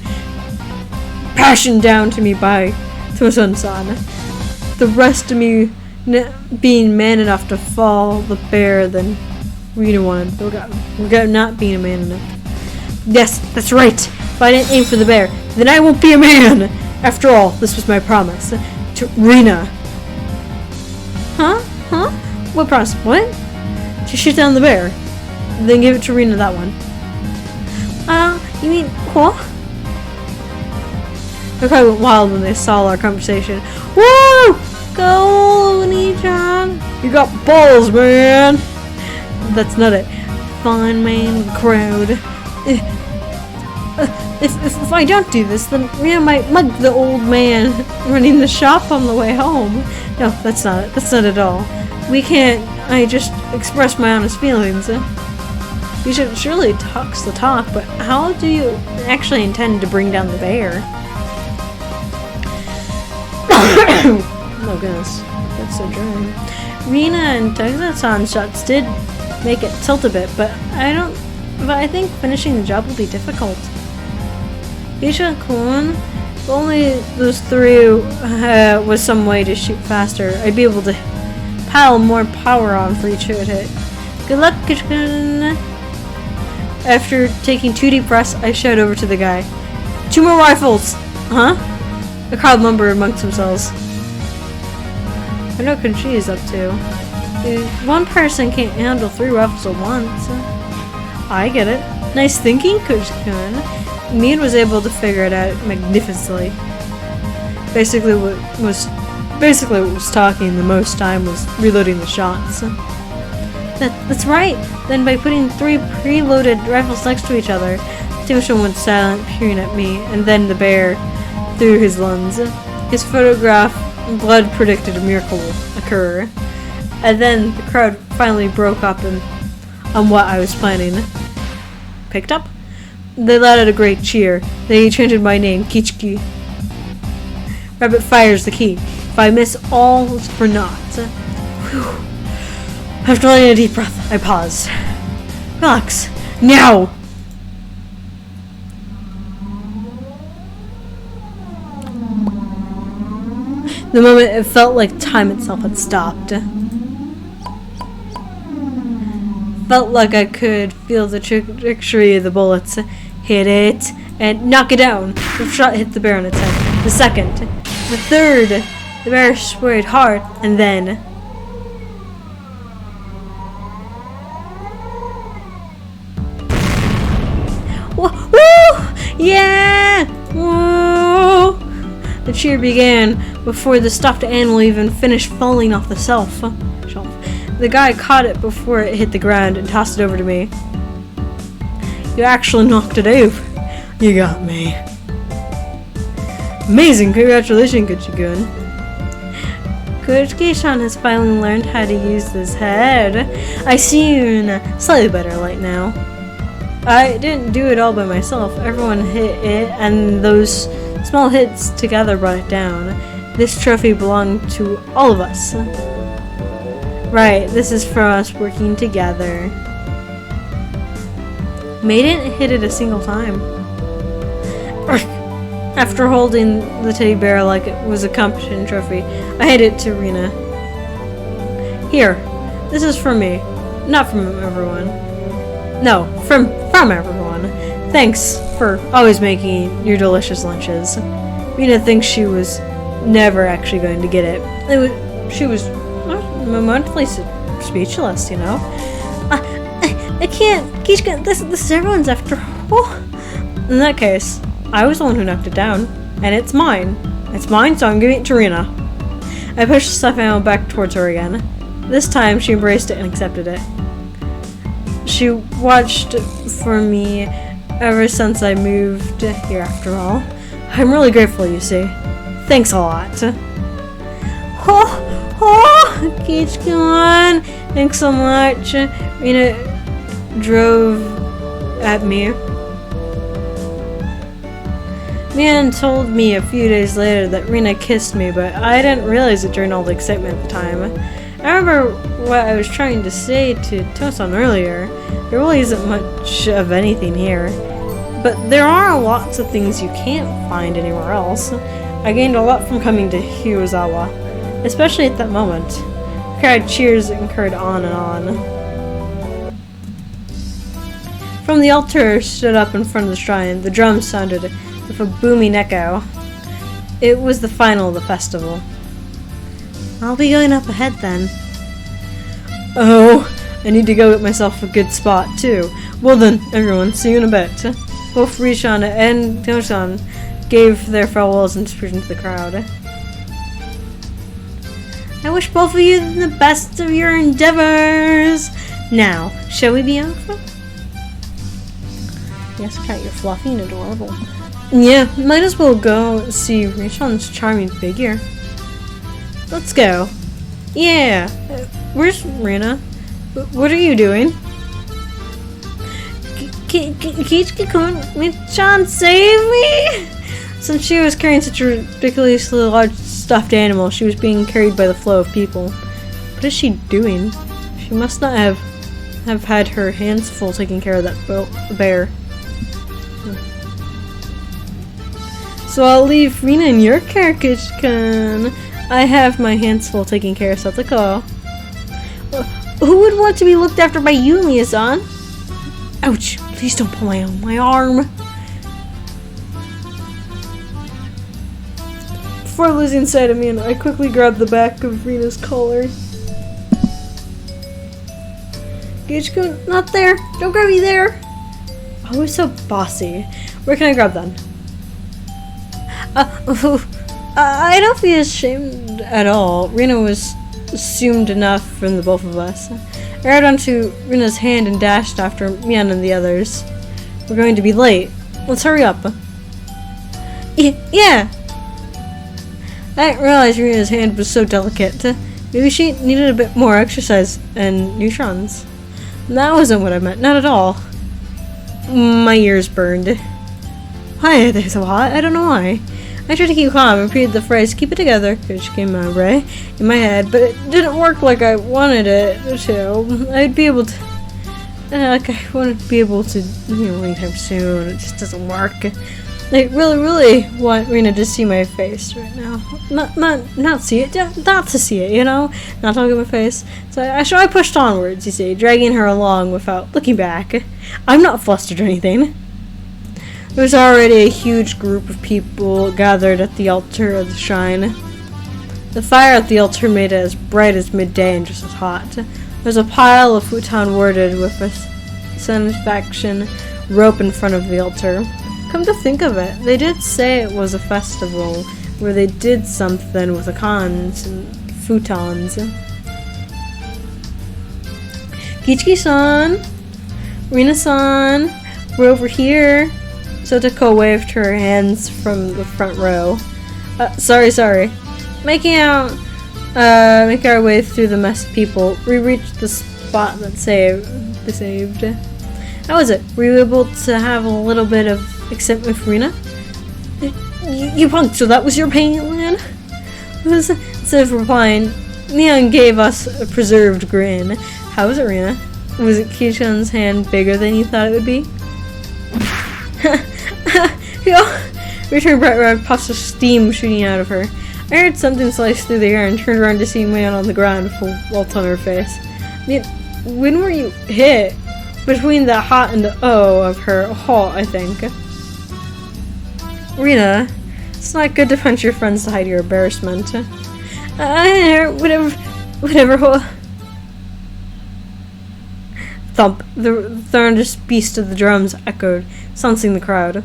Speaker 1: Passion down to me by Tosun-san. The rest of me being man enough to fall the bear than Rina wanted. Without not being a man enough. Yes, that's right. If I didn't aim for the bear, then I won't be a man. After all, this was my promise to Rina. Huh? What promise? What? To shoot down the bear, then give it to Rina that one. You mean what? The crowd went wild when they saw our conversation. Woo! Go, Oni-chan! You got balls, man! That's not it. Fine, man, crowd. If I don't do this, then Rina might mug the old man running the shop on the way home. No, that's not it. That's not at all. We can't. I just express my honest feelings. You should surely talk's the talk, but how do you actually intend to bring down the bear? Oh goodness, that's so dry. Rina and Tagza-san's shots did make it tilt a bit, but I think finishing the job will be difficult. Isha-kun, if only those 3 was some way to shoot faster, I'd be able to pile more power on for each hit. Good luck, Kishkan. After taking 2 deep breaths, I shouted over to the guy. 2 more rifles! Huh? The crowd mumbled amongst themselves. I know what Kunchi is up to. One person can't handle 3 rifles at once. I get it. Nice thinking, Kishkan. Mead was able to figure it out magnificently. Basically what was talking the most time was reloading the shots. That's right. Then by putting 3 preloaded rifles next to each other, Timoshin went silent, peering at me, and then the bear through his lungs. His photograph, blood predicted a miracle occur. And then the crowd finally broke up on what I was planning. Picked up? They let out a great cheer. They chanted my name, Kichiki. Rabbit fires the key. If I miss, all's for naught. Whew. After letting a deep breath, I paused. Relax. Now! The moment it felt like time itself had stopped. Felt like I could feel the trajectory of the bullets. Hit it, and knock it down. The shot hit the bear on its head. The second. The third. The bear swayed hard, and then... Woo! Yeah! Woo! The cheer began before the stuffed animal even finished falling off the shelf. The guy caught it before it hit the ground and tossed it over to me. You actually knocked it out. You got me. Amazing! Congratulations, Kuchi-kun. Kuchi-san has finally learned how to use this head. I see you in a slightly better light now. I didn't do it all by myself. Everyone hit it, and those small hits together brought it down. This trophy belonged to all of us. Right, this is for us working together. May didn't hit it a single time. After holding the teddy bear like it was a competition trophy, I handed it to Rina. Here, this is from me, not from everyone. No, from everyone. Thanks for always making your delicious lunches. Rena thinks she was never actually going to get it. She was momentarily speechless, you know. I can't. This is everyone's after all. In that case, I was the one who knocked it down, and it's mine. It's mine, so I'm giving it to Rena. I pushed the stuffed animal back towards her again. This time, she embraced it and accepted it. She watched for me ever since I moved here, after all. I'm really grateful, you see. Thanks a lot. Keach, come on. Thanks so much. Rena drove at me. Man told me a few days later that Rena kissed me, but I didn't realize it during all the excitement at the time. I remember what I was trying to say to Tosan earlier. There really isn't much of anything here. But there are lots of things you can't find anywhere else. I gained a lot from coming to Higurashi, especially at that moment. The crowd cheers and carried on and on. From the altar stood up in front of the shrine. The drums sounded with a booming echo. It was the final of the festival. I'll be going up ahead then. Oh, I need to go get myself a good spot too. Well then, everyone, see you in a bit. Both Rishan and Tosan gave their farewells and dispersed into the crowd. I wish both of you the best of your endeavors. Now, shall we be off? Yes, cat, you're fluffy and adorable. Yeah, might as well go see Rishan's charming figure. Let's go. Yeah. Where's Rena? What are you doing? Kichiki, come on, Rishan, save me! Since she was carrying such a ridiculously large stuffed animal, she was being carried by the flow of people. What is she doing? She must not have had her hands full taking care of that bear. So I'll leave Rena in your care, Kichkan. I have my hands full taking care of Satoko. Who would want to be looked after by you, Miya-san? Ouch! Please don't pull my arm. Before losing sight of me, I quickly grabbed the back of Rena's collar. Kichkan, not there! Don't grab me there! Always so bossy. Where can I grab then? I don't feel ashamed at all. Rena was assumed enough from the both of us. I grabbed onto Rena's hand and dashed after Mian and the others. We're going to be late. Let's hurry up. Yeah! I didn't realize Rena's hand was so delicate. Maybe she needed a bit more exercise and neutrons. That wasn't what I meant. Not at all. My ears burned. Why are they so hot? I don't know why. I tried to keep calm and repeated the phrase, keep it together, which came out right in my head, but it didn't work like I wanted it to. I'd be able to, like I wouldn't be able to, anytime soon. It just doesn't work. I really want Rena to see my face right now. Not see it, not to see it, not to look at my face. So I pushed onwards, you see, dragging her along without looking back. I'm not flustered or anything. There was already a huge group of people gathered at the altar of the shrine. The fire at the altar made it as bright as midday and just as hot. There was a pile of futon worded with a satisfaction rope in front of the altar. Come to think of it, they did say it was a festival where they did something with the cons and futons. Kichiki-san, Rina-san, we're over here. Satoko waved her hands from the front row. Sorry. Making our way through the mess of people, we reached the spot that saved. How was it? Were you able to have a little bit of excitement with Rena? You punked, so that was your plan? Instead of replying, Neon gave us a preserved grin. How was it, Rena? Was it Kishan's hand bigger than you thought it would be? Returned bright red puffs of steam shooting out of her. I heard something slice through the air and turned around to see a man on the ground with a welt on her face. When were you hit? between the hot and the O of her hot, I think. Rita, it's not good to punch your friends to hide your embarrassment. Whatever. Thump. The thunderous beast of the drums echoed, silencing the crowd.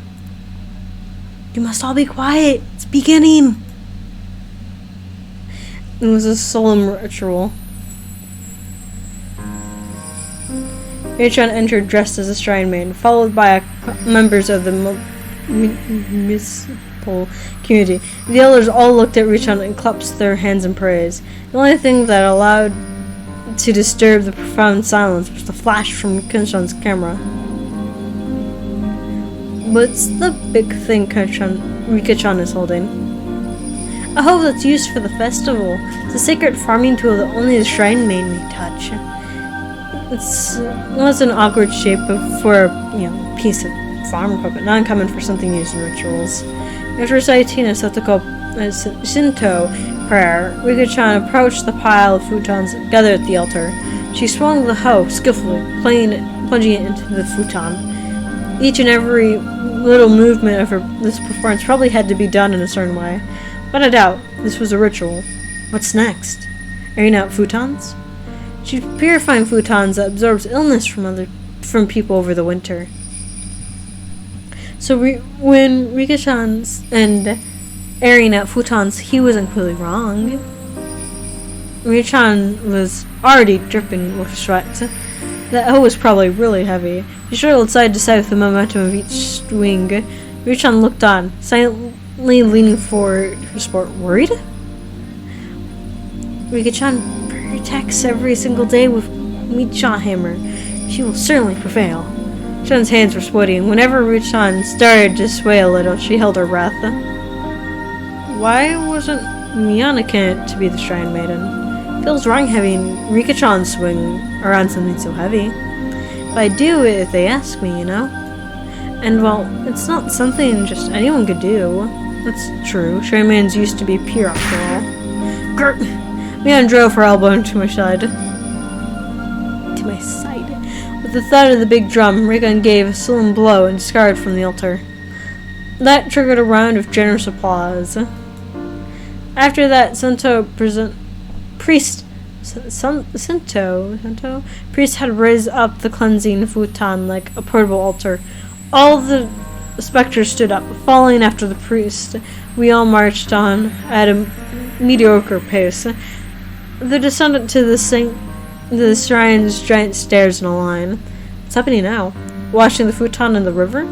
Speaker 1: You must all be quiet. It's beginning. It was a solemn ritual. Richan entered dressed as a shrine maiden, followed by members of the municipal community. The elders all looked at Richan and clapped their hands in praise. The only thing that allowed to disturb the profound silence was the flash from Kunshan's camera. What's the big thing Rika-chan is holding? A hoe that's used for the festival. It's a sacred farming tool that only the shrine maiden may touch. It was an awkward shape for a piece of farm equipment, not uncommon for something used in rituals. After reciting a Shinto prayer, Rika-chan approached the pile of futons gathered at the altar. She swung the hoe skillfully, plunging it into the futon. Each and every little movement of this performance probably had to be done in a certain way. But I doubt this was a ritual. What's next? Airing out futons? She's purifying futons that absorbs illness from people over the winter. So when Rika-chan's and airing out futons, he wasn't clearly wrong. Rika-chan was already dripping with sweat. That hoe was probably really heavy. She struggled side to side with the momentum of each swing. Rika-chan looked on, silently leaning forward her sport. Worried? Rika-chan protects every single day with Micha hammer. She will certainly prevail. Chan's hands were sweaty, and whenever Rika-chan started to sway a little, she held her breath. Why wasn't Miyana to be the shrine maiden? Feels wrong having Rika-chan swing around something so heavy. But I do it if they ask me, And well, it's not something just anyone could do. That's true. Shrine maidens used to be pure after all. Grr! Miyana drove her elbow into my side. With the thud of the big drum, Rika gave a solemn blow and discarded from the altar. That triggered a round of generous applause. After that, Sento priest had raised up the cleansing futon like a portable altar. All the specters stood up, following after the priest. We all marched on at a mediocre pace. The descendant to the shrine's giant stairs in a line. What's happening now? Washing the futon in the river?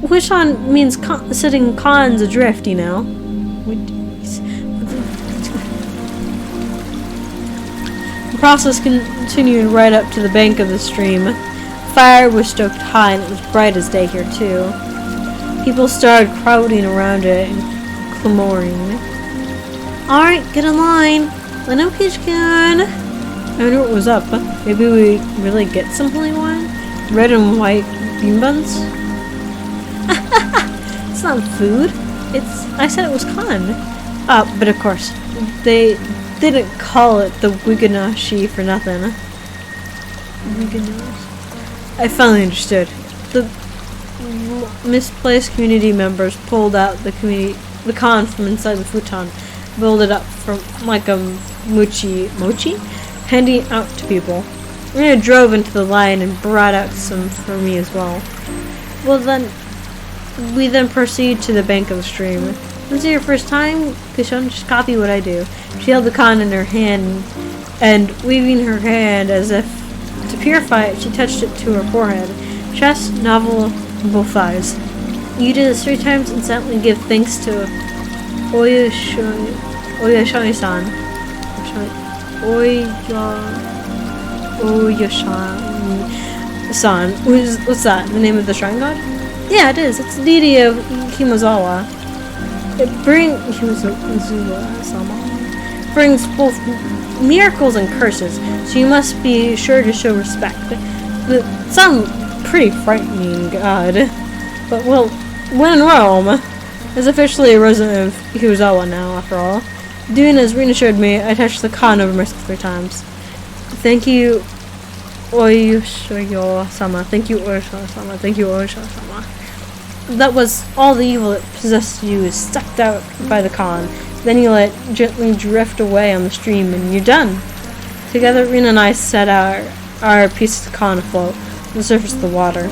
Speaker 1: Which on means setting cons adrift, The process continued right up to the bank of the stream. Fire was stoked high and it was bright as day here too. People started crowding around it and clamoring. Alright, get in line. I know Peachkin. I wonder what was up. Maybe we really get some holy wine? Red and white bean buns? It's not food. I said it was con. But of course, they didn't call it the Higurashi for nothing. I finally understood. The misplaced community members pulled out the con from inside the futon, build it up from like a mochi, handing out to people. Rina drove into the line and brought out some for me as well. We then proceed to the bank of the stream. This is your first time? Kishon, just copy what I do. She held the con in her hand and waving her hand as if to purify it, she touched it to her forehead, chest, navel, and both thighs. You do this 3 times and silently give thanks to Oyashani-san. Oyashani-san. What's that? The name of the shrine god? Yeah, it is. It's the deity of Himazawa. It brings both miracles and curses, so you must be sure to show respect. It sounds pretty frightening, God. But, well, when in Rome, is officially a resident of Himazawa now, after all. Doing as Rina showed me, I touched the con over myself 3 times. Thank you Oishoyo-sama. Thank you, Oishoyo-sama. Thank you, Oishoyo-sama. That was all the evil that possessed you is sucked out by the Khan. Then you let it gently drift away on the stream, and you're done. Together, Rina and I set our piece of Khan afloat on the surface of the water.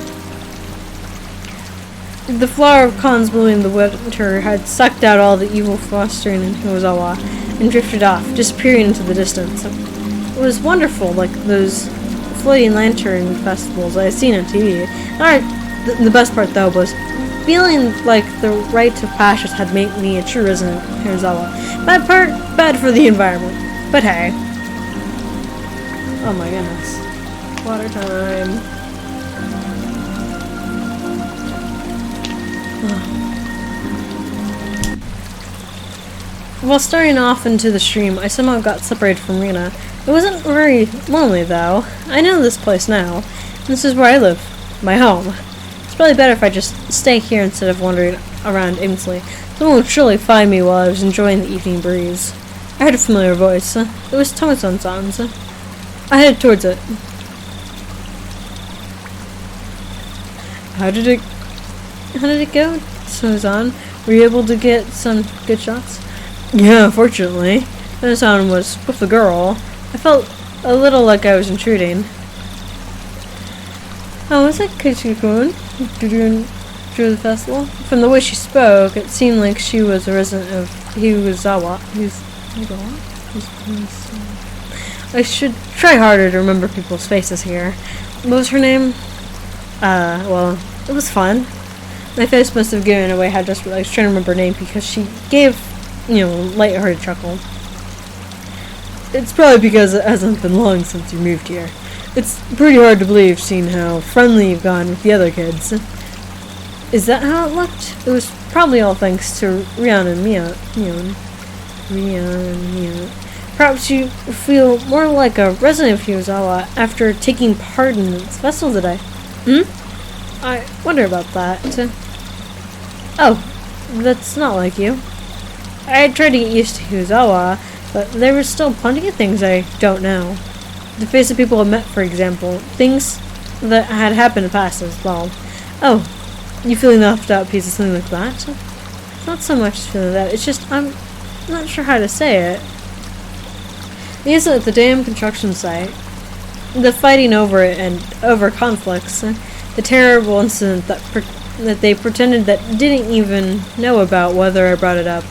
Speaker 1: The flower of Khan's blooming in the winter had sucked out all the evil fostering in Higuzawa and drifted off, disappearing into the distance. It was wonderful, like those floating lantern festivals I had seen on TV. The best part, though, was feeling like the rite of passage had made me a true resident of Higuzawa. Bad for the environment, but hey. Oh my goodness. Water time. While starting off into the stream, I somehow got separated from Rina. It wasn't very lonely, though. I know this place now. This is where I live. My home. It's probably better if I just stay here instead of wandering around aimlessly. Someone would surely find me while I was enjoying the evening breeze. I heard a familiar voice. It was Tomo-san's. I headed towards it. How did it go, Suzan? Were you able to get some good shots? Yeah, fortunately. Tomo-san was with the girl. I felt a little like I was intruding. How was it, Kichi-kun? During the festival? From the way she spoke, it seemed like she was a resident of Higuzawa. I should try harder to remember people's faces here. What was her name? Well, it was fun. My face must have given away how desperate I was trying to remember her name because she gave, a light-hearted chuckle. It's probably because it hasn't been long since you moved here. It's pretty hard to believe seeing how friendly you've gone with the other kids. Is that how it looked? It was probably all thanks to Rian and Mion. Perhaps you feel more like a resident of Higuzawa after taking part in this festival today. I wonder about that. Oh, that's not like you. I tried to get used to Higuzawa, but there were still plenty of things I don't know. The face of people I met, for example. Things that had happened in the past as well. Oh, you feeling left out piece of something like that? It's not so much feeling that, it's just I'm not sure how to say it. The incident at the dam construction site, the fighting over it and over conflicts, the terrible incident that they pretended that didn't even know about whether I brought it up.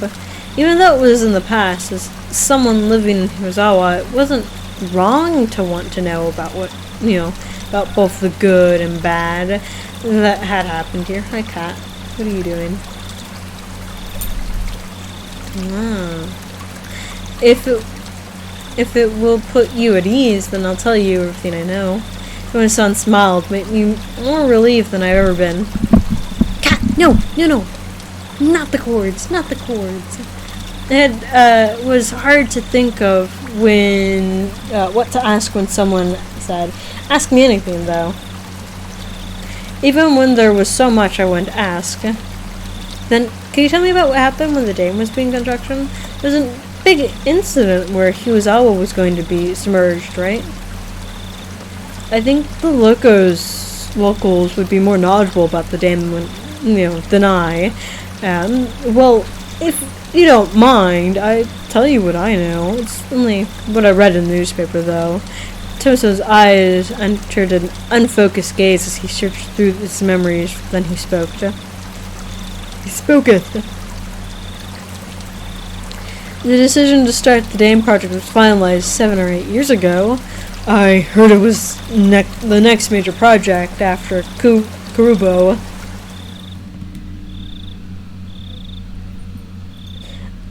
Speaker 1: Even though it was in the past, as someone living in Higuzawa, it wasn't wrong to want to know about what, about both the good and bad that had happened here. Hi, Kat. What are you doing? If it will put you at ease, then I'll tell you everything I know. Tomo-san smiled, made me more relieved than I've ever been. Kat, no, not the chords, not the chords. It was hard to think of what to ask when someone said, "Ask me anything," though. Even when there was so much I wanted to ask. Then, can you tell me about what happened when the dam was being constructed? There was a big incident where Higuzawa was going to be submerged, right? I think the locals would be more knowledgeable about the dam than I. Well, if you don't mind, I tell you what I know. It's only what I read in the newspaper, though. Tomo's eyes entered an unfocused gaze as he searched through his memories. Then he spoke. He spoketh. The decision to start the dam project was finalized 7 or 8 years ago. I heard it was the next major project after Kurubo.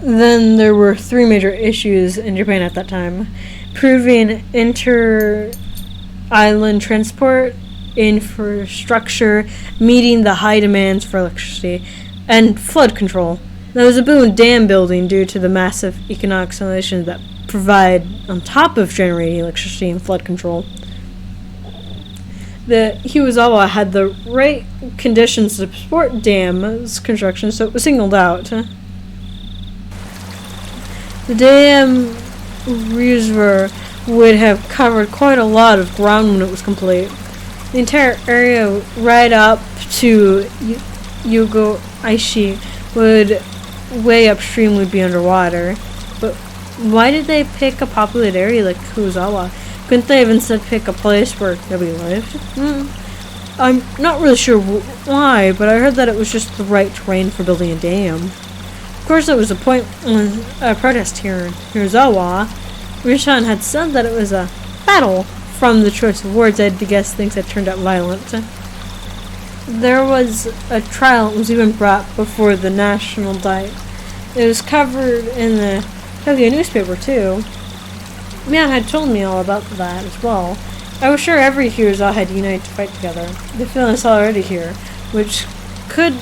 Speaker 1: Then there were 3 major issues in Japan at that time. Improving inter-island transport, infrastructure, meeting the high demands for electricity, and flood control. There was a boom in dam building due to the massive economic installations that provide on top of generating electricity and flood control. The Higuzawa had the right conditions to support dams construction, so it was singled out. The dam reservoir would have covered quite a lot of ground when it was complete. The entire area right up to Higurashi would way upstream would be underwater. But why did they pick a populated area like Kuzawa? Couldn't they have instead pick a place where nobody lived? I'm not really sure why, but I heard that it was just the right terrain for building a dam. Of course, there was a point when a protest here in Hirazawa. Rishan had said that it was a battle. From the choice of words, I had to guess things had turned out violent. There was a trial that was even brought before the National Diet. It was covered in the Tokyo newspaper, too. Man had told me all about that as well. I was sure every Hirazawa had united to fight together. The feeling is already here, which could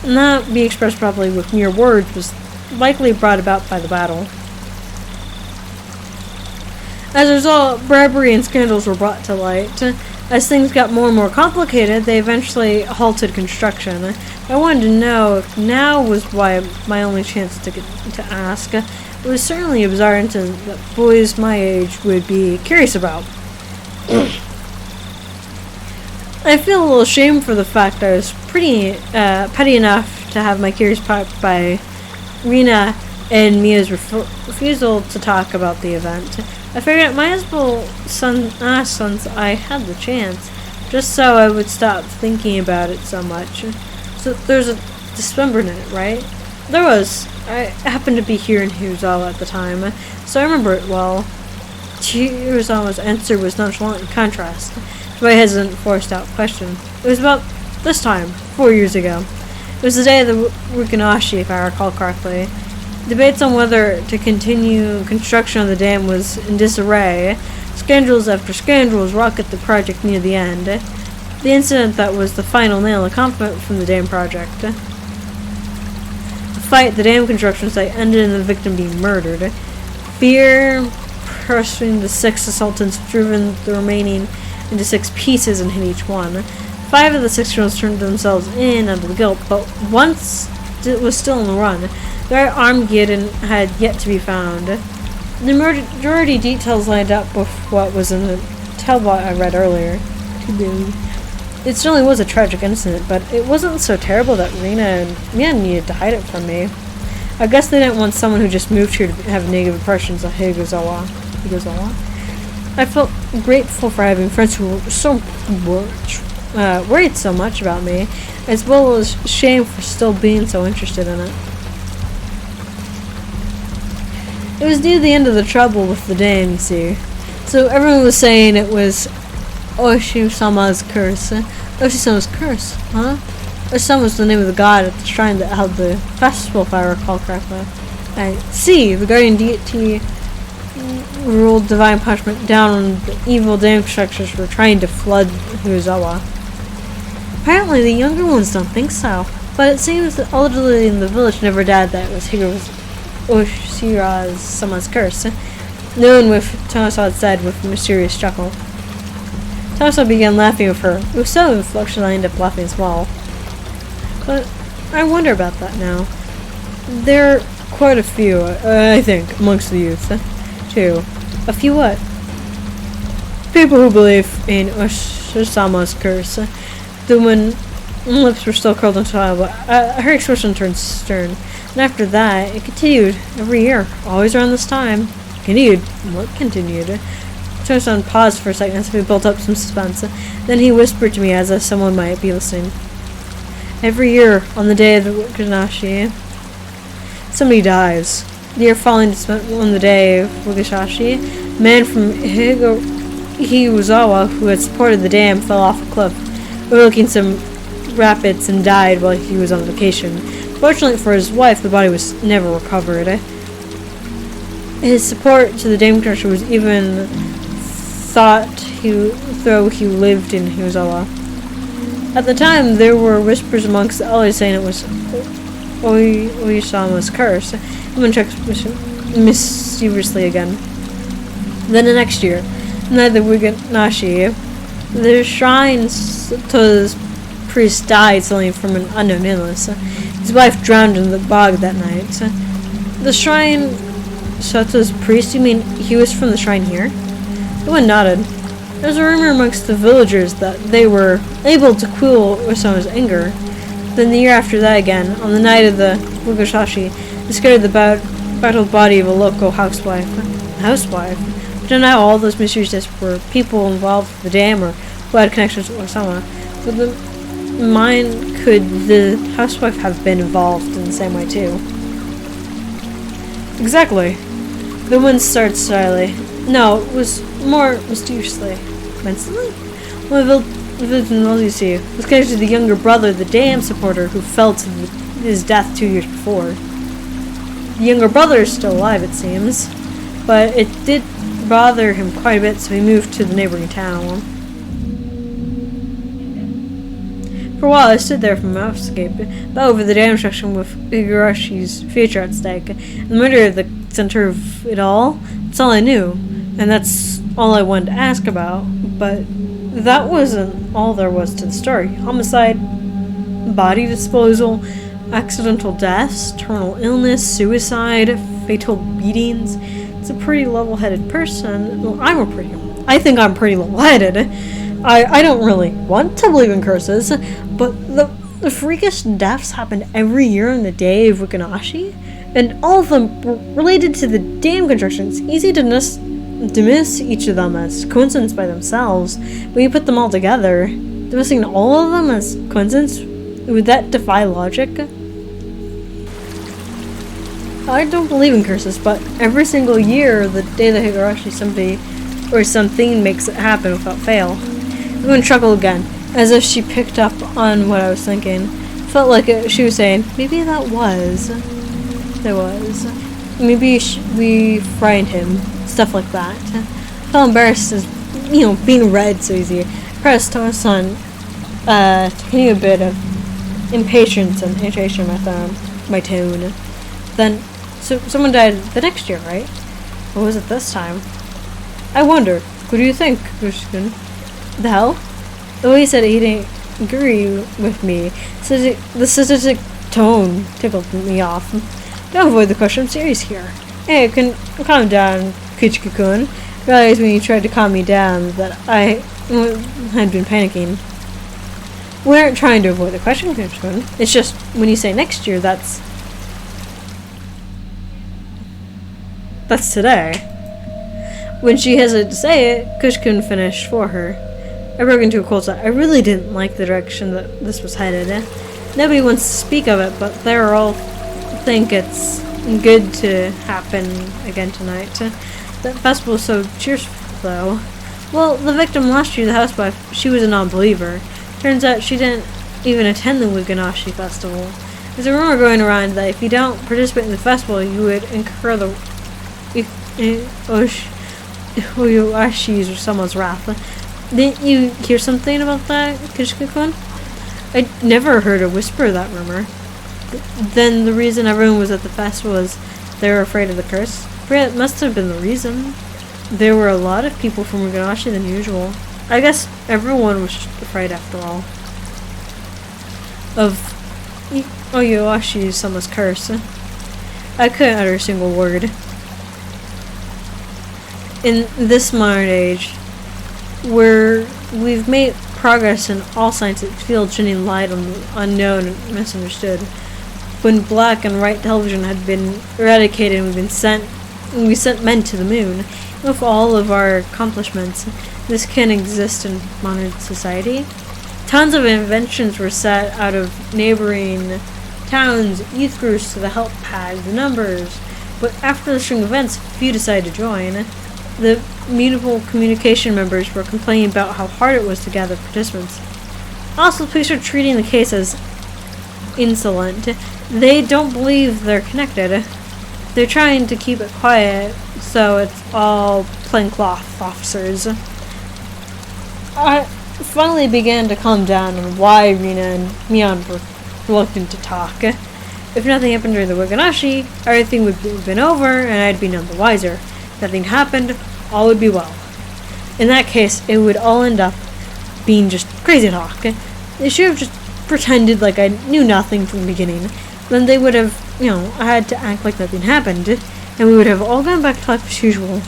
Speaker 1: not be expressed properly with mere words, was likely brought about by the battle. As a result, bribery and scandals were brought to light. As things got more and more complicated, they eventually halted construction. I wanted to know if now was my only chance to ask. It was certainly a bizarre incident that boys my age would be curious about. I feel a little ashamed for the fact I was pretty petty enough to have my curiosity piqued by Rina and Mia's refusal to talk about the event. I figured I might as well ask since I had the chance, just so I would stop thinking about it so much. So there's a dismemberment, right? There was. I happened to be here in Hirazawa at the time, so I remember it well. Hirazawa's answer was nonchalant in contrast to my hesitant, forced-out question. It was about this time, 4 years ago. It was the day of the Higurashi, if I recall correctly. Debates on whether to continue construction of the dam was in disarray. Scandals after scandals rocked the project near the end. The incident that was the final nail in the coffin from the dam project. The fight at the dam construction site ended in the victim being murdered. Fear pursuing the 6 assailants, driven the remaining into 6 pieces and hit each one. 5 of the 6 girls turned themselves in under the guilt, but once was still on the run. Their armed Gideon had yet to be found. The majority details lined up with what was in the tellbot I read earlier. It certainly was a tragic incident, but it wasn't so terrible that Rina and Mia needed to hide it from me. I guess they didn't want someone who just moved here to have negative impressions of Higurashi. I felt grateful for having friends who were so worried so much about me, as well as shame for still being so interested in it. It was near the end of the trouble with the dam, you see. So everyone was saying it was Oshi-sama's curse. Oshi-sama's curse, huh? Oshi-sama was the name of the god at the shrine that held the festival, if I recall correctly. I see, the guardian deity ruled divine punishment down on the evil dam structures for trying to flood Hirazawa. Apparently the younger ones don't think so, but it seems that elderly in the village never died that it was Oshi-sama's curse. Known with Tomosawa had said with a mysterious chuckle. Tomosawa began laughing with her. It was so inflectional I ended up laughing as well. But I wonder about that now. There are quite a few, I think, amongst the youth, too. A few what? People who believe in Oshi-sama's curse. The woman's lips were still curled and smiled, but her expression turned stern. And after that, it continued every year, always around this time. Continued? What continued? Tomosan paused for a second as if he built up some suspense. Then he whispered to me as if someone might be listening. Every year, on the day of the Higurashi, somebody dies. The year following on the day of Higurashi, a man from Higurashi who had supported the dam fell off a cliff, overlooking some rapids and died while he was on vacation. Fortunately for his wife, the body was never recovered. His support to the dam construction was even thought though he lived in Hirazawa. At the time, there were whispers amongst the elders saying it was Oshi-sama's curse. Everyone checked mischievously again. Then the next year, neither Higurashi, the shrine's priest died suddenly from an unknown illness. His wife drowned in the bog that night. The shrine Soto's priest, you mean he was from the shrine here? The one nodded. There's a rumor amongst the villagers that they were able to cool Osama's anger. Then the year after that again, on the night of the Higurashi, discovered the battled body of a local housewife. But now all those mysteries were people involved with the dam or who had connections with Osama. But could the housewife have been involved in the same way too? Exactly. The wind started slyly. No, it was more mysteriously. Mentally? One of the villagers you see was connected to the younger brother of the dam supporter who fell to his death 2 years before. The younger brother is still alive, it seems, but it did bother him quite a bit, so he moved to the neighboring town. For a while, I stood there from my escape, about over the dam section with Higurashi's future at stake, and the murder of the center of it all. That's all I knew, and that's all I wanted to ask about, but that wasn't all there was to the story. Homicide, body disposal, accidental deaths, terminal illness, suicide, fatal beatings. It's a pretty level-headed person. Well, I think I'm pretty level-headed. I don't really want to believe in curses, but the freakish deaths happened every year on the day of Higurashi, and all of them were related to the dam construction. It's easy to dismiss each of them as coincidence by themselves, but you put them all together, dismissing all of them as coincidence, would that defy logic? I don't believe in curses, but every single year, the day that Higurashi somebody or something makes it happen without fail. Everyone chuckled again, as if she picked up on what I was thinking. Felt like she was saying, maybe that was. There was. Maybe we frightened him. Stuff like that. Felt embarrassed as, being read so easy. Pressed on son, taking a bit of impatience and irritation with my tone. Then, so someone died the next year, right? Or was it this time? I wonder. What do you think, Kushkin? The hell? The way he said it, he didn't agree with me. The sadistic tone tickled me off. Don't avoid the question, I'm serious here. Hey, calm down, Kichiki-kun. Realized when you tried to calm me down that I had been panicking. We aren't trying to avoid the question, Kichiki-kun. It's just, when you say next year, that's today. When she hesitated to say it, Kush-kun finished for her. I broke into a cold sweat. I really didn't like the direction that this was headed. Nobody wants to speak of it, but they all think it's good to happen again tonight. That festival was so cheerful, though. Well, the victim last year, the housewife, she was a non-believer. Turns out she didn't even attend the Higurashi festival. There's a rumor going around that if you don't participate in the festival, you would incur the Higurashi's or someone's wrath. Didn't you hear something about that, Kishika-kun? I never heard a whisper of that rumor. Then the reason everyone was at the festival was they were afraid of the curse? It must have been the reason. There were a lot of people from Higurashi than usual. I guess everyone was just afraid after all. Of Higurashi's curse. I couldn't utter a single word. In this modern age, where we've made progress in all scientific fields shedding light on the unknown and misunderstood, when black and white television had been eradicated and we sent men to the moon, with all of our accomplishments, this can exist in modern society. Tons of inventions were set out of neighboring towns, youth groups to the help pad, the numbers, but after the string of events, few decided to join. The mutable communication members were complaining about how hard it was to gather participants. Also, police are treating the case as insolent. They don't believe they're connected. They're trying to keep it quiet, so it's all plaincloth officers. I finally began to calm down on why Rina and Mion were reluctant to talk. If nothing happened during the Higurashi, everything would have been over and I'd be none the wiser. Nothing happened, all would be well. In that case, it would all end up being just crazy talk. They should have just pretended like I knew nothing from the beginning. Then they would have, had to act like nothing happened, and we would have all gone back to life as usual.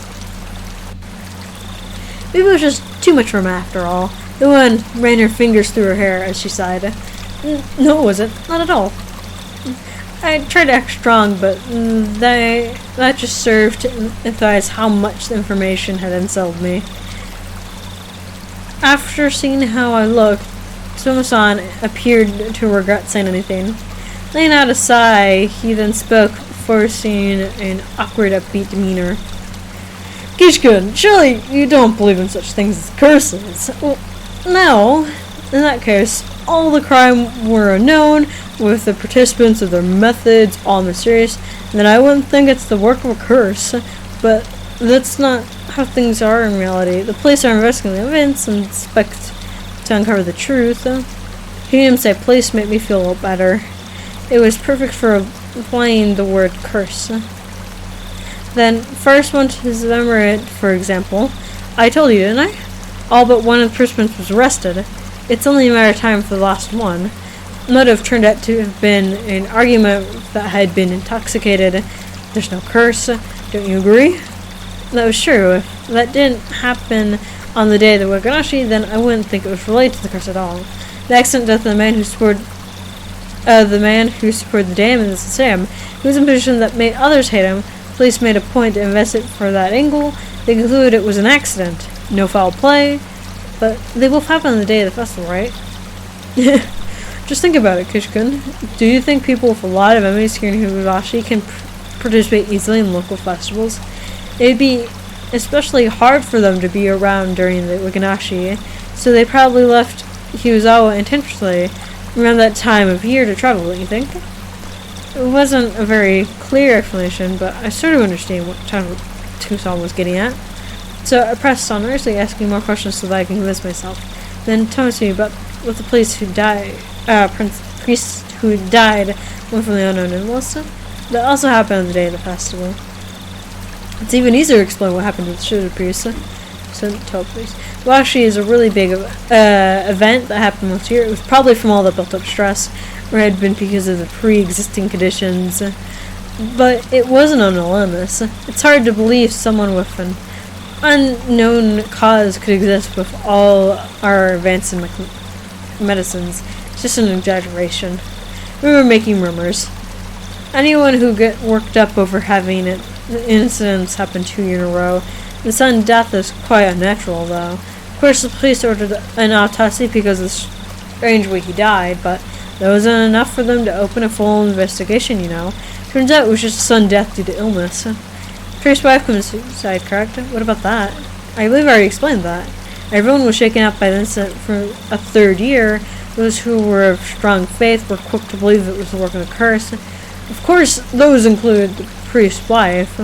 Speaker 1: Maybe it was just too much for him after all. The woman ran her fingers through her hair as she sighed. No, it wasn't. Not at all. I tried to act strong, but that just served to emphasize how much the information had unsettled me. After seeing how I looked, Tomo-san appeared to regret saying anything. Laying out a sigh, he then spoke, forcing an awkward, upbeat demeanor. Kishikun, surely you don't believe in such things as curses. Well, no. In that case, all the crime were unknown, with the participants of their methods all mysterious, then I wouldn't think it's the work of a curse. But that's not how things are in reality. The police are investigating the events and expect to uncover the truth. Hearing him say police made me feel a little better. It was perfect for applying the word curse. Then, first one to his memory, for example. I told you, didn't I? All but one of the participants was arrested. It's only a matter of time for the last one. Motive turned out to have been an argument that had been intoxicated. There's no curse. Don't you agree? That was true. If that didn't happen on the day of the Higurashi, then I wouldn't think it was related to the curse at all. The accident death of the man who supported the dam is the same. He was in a position that made others hate him. Police made a point to investigate for that angle. They concluded it was an accident. No foul play. But they both happened on the day of the festival, right? Just think about it, Kishikun. Do you think people with a lot of enemies here in Higurashi can participate easily in local festivals? It'd be especially hard for them to be around during the Higurashi, so they probably left Hiuzawa intentionally around that time of year to travel, don't you think? It wasn't a very clear explanation, but I sort of understand what Tucson was getting at. So I pressed on earnestly, asking more questions so that I can convince myself. Then tell me about with the priest who died, one from the unknown enlist. That also happened on the day of the festival. It's even easier to explain what happened to the Shooter priest. So tell please. Well, actually, is a really big event that happened last year. It was probably from all the built-up stress, or had been because of the pre-existing conditions. But it wasn't an illness. It's hard to believe someone with an unknown cause could exist with all our advances in medicines. It's just an exaggeration. We were making rumors. Anyone who get worked up over having incidents happen 2 years in a row. The sudden death is quite unnatural, though. Of course, the police ordered an autopsy because of the strange way he died, but that wasn't enough for them to open a full investigation, you know. Turns out it was just a sudden death due to illness. Trace's wife committed suicide, correct? What about that? I believe I already explained that. Everyone was shaken up by the incident for a third year. Those who were of strong faith were quick to believe it was the work of a curse. Of course, those include the priest's wife.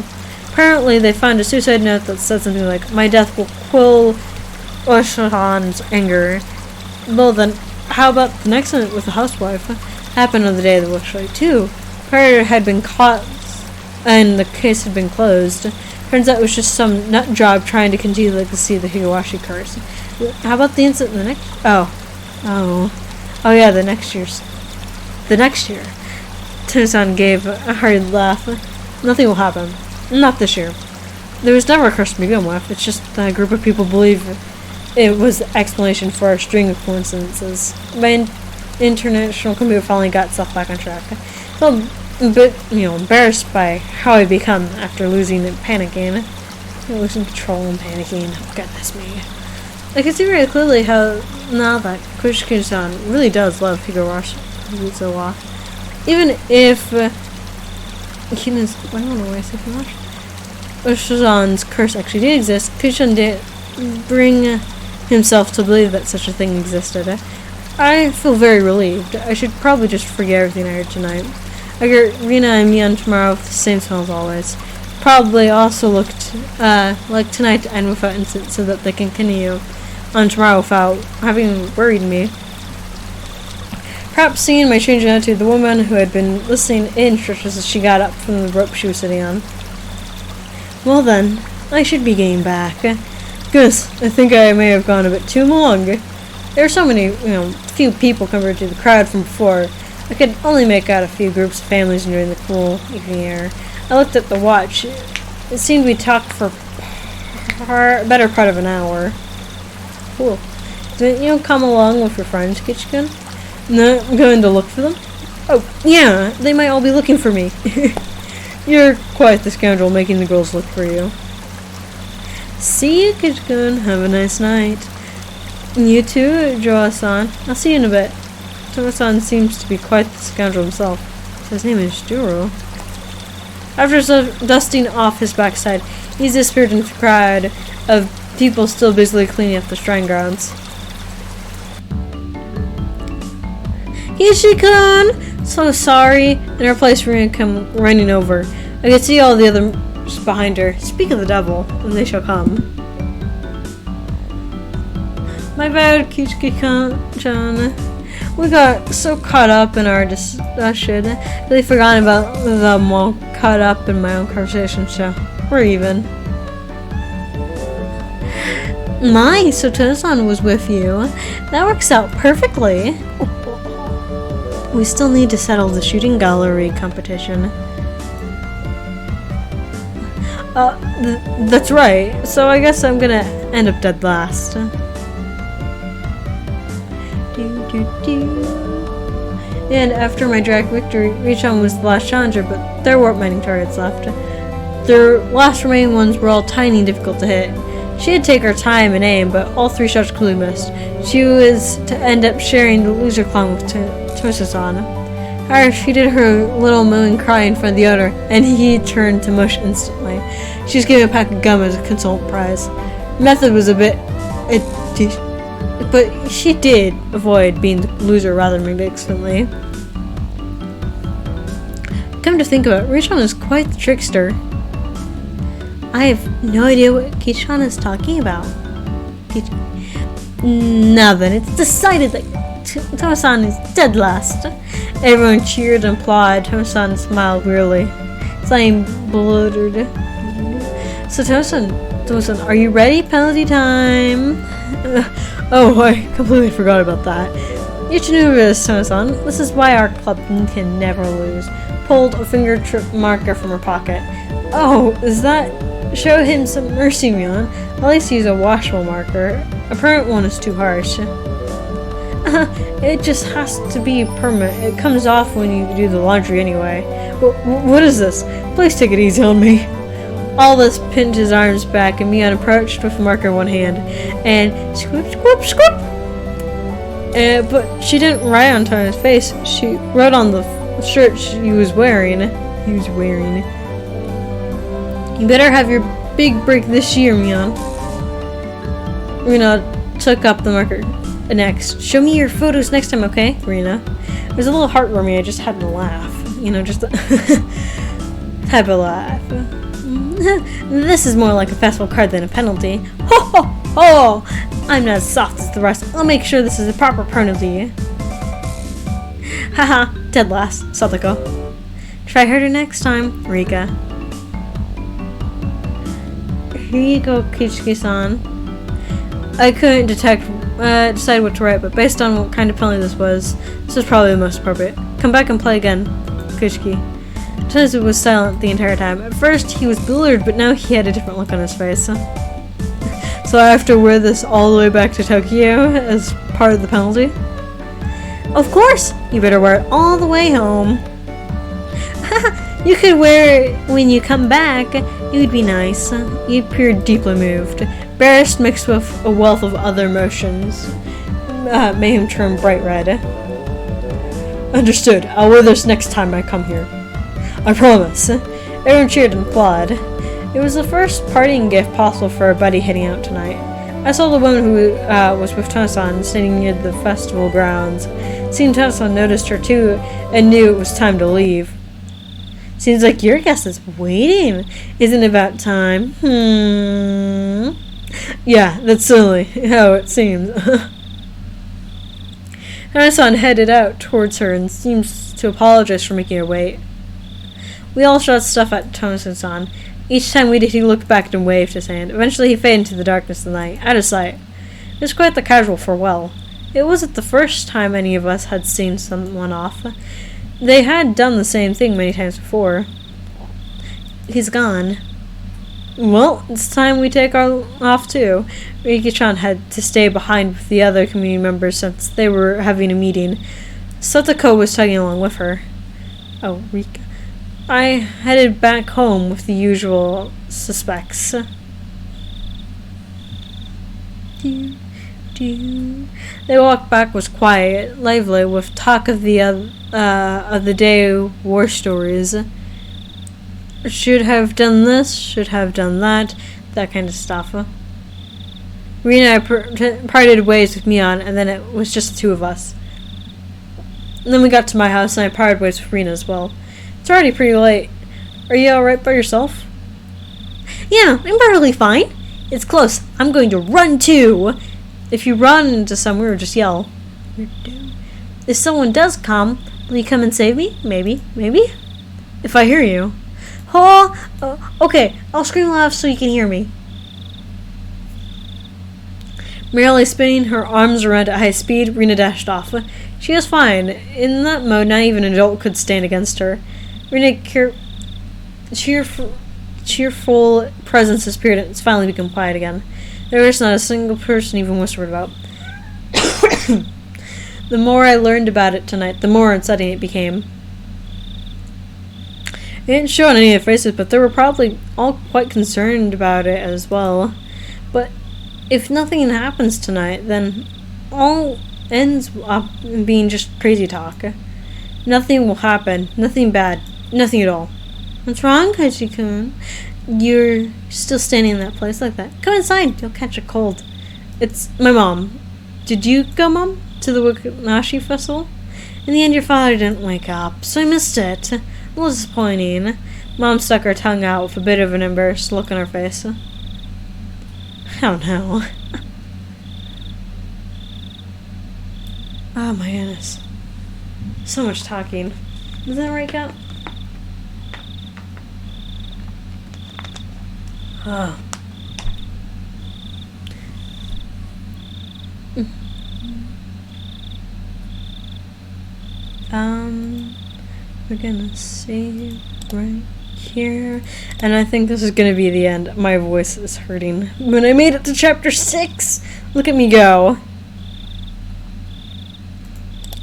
Speaker 1: Apparently, they found a suicide note that said something like, "My death will quell Oshohan's anger." Well then, how about the next incident with the housewife? Happened on the day of the workshop too. Predator had been caught and the case had been closed. Turns out it was just some nut job trying to continue the legacy of the Higurashi curse. How about the incident the next... Oh yeah, the next year. Tosan gave a hurried laugh. Nothing will happen. Not this year. There was never a curse to begin with. It's just that a group of people believe it was the explanation for a string of coincidences. My international computer finally got itself back on track. I felt a bit, embarrassed by how I'd become after losing and panicking. Losing control and panicking. Oh, goodness me. I can see very clearly how now that Kushiki-san really does love Higurashi so well. Even if I don't know why I said Higurashi. Oshizan's curse actually did exist, Kushiki did bring himself to believe that such a thing existed. I feel very relieved. I should probably just forget everything I heard tonight. I get Rina and Mian tomorrow with the same smell as always. Probably also looked like tonight to end without incident so that they can continue on tomorrow without having worried me. Perhaps seeing my change in attitude, the woman who had been listening in stretches as she got up from the rope she was sitting on. Well then, I should be getting back. Goodness, I think I may have gone a bit too long. There were so many, few people compared to the crowd from before. I could only make out a few groups of families enjoying the cool evening air. I looked at the watch. It seemed we talked for better part of an hour. Cool. Didn't you come along with your friends, Kichikun? No, I'm going to look for them. Oh, yeah, they might all be looking for me. You're quite the scoundrel making the girls look for you. See you, Kichikun. Have a nice night. You too, Joa-san. I'll see you in a bit. Joa-san seems to be quite the scoundrel himself. So his name is Juro. After dusting off his backside, he disappeared into the crowd of people still busily cleaning up the shrine grounds. Kichikun! So sorry. In her place, Rina come running over. I could see all the others behind her. Speak of the devil, and they shall come. My bad, Kichiki-chan. We got so caught up in our discussion, really forgotten about them all caught up in my own conversation, so we're even. My, so Tosan was with you. That works out perfectly. We still need to settle the shooting gallery competition. That's right. So I guess I'm gonna end up dead last. And after my drag victory, Richon was the last challenger, but there weren't many targets left. The last remaining ones were all tiny and difficult to hit. She had to take her time and aim, but all 3 shots clearly missed. She was to end up sharing the loser clown with Tosa-san. However, she did her little mooing cry in front of the other, and he turned to mush instantly. She was given a pack of gum as a consolation prize. Method was a bit... but she did avoid being the loser rather magnificently. Come to think of it, Richon is quite the trickster. I have no idea what Kichon is talking about. Now then, it's decided that Tosan is dead last. Everyone cheered and applauded. Tosan smiled wearily. Same bloated. So Tosan, are you ready? Penalty time. Oh, I completely forgot about that. You should know this, Tosan. This is why our club can never lose. Pulled a fingertip marker from her pocket. Oh, is that? Show him some mercy, Mion. At least use a washable marker. A permanent one is too harsh. It just has to be permanent. It comes off when you do the laundry anyway. What is this? Please take it easy on me. All this pinned his arms back, and Mion approached with a marker in one hand, and scoop, scoop, scoop. But she didn't write on Tana's face. She wrote on the shirt he was wearing. You better have your big break this year, Mion. Rina took up the marker. Next, show me your photos next time, okay, Rina? It was a little heartwarming. I just had to laugh. You know, just have a laugh. This is more like a festival card than a penalty. Ho ho ho! I'm not as soft as the rest. I'll make sure this is a proper penalty. Haha, dead last, Sadako. Try harder next time, Rika. Here you go, Kichiki-san. I couldn't decide what to write, but based on what kind of penalty this was probably the most appropriate. Come back and play again, Kichiki. Tozu was silent the entire time. At first, he was bewildered, but now he had a different look on his face. So I have to wear this all the way back to Tokyo as part of the penalty? Of course! You better wear it all the way home. You could wear it when you come back. It would be nice. You appeared deeply moved. Embarrassed mixed with a wealth of other emotions made him turn bright red. Understood. I'll wear this next time I come here. I promise. Everyone cheered and applauded. It was the first parting gift possible for a buddy heading out tonight. I saw the woman who was with Tosan sitting near the festival grounds. Seeing Tosan noticed her too and knew it was time to leave. Seems like your guest is waiting. Isn't it about time? Yeah, that's certainly how it seems. Tosan headed out towards her and seems to apologize for making her wait. We all shot stuff at Tosan-san. Each time we did, he looked back and waved his hand. Eventually, he faded into the darkness of the night, out of sight. It was quite the casual farewell. It wasn't the first time any of us had seen someone off. They had done the same thing many times before. He's gone. Well, it's time we take our off too. Riki-chan had to stay behind with the other community members since they were having a meeting. Satoko was tagging along with her. Oh, Rika. I headed back home with the usual suspects. They walked back was quiet, lively, with talk of the day war stories. Should have done this, should have done that kind of stuff. Rina and I parted ways with Mion, and then it was just the two of us. And then we got to my house, and I parted ways with Rina as well. It's already pretty late. Are you alright by yourself? Yeah, I'm perfectly fine. It's close. I'm going to run too. If you run into somewhere, just yell. If someone does come, will you come and save me? Maybe. If I hear you. Oh, okay. I'll scream loud so you can hear me. Merely spinning her arms around at high speed, Rina dashed off. She was fine. In that mode, not even an adult could stand against her. Rina cheerful presence disappeared and it's finally become quiet again. There was not a single person even whispered about. The more I learned about it tonight, the more unsettling it became. It didn't show on any of their faces, but they were probably all quite concerned about it as well. But if nothing happens tonight, then all ends up being just crazy talk. Nothing will happen. Nothing bad. Nothing at all. What's wrong, Kaiji-kun? You're still standing in that place like that. Come inside. You'll catch a cold. It's my mom. Did you go, Mom, to the Higurashi festival? In the end, your father didn't wake up, so I missed it. A little disappointing. Mom stuck her tongue out with a bit of an embarrassed look on her face. Oh no. Oh my goodness. So much talking. Is that right, Kat? Oh. We're gonna see right here. And I think this is gonna be the end. My voice is hurting. When I made it to chapter 6, look at me go.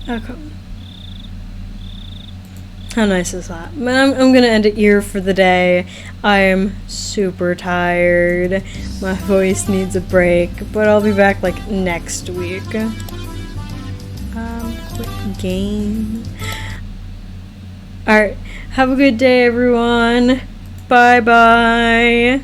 Speaker 1: Okay. How nice is that? I'm gonna end it here for the day. I am super tired. My voice needs a break, but I'll be back like next week. Quick game. Alright, have a good day, everyone. Bye bye.